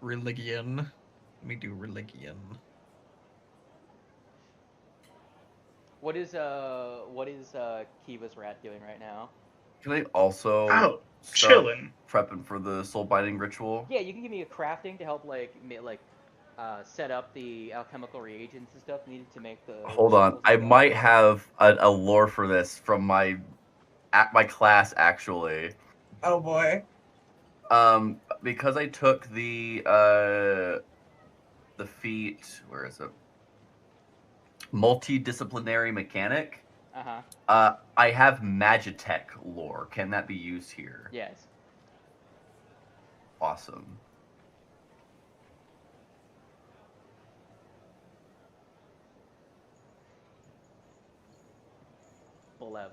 religion. Let me do religion. What is Kiva's rat doing right now? Can I also start chilling, prepping for the soul binding ritual? Yeah, you can give me a crafting to help set up the alchemical reagents and stuff needed to make the. Hold on, I might have a lore for this from my class actually. Oh boy. Because I took the feat. Where is it? Multidisciplinary mechanic. I have Magitech lore. Can that be used here? Yes. Awesome. $11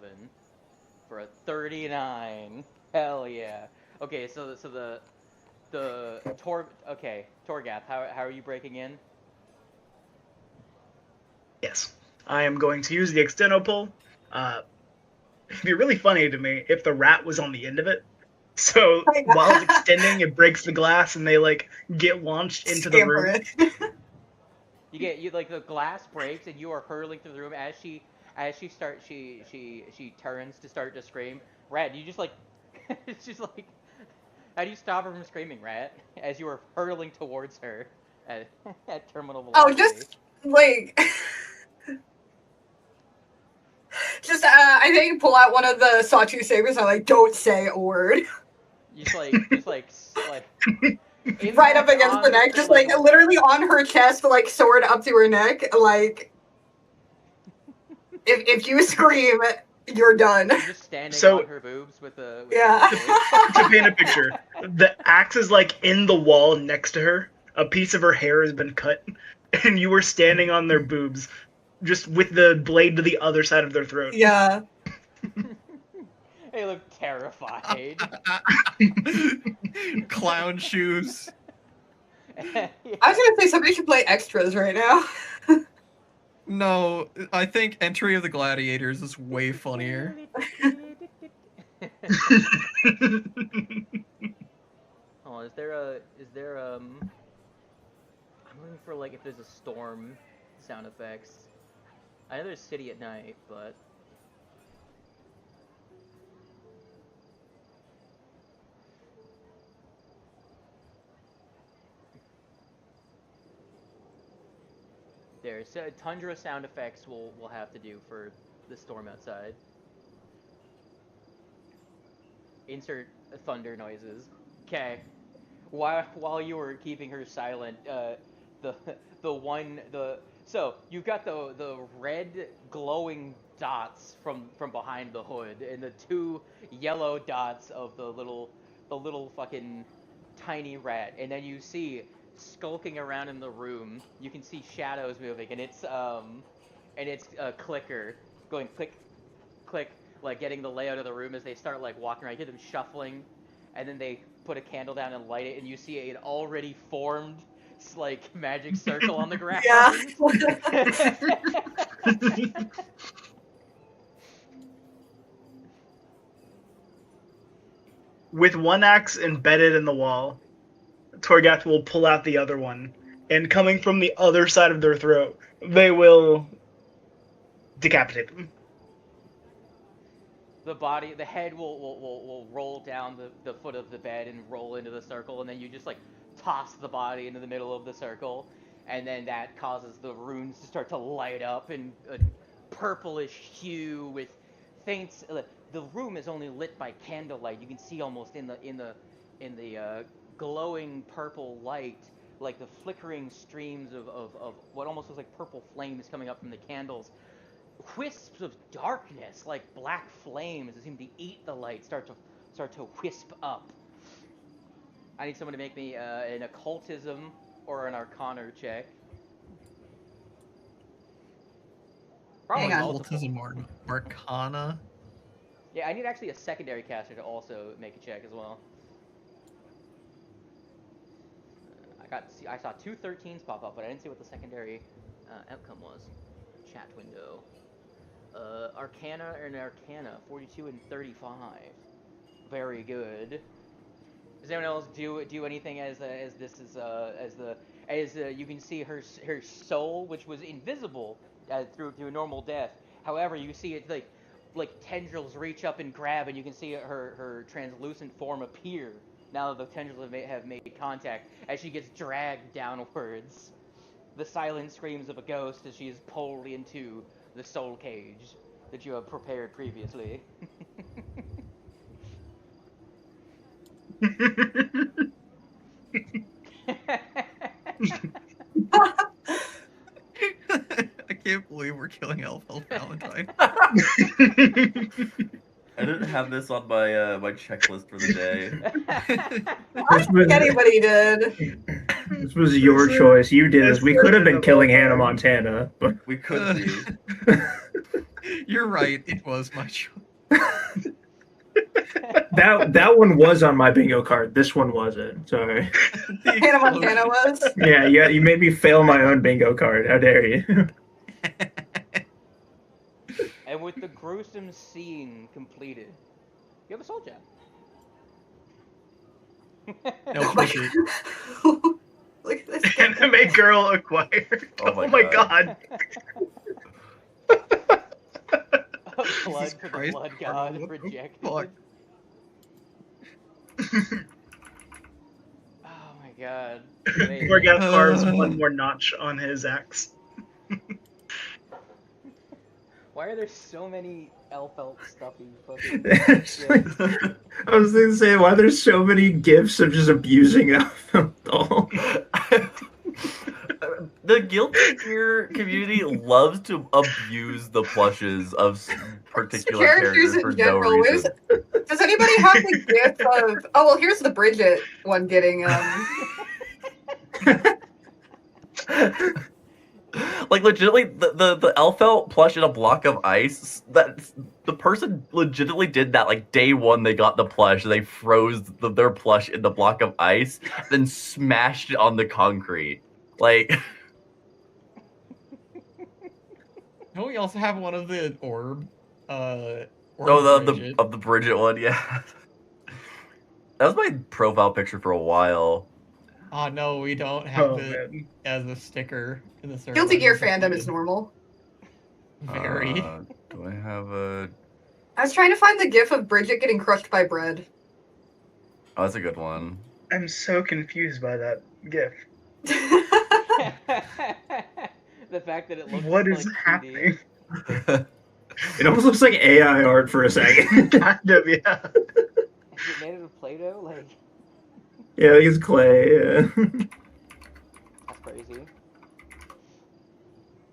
for a 39. Hell yeah. Okay, so the Torgath, how are you breaking in? Yes. I am going to use the extendo pole. It'd be really funny to me if the rat was on the end of it. So while it's extending, it breaks the glass and they like get launched into the room. The glass breaks and you are hurling through the room as she turns to start to scream. Rat, you just like it's just like how do you stop her from screaming, Rat, as you are hurling towards her at terminal velocity? Oh, just like I think pull out one of the Sawtooth sabers and I'm like, don't say a word. Just like right up against the neck, just like literally on her chest, like sword up to her neck, like if you scream, you're done. You're just standing on her boobs with the To paint a picture, the axe is like in the wall next to her. A piece of her hair has been cut, and you were standing on their boobs, just with the blade to the other side of their throat. Yeah. They look terrified. Clown shoes. I was gonna say somebody should play extras right now. No, I think Entry of the Gladiators is way funnier. Oh, is there I'm looking for like if there's a storm sound effects. I know there's City at Night, but there. So tundra sound effects we'll have to do for the storm outside. Insert thunder noises. Okay. While you were keeping her silent, the so you've got the red glowing dots from behind the hood, and the two yellow dots of the little fucking tiny rat, and then you see skulking around in the room. You can see shadows moving, and it's a clicker going click click, like getting the layout of the room as they start like walking around. You hear them shuffling, and then they put a candle down and light it, and you see an already formed like magic circle on the ground. Yeah. With one axe embedded in the wall, Torgath will pull out the other one, and coming from the other side of their throat, they will decapitate them. The head will roll down the foot of the bed and roll into the circle, and then you just like toss the body into the middle of the circle, and then that causes the runes to start to light up in a purplish hue with faint. The room is only lit by candlelight. You can see almost in the glowing purple light, like the flickering streams of what almost looks like purple flames coming up from the candles. Wisps of darkness, like black flames that seem to eat the light, start to wisp up. I need someone to make me an occultism or an arcana check. Probably Hang on. multiple. Occultism or Arcana. Yeah, I need actually a secondary caster to also make a check as well. I saw two 13s pop up, but I didn't see what the secondary outcome was. Chat window. Arcana and Arcana, 42 and 35. Very good. Does anyone else do anything as this is you can see her soul, which was invisible through normal death. However, you see it like tendrils reach up and grab, and you can see her translucent form appear now that the tendrils have made contact as she gets dragged downwards. The silent screams of a ghost as she is pulled into the soul cage that you have prepared previously. I can't believe we're killing Elf Valentine. I didn't have this on my my checklist for the day. I don't think anybody did. This was your choice. You did this. We could have been killing Hannah Montana, but We could be. You're right. It was my choice. that one was on my bingo card. This one wasn't. Sorry. Hannah Montana was. Yeah, you made me fail my own bingo card. How dare you? And with the gruesome scene completed, you have a soul gem. No, push it. Look at this. Anime girl acquired. Oh my god. Blood for the Christ, blood Arnold, god what the rejected. fuck? Oh my god. Torgath carves one more notch on his axe. Why are there so many elf stuffy fucking I was going to say, why there's so many gifs of just abusing Elf doll. The Guilty Gear community loves to abuse the plushes of particular characters for no reason. Does anybody have the gift of? Oh well, here's the Bridget one getting. Like legitimately, the Elfelt plush in a block of ice. That the person legitimately did that. Like day one, they got the plush. They froze their plush in the block of ice, then smashed it on the concrete. Like. Don't we also have one of the orb? Oh, Bridget? of the Bridget one, yeah. That was my profile picture for a while. Oh no, we don't have it man. as a sticker in the server. Guilty Gear fandom is normal. Very. Do I have a? I was trying to find the gif of Bridget getting crushed by bread. Oh, that's a good one. I'm so confused by that gif. The fact that it looks What like is 2D. happening? It almost looks like AI art for a second. Kind of, yeah. Is it made out of Play-Doh? Like, Yeah, I think it's clay. Yeah. that's crazy.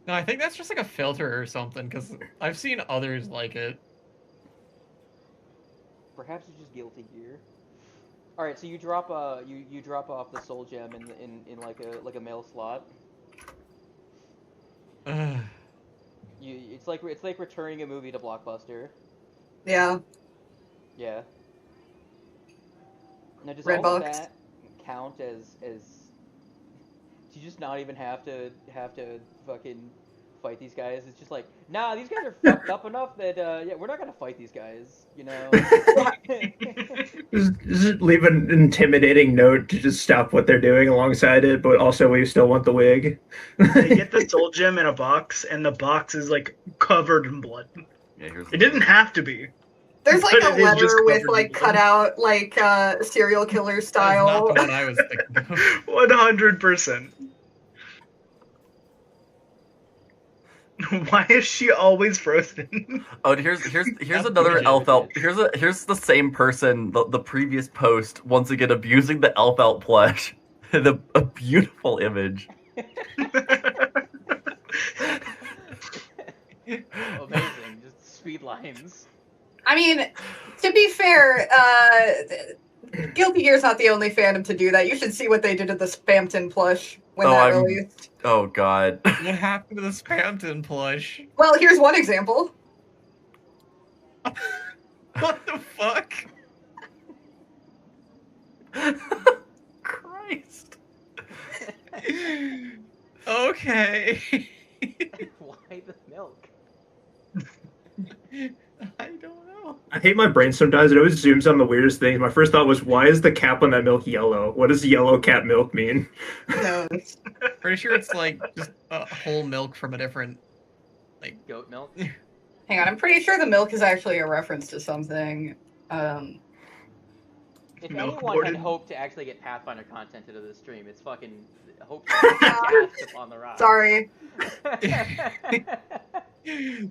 No, I think that's just like a filter or something, because I've seen others like it. Perhaps it's just Guilty Gear. All right, so you drop you drop off the soul gem in like a mail slot. It's like returning a movie to Blockbuster. Yeah. Yeah. Now does Red all of box. that count as? Do you just not even have to fucking fight these guys? It's just like, nah, these guys are fucked up enough that yeah, we're not gonna fight these guys, you know. Just leave an intimidating note to just stop what they're doing alongside it, but also we still want the wig. They get the soul gem in a box, and the box is like covered in blood. Yeah, here's It didn't have to be. There's like But a it is just letter with covered like in cut blood. out like serial killer That's style. not the one I was thinking of. 100%. Why is she always frozen? Oh, here's That's another weird. elf out. Here's the same person. The previous post once again abusing the elf out plush. A beautiful image. Amazing, just speed lines. I mean, to be fair, Guilty Gear's not the only fandom to do that. You should see what they did to the Spamton plush when that I'm- released. Oh God. What happened to the Spamton plush? Well, here's one example. What the fuck? Christ. Okay. Why the milk? I don't know. I hate my brain sometimes. It always zooms on the weirdest things. My first thought was, why is the cap on that milk yellow? What does yellow cat milk mean? No. Pretty sure it's like just whole milk from a different. Goat milk? Hang on, I'm pretty sure the milk is actually a reference to something. If Milk anyone boarded. had hoped to actually get Pathfinder content into the stream, it's fucking hope gassed upon the rock. Sorry.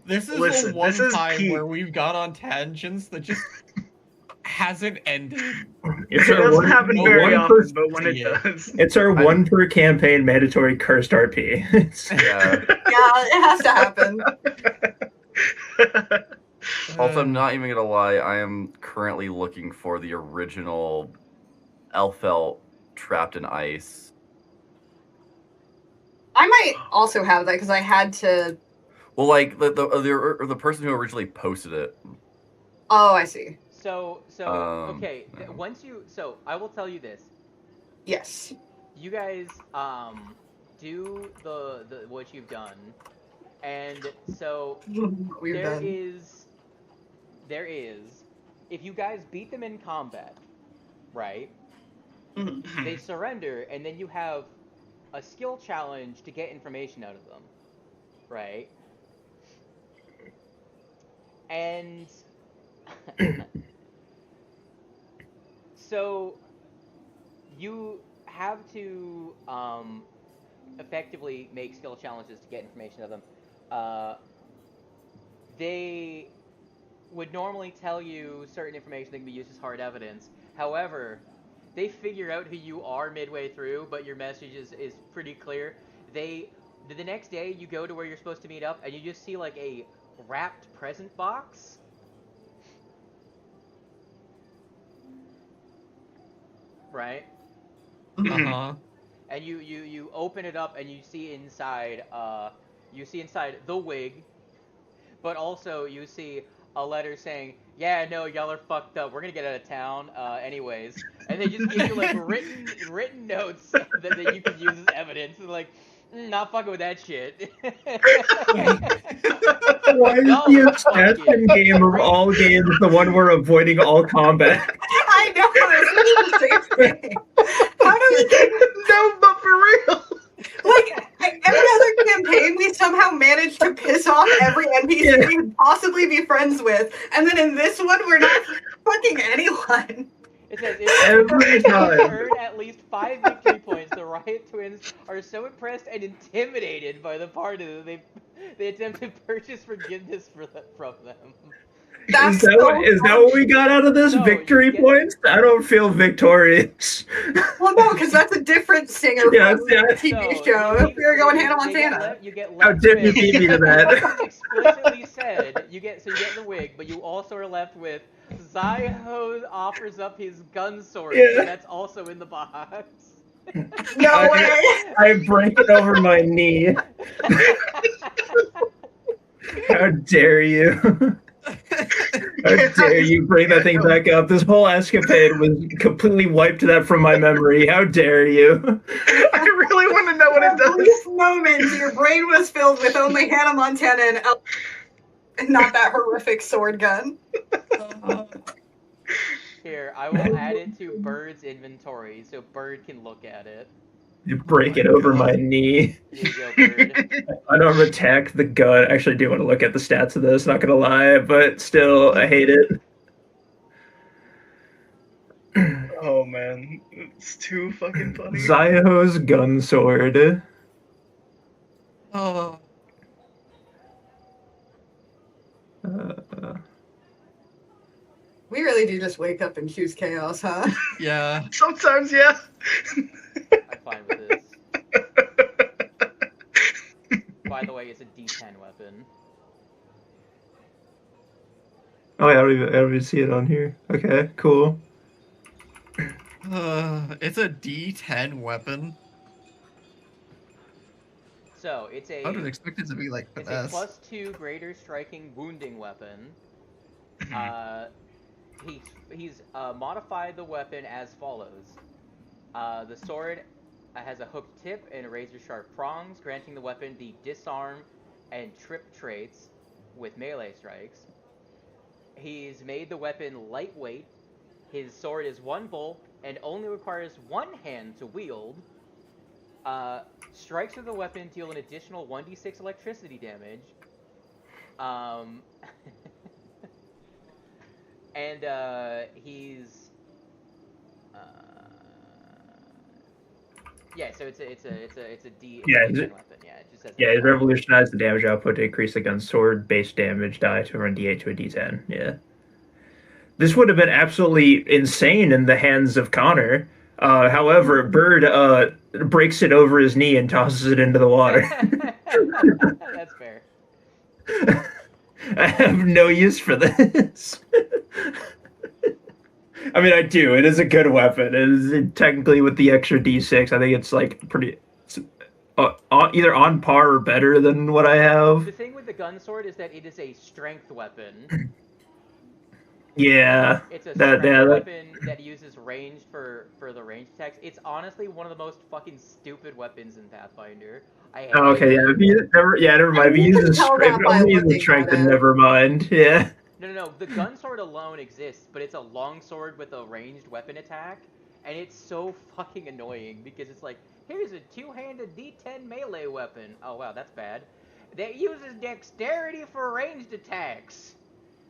This is Listen, the one this is time key. where we've gone on tangents that just hasn't ended. It's It our doesn't one, happen no very one often, person but when it see it. does. it's our one per campaign mandatory cursed RP. Yeah. Yeah, it has to happen. Also, I'm not even gonna lie. I am currently looking for the original Elfelt Trapped in Ice. I might also have that because I had to. Well, like the person who originally posted it. Oh, I see. So okay, no. once you I will tell you this. Yes. You guys do the what you've done. And so We've there done. is if you guys beat them in combat, right? They surrender, and then you have a skill challenge to get information out of them, right? And so you have to effectively make skill challenges to get information out of them. They would normally tell you certain information that can be used as hard evidence. However, they figure out who you are midway through, but your message is pretty clear. The next day, you go to where you're supposed to meet up, and you just see like a wrapped present box. Right? Uh-huh. And you open it up, and you see inside the wig, but also you see a letter saying, "Yeah, no, y'all are fucked up. We're gonna get out of town, anyways." And they just give you like written notes that you can use as evidence. And like, not fucking with that shit. Why is No, the fuck assassin you. game of all games the one where avoiding all combat? I know. It's the same thing. How do we? No, but for real. Like every other campaign, we somehow managed to piss off every NPC we could possibly be friends with, and then in this one, we're not fucking anyone. It says Every if you time. earn at least 5 victory points, the Riot Twins are so impressed and intimidated by the party that they attempt to purchase forgiveness from them. Is that what we got out of this? No, victory points? I don't feel victorious. Well, no, because that's a different singer from the TV show. If we were going Hannah Montana. You get How left dare you with, beat me to that? explicitly said, you get the wig, but you also are left with Zyho offers up his gun sword, so that's also in the box. No way! I break it over my knee. How dare you? How dare you bring that thing back up? This whole escapade was completely wiped that from my memory. How dare you? I really want to know what it does. This moment, your brain was filled with only Hannah Montana and not that horrific sword gun. Here, I will add it to Bird's inventory so Bird can look at it. You break it over my knee. There you go, Bird. I don't attack the gun. I actually do want to look at the stats of this, not gonna lie, but still, I hate it. Oh man, it's too fucking funny. Zyho's gun sword. Oh. We really do just wake up and choose chaos, huh? Yeah. Sometimes, yeah. I'm fine with this. By the way, it's a D10 weapon. Oh yeah, I don't even see it on here. Okay, cool. It's a D10 weapon. So, it's a... I would have expected it to be like It's finesse. a +2 greater striking wounding weapon. He's modified the weapon as follows. The sword has a hooked tip and razor-sharp prongs, granting the weapon the disarm and trip traits with melee strikes. He's made the weapon lightweight. His sword is 1 bolt and only requires 1 hand to wield. Strikes with the weapon deal an additional 1d6 electricity damage. And he's so it's a D weapon. Yeah, it just says it revolutionized the damage output to increase the gun's sword base damage die to run D8 to a D10. Yeah. This would have been absolutely insane in the hands of Connor. However, Bird breaks it over his knee and tosses it into the water. That's fair. I have no use for this. I mean, I do. It is a good weapon. It is technically with the extra D6. I think it's like pretty, either on par or better than what I have. The thing with the gun sword is that it is a strength weapon. Yeah. It's a strength weapon that uses ranged for the range attacks. It's honestly one of the most fucking stupid weapons in Pathfinder. Never mind. If you use strength, then never mind. Yeah. No. The gun sword alone exists, but it's a long sword with a ranged weapon attack, and it's so fucking annoying because it's like, here's a 2-handed D10 melee weapon. Oh wow, that's bad. That uses dexterity for ranged attacks.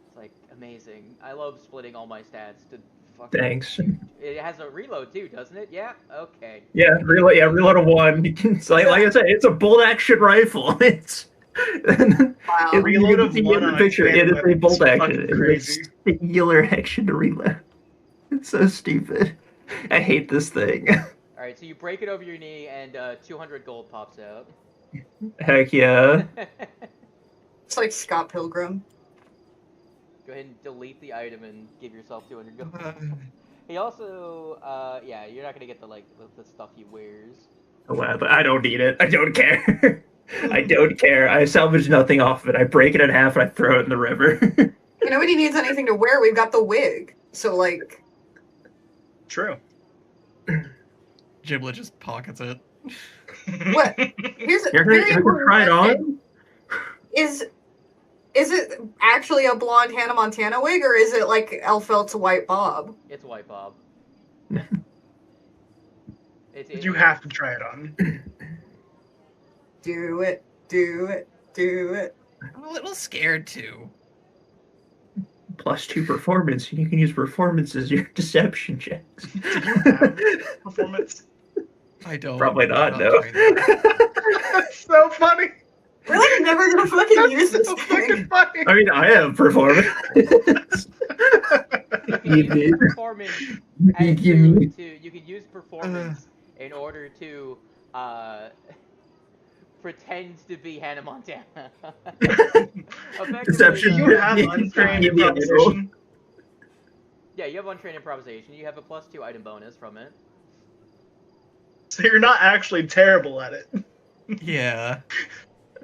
It's like amazing. I love splitting all my stats to fucking. Thanks. It has a reload too, doesn't it? Yeah. Okay. Yeah, reload. Yeah, reload of 1. It's like I said, it's a bolt action rifle. It's. Wow. Reload of 1 on picture. It is a bolt action. Crazy. It's a singular action to reload. It's so stupid. I hate this thing. All right, so you break it over your knee, and 200 gold pops out. Heck yeah. It's like Scott Pilgrim. Go ahead and delete the item and give yourself 200 gold. He also, you're not gonna get the stuff he wears. Wow, but I don't need it. I don't care. I don't care. I salvage nothing off of it. I break it in half and I throw it in the river. Nobody needs anything to wear. We've got the wig. So, like... True. Giblet just pockets it. What? Here's a You're very gonna important try it question. on? Is it actually a blonde Hannah Montana wig, or is it like Elfelt's white bob? It's white bob. You have to try it on. Do it, do it, do it. I'm a little scared too. +2 performance. You can use performance as your deception checks. Do you have performance? I don't. Probably not, I'm no. trained. That's so funny. We're like never gonna fucking use That's this so thing. fucking funny. I mean, I have performance. You can You use did. performance you can use performance in order to pretend to be Hannah Montana. Effectively, Deception. You have Yeah, untrained yeah, improvisation. Yeah, you have untrained improvisation. You have a +2 item bonus from it. So you're not actually terrible at it. Yeah.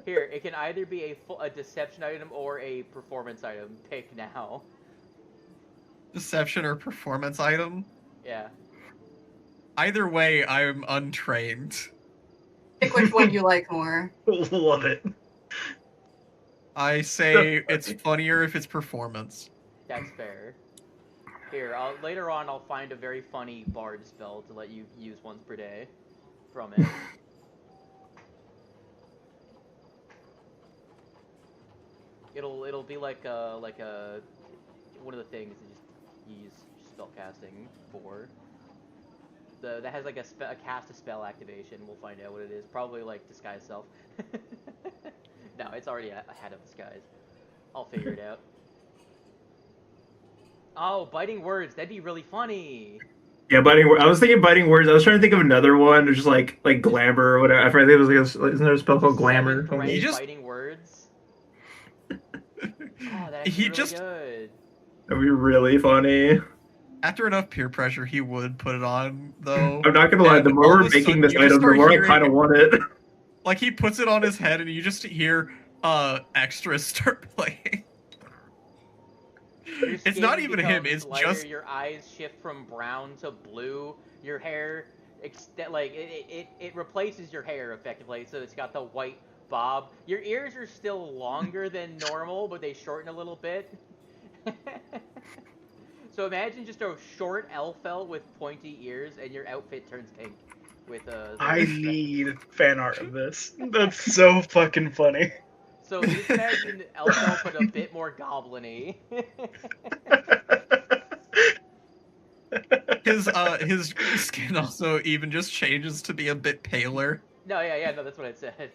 Here, it can either be a deception item or a performance item. Pick now. Deception or performance item. Yeah. Either way, I'm untrained. Pick which one you like more. Love it. I say it's funnier if it's performance. That's fair. Here, later on I'll find a very funny bard spell to let you use once per day from it. It'll be like a one of the things that you use spellcasting for. That has like a cast a spell activation. We'll find out what it is. Probably like disguise self. No, it's already ahead of disguise. I'll figure it out. Oh, biting words. That'd be really funny. Yeah, I was thinking biting words. I was trying to think of another one, just like glamour or whatever. I think it was like isn't there a spell called glamour? He just- biting words. Oh, that'd He be really just- good. That'd be really funny. After enough peer pressure, he would put it on, though. I'm not gonna lie. The And more all we're of a making sudden, this you just item, the start more I hearing- kind of want it. Like, he puts it on his head, and you just hear extras start playing. Your It's skin not even him, becomes it's lighter, just- your eyes shift from brown to blue. Your hair, it replaces your hair effectively, so it's got the white bob. Your ears are still longer than normal, but they shorten a little bit. So imagine just a short elf with pointy ears, and your outfit turns pink. With I need fan art of this. That's so fucking funny. So just imagine elf but a bit more goblin-y. His skin also even just changes to be a bit paler. No, that's what I said.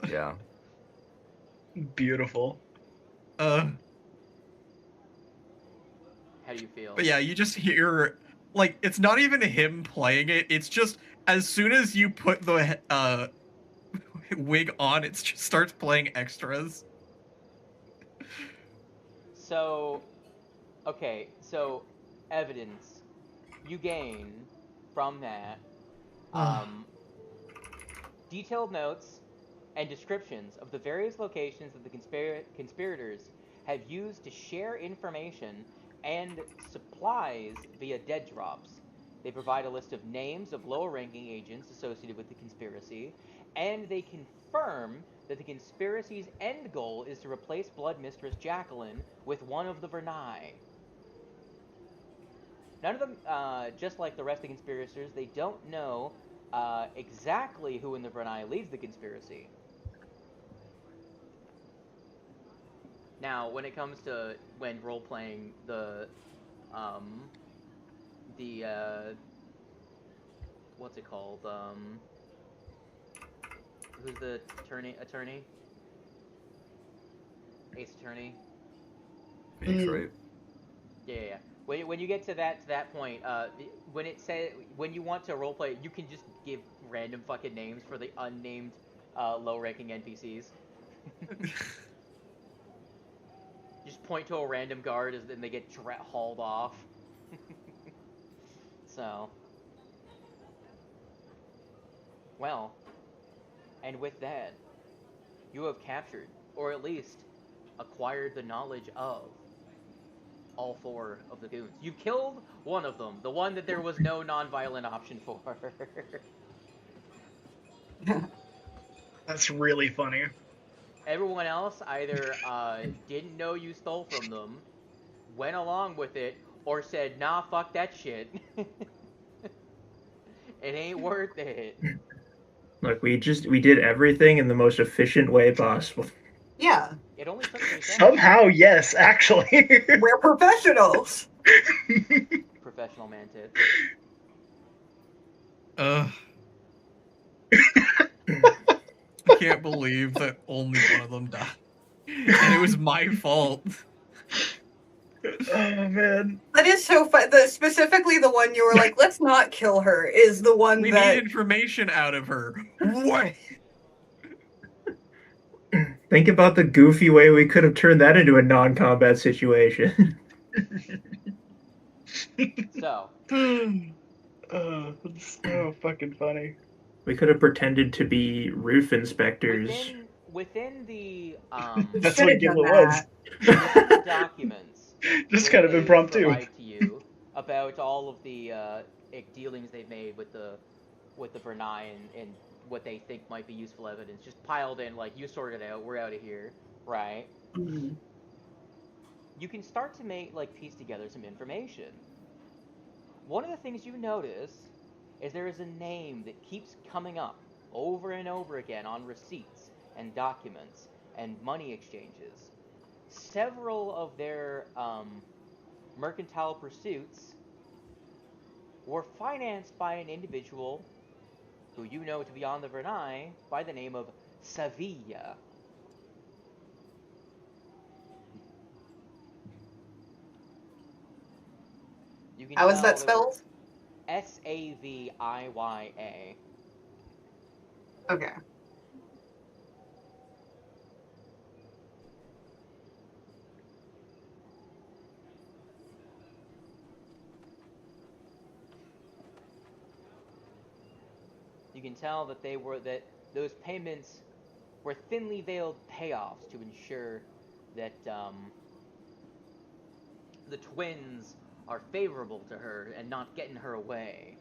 Yeah. Beautiful. How do you feel? But yeah, you just hear, like, it's not even him playing it, it's just, as soon as you put the wig on, it just starts playing extras. So, okay, so evidence you gain from that, detailed notes and descriptions of the various locations that the conspirators have used to share information and supplies via dead drops. They provide a list of names of lower-ranking agents associated with the conspiracy, and they confirm that the conspiracy's end goal is to replace Blood Mistress Jacqueline with one of the Vernai. None of them, just like the rest of the conspirators, they don't know exactly who in the Vernai leads the conspiracy. Now, when it comes to when role-playing what's it called? Who's the attorney? Ace Attorney? Phoenix, right? Yeah. When you get to that point, when you want to roleplay, you can just give random fucking names for the unnamed low-ranking NPCs. Just point to a random guard and then they get hauled off. So. Well. And with that, you have captured, or at least acquired the knowledge of, all 4 of the goons. You killed one of them, the one that there was no non-violent option for. That's really funny. Everyone else either didn't know you stole from them, went along with it, or said, nah, fuck that shit. It ain't worth it. Look, we did everything in the most efficient way possible. Yeah, It only took 3 seconds. Somehow, yes, actually. we're professionals. Professional mantis. can't believe that only one of them died. And it was my fault. Oh man. That is so fun. Specifically, the one you were like, "Let's not kill her," is the one We that need information out of her. What? Think about the goofy way we could have turned that into a non-combat situation. So, It's so fucking funny. We could have pretended to be roof inspectors. within the That's should what have done Gimlet was. within the documents, Just which kind of they impromptu. provide to you about all of the dealings they've made with the Brunei and what they think might be useful evidence, just piled in, like, you sort it out, we're out of here, right? Mhm. You can start to piece together some information. One of the things you notice is there is a name that keeps coming up over and over again on receipts and documents and money exchanges. Several of their mercantile pursuits were financed by an individual who you know to be on the Vernai by the name of Sevilla. You can How is that tell there were spelled? Savia. Okay. You can tell that those payments were thinly veiled payoffs to ensure that the twins are favorable to her and not getting her away.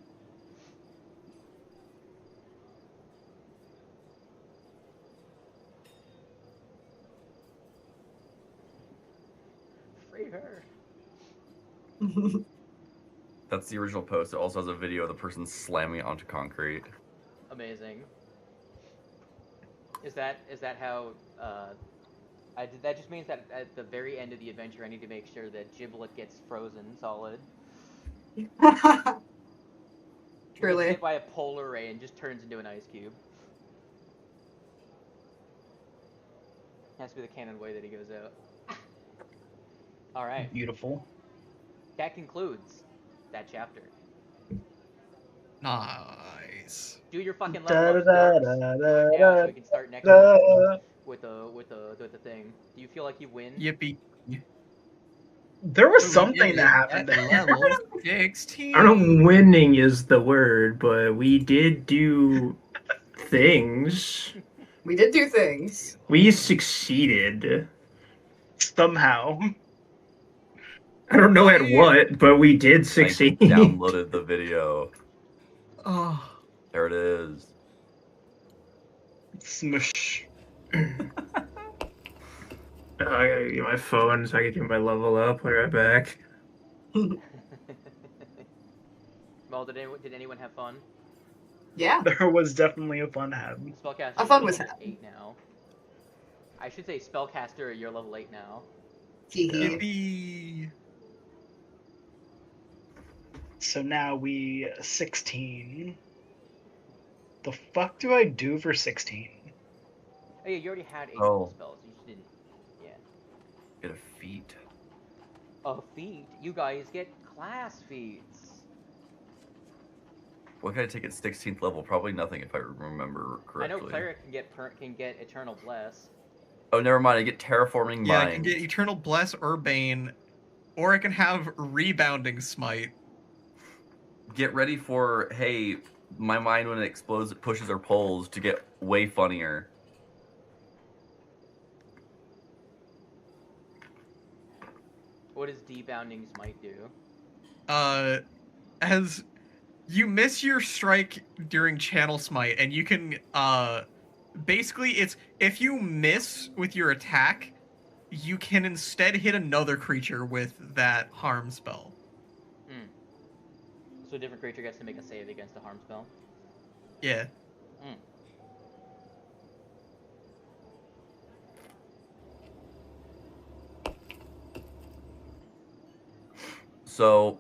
Free her. That's the original post. It also has a video of the person slamming it onto concrete. Amazing. Is that how? That just means that at the very end of the adventure, I need to make sure that Giblet gets frozen solid. Truly. Gets hit by a polar ray and just turns into an ice cube. Has to be the canon way that he goes out. All right. Beautiful. That concludes that chapter. Nice. Do your fucking Da, level da, up da, stats da, right da, now so we can start next da. one with the thing. Do you feel like you win? Yippee. There was We something did that it happened at there. level 16. I don't know, winning is the word, but we did do things. We did do things. We succeeded. Somehow. I don't know at what, but we did I succeed. downloaded the video. Oh, There it is. Smush. I gotta get my phone so I can get my level up. I'll be right back. Well, did anyone have fun? Yeah. There was definitely a fun had. Spellcaster, A fun you're was level had. 8 now. I should say Spellcaster, you're level 8 now. Hee yippee. So now we 16. The fuck do I do for 16? Oh yeah, you already had 8 Oh. spells. You just didn't. Yeah. Get a feat. A feat. You guys get class feats. What can I take at 16th level? Probably nothing if I remember correctly. I know Cleric can get Eternal Bless. Oh, never mind. I get Terraforming Yeah, Mind. I can get Eternal Bless or Bane, or I can have Rebounding Smite. Get ready for, hey, my mind when it explodes, it pushes or pulls to get way funnier. What does Debounding Smite do? As you miss your strike during Channel Smite, and you can, basically, it's, if you miss with your attack, you can instead hit another creature with that harm spell. So a different creature gets to make a save against a harm spell? Yeah. So,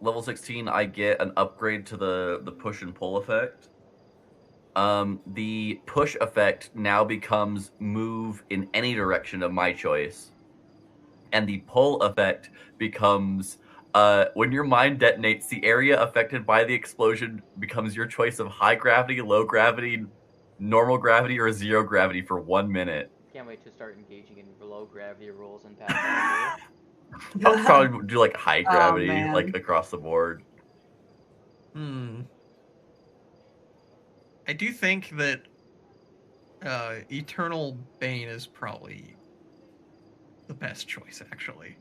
level 16, I get an upgrade to the push and pull effect. the push effect now becomes move in any direction of my choice. And the pull effect becomes when your mine detonates, the area affected by the explosion becomes your choice of high gravity, low gravity, normal gravity, or zero gravity for 1 minute. Can't wait to start engaging in low gravity rules in Pathfinder. I'll probably do like high gravity, man. like across the board. I do think that Eternal Bane is probably the best choice, actually.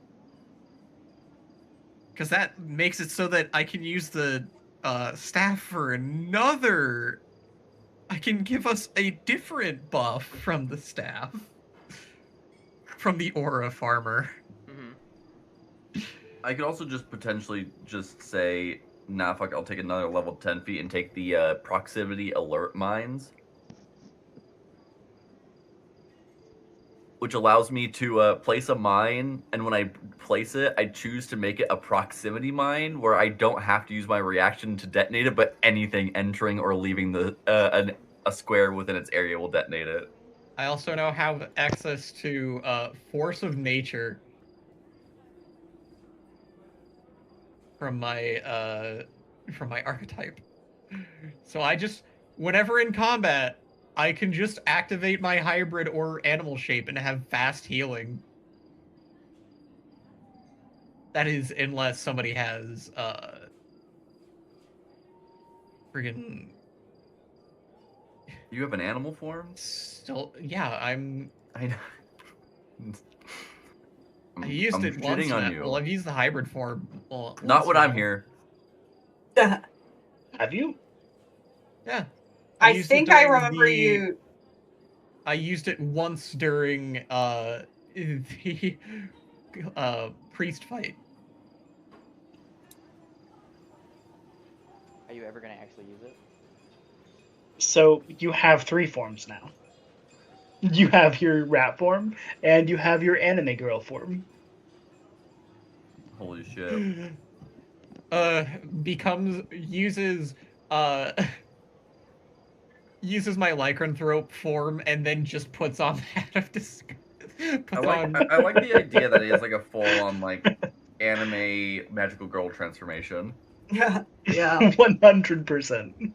Because that makes it so that I can use the staff for another... I can give us a different buff from the staff. From the Aura Farmer. Mm-hmm. I could also just potentially just say, nah, fuck, I'll take another level 10 feet and take the proximity alert mines. Which allows me to place a mine, and when I place it, I choose to make it a proximity mine, where I don't have to use my reaction to detonate it, but anything entering or leaving the a square within its area will detonate it. I also now have access to Force of Nature from my archetype. So I just, whenever in combat, I can just activate my hybrid or animal shape and have fast healing. That is, unless somebody has friggin' You have an animal form? still, yeah, I know. I used it once shitting on now. you. Well, I've used the hybrid form. Not when I'm here. Have you? Yeah. I used it think I during remember you. I used it once during the priest fight. Are you ever gonna actually use it? So you have 3 forms now. You have your rat form, and you have your anime girl form. Holy shit. Uses uses my lycanthrope form and then just puts on that of I like the idea that it is like a full-on like anime magical girl transformation. Yeah. 100%.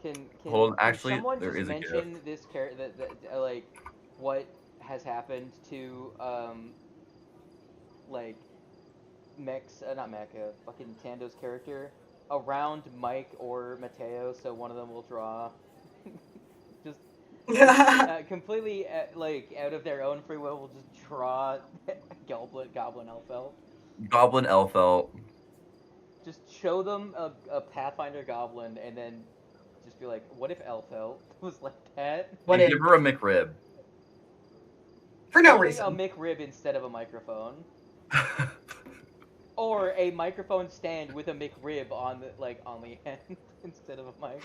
Can Hold on, actually, someone there just is a mention gift. this character that like what has happened to like Mech's not Mech, fucking Tando's character around Mike or Mateo, so one of them will draw. just completely like out of their own free will, will just draw Goblin Elf. Goblin Elfelt. Just show them a Pathfinder Goblin, and then just be like, "What if Elfelt was like that?" What And if? give her a McRib. For no Only reason. a McRib instead of a microphone, or a microphone stand with a McRib on the end instead of a mic.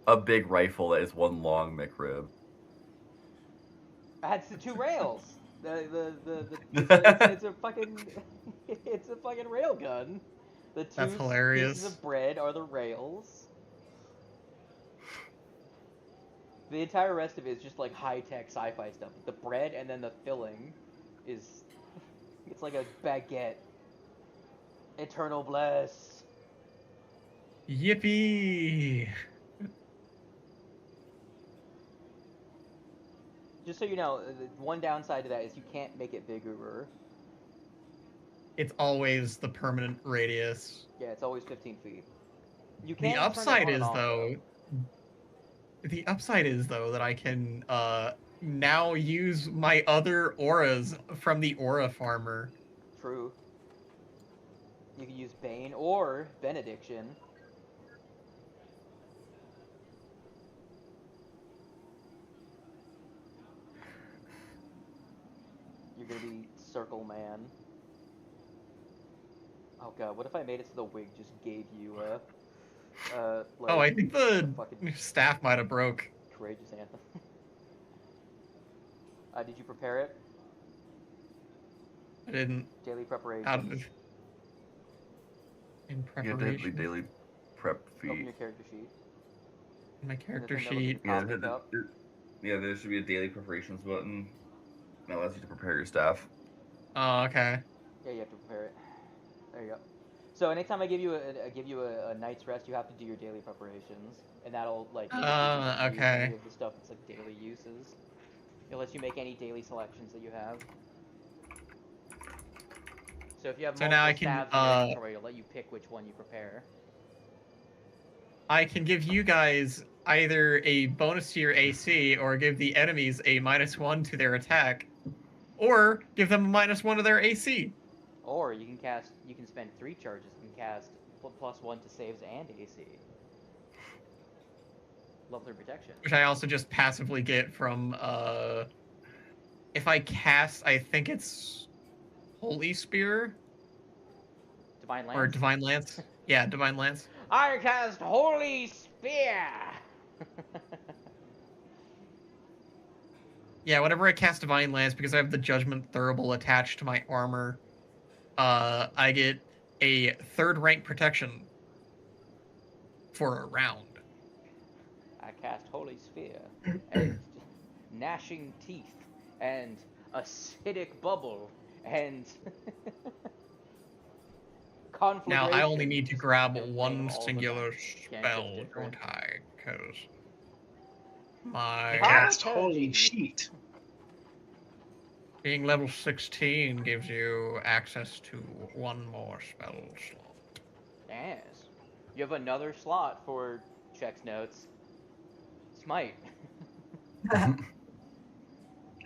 A big rifle that is one long McRib. Adds the 2 rails. It's a fucking it's a fucking rail gun. The 2 That's pieces hilarious. of bread are the rails. The entire rest of it is just like high-tech sci-fi stuff. The bread and then the filling is it's like a baguette. Eternal bliss. Yippee! Just so you know, one downside to that is you can't make it bigger. It's always the permanent radius. Yeah, it's always 15 feet. You The can turn it upside on and is off, though. The upside is though that I can now use my other auras from the Aura Farmer. True. You can use Bane or Benediction. You're gonna be Circle Man. Oh god, what if I made it so the wig just gave you like, Oh, I think the fucking staff might have broke. courageous anthem. Did you prepare it? I didn't. Daily How preparations. In You have the preparation. daily prep Open feat. your character sheet. My character thing that looks sheet. Yeah, Pop up. there should be a daily preparations button that allows you to prepare your staff. Oh, okay. Yeah, you have to prepare it. There you go. So anytime I give you a night's rest, you have to do your daily preparations, and that'll like let you use Okay. any of the stuff that's like daily uses. It lets you make any daily selections that you have. So if you have So multiple now I can, stabs in your inventory, it'll let you pick which one you prepare. I can give you guys either a bonus to your AC or give the enemies a -1 to their attack, or give them a -1 to their AC. Or you can spend 3 charges and cast +1 to saves and AC. Level 3 protection. Which I also just passively get from, if I cast, I think it's Holy Spear? Divine Lance? Or Divine Lance? Yeah, Divine Lance. I cast Holy Spear! Yeah, whenever I cast Divine Lance, because I have the Judgment Thurible attached to my armor, I get a 3rd rank protection for a round. I cast Holy Spear, and gnashing teeth, and acidic bubble, and conflagration. Now, I only need to grab They're one all of them singular can't spell, get don't different. I? Because my Cast Okay. holy sheet. being level 16 gives you access to 1 more spell slot. Yes. You have another slot for checks notes. Smite.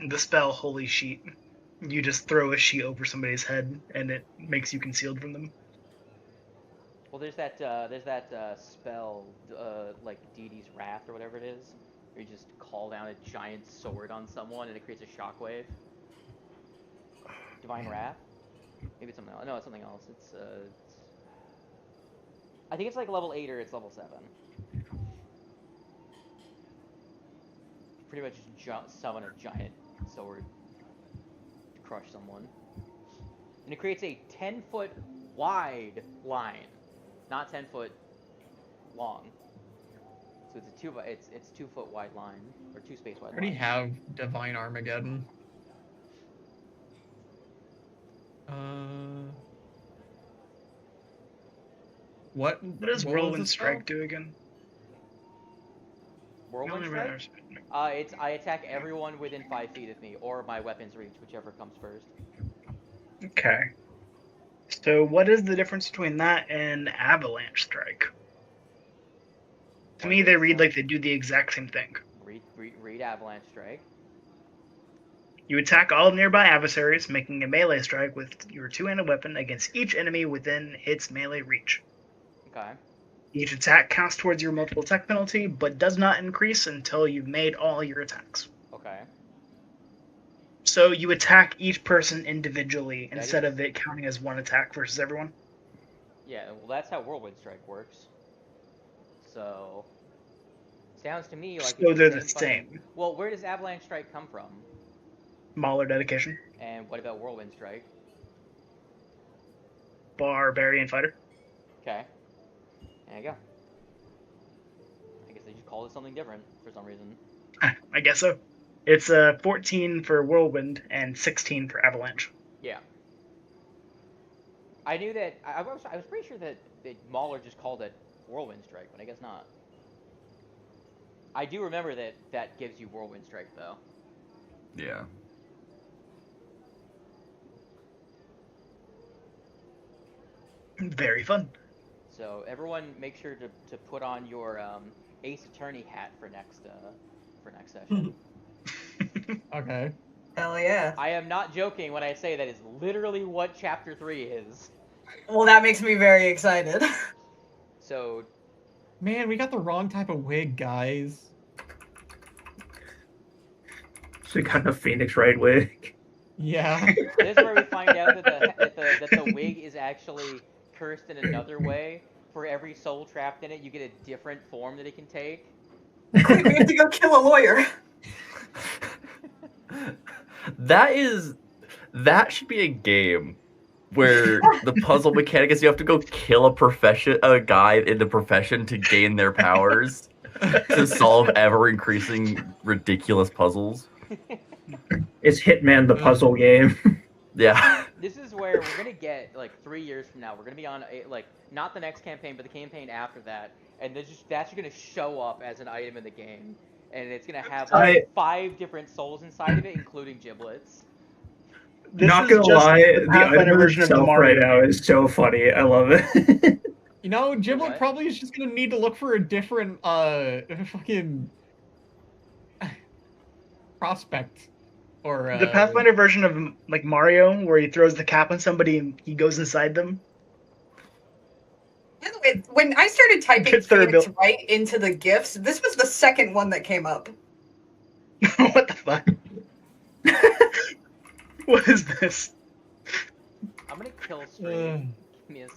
The spell holy sheet. You just throw a sheet over somebody's head, and it makes you concealed from them. Well, there's that spell, like Deity's Wrath or whatever it is, where you just call down a giant sword on someone and it creates a shockwave. Divine Wrath? Maybe it's something else. No, it's something else. It's I think it's like level 8 or it's level 7. Pretty much just summon a giant sword to crush someone. And it creates a 10-foot wide line, not 10 foot long. So it's 2 foot wide line, or 2 space wide I already line. have Divine Armageddon. What does what was Whirlwind the Strike spell? do again? Whirlwind No, Strike? no, It's I attack everyone within 5 feet of me, or my weapon's reach, whichever comes first. Okay. So what is the difference between that and Avalanche Strike? To me, they read like they do the exact same thing. Read Avalanche Strike. You attack all nearby adversaries, making a melee strike with your two-handed weapon against each enemy within its melee reach. Okay. Each attack counts towards your multiple attack penalty, but does not increase until you've made all your attacks. Okay. So you attack each person individually instead of it counting as one attack versus everyone? Yeah, well that's how Whirlwind Strike works. So sounds to me like So they're the same. same. Well, where does Avalanche Strike come from? Mauler dedication. And what about Whirlwind Strike? Barbarian fighter. Okay. There you go. I guess they just called it something different for some reason. I guess so. It's 14 for Whirlwind and 16 for Avalanche. Yeah. I knew that. I was pretty sure that Mauler just called it Whirlwind Strike, but I guess not. I do remember that gives you Whirlwind Strike, though. Yeah. Very fun. So everyone, make sure to put on your Ace Attorney hat for next session. Okay. Hell yeah. I am not joking when I say that is literally what Chapter 3 is. Well, that makes me very excited. So, Man, we got the wrong type of wig, guys. So we got a Phoenix Wright wig. Yeah. this is where we find out that the wig is actually cursed in another way. For every soul trapped in it, you get a different form that it can take. Quick, we have to go kill a lawyer. That should be a game. where the puzzle mechanic is you have to go kill a guy in the profession to gain their powers to solve ever increasing ridiculous puzzles. It's Hitman the puzzle game. Yeah. This is where we're gonna get like 3 years from now. We're gonna be on like not the next campaign, but the campaign after that, and that's gonna show up as an item in the game, and it's gonna have like 5 different souls inside of it, including giblets. This Not is gonna just lie, the the Pathfinder item version of the itself Mario. right now is so funny. I love it. You know, Giblet What? probably is just gonna need to look for a different fucking prospect. Or The Pathfinder version of like Mario, where he throws the cap on somebody and he goes inside them. By the way, when I started typing Good third Phoenix bill. Wright into the gifts, this was the second one that came up. What the fuck? What is this? I'm gonna kill stream. Give me a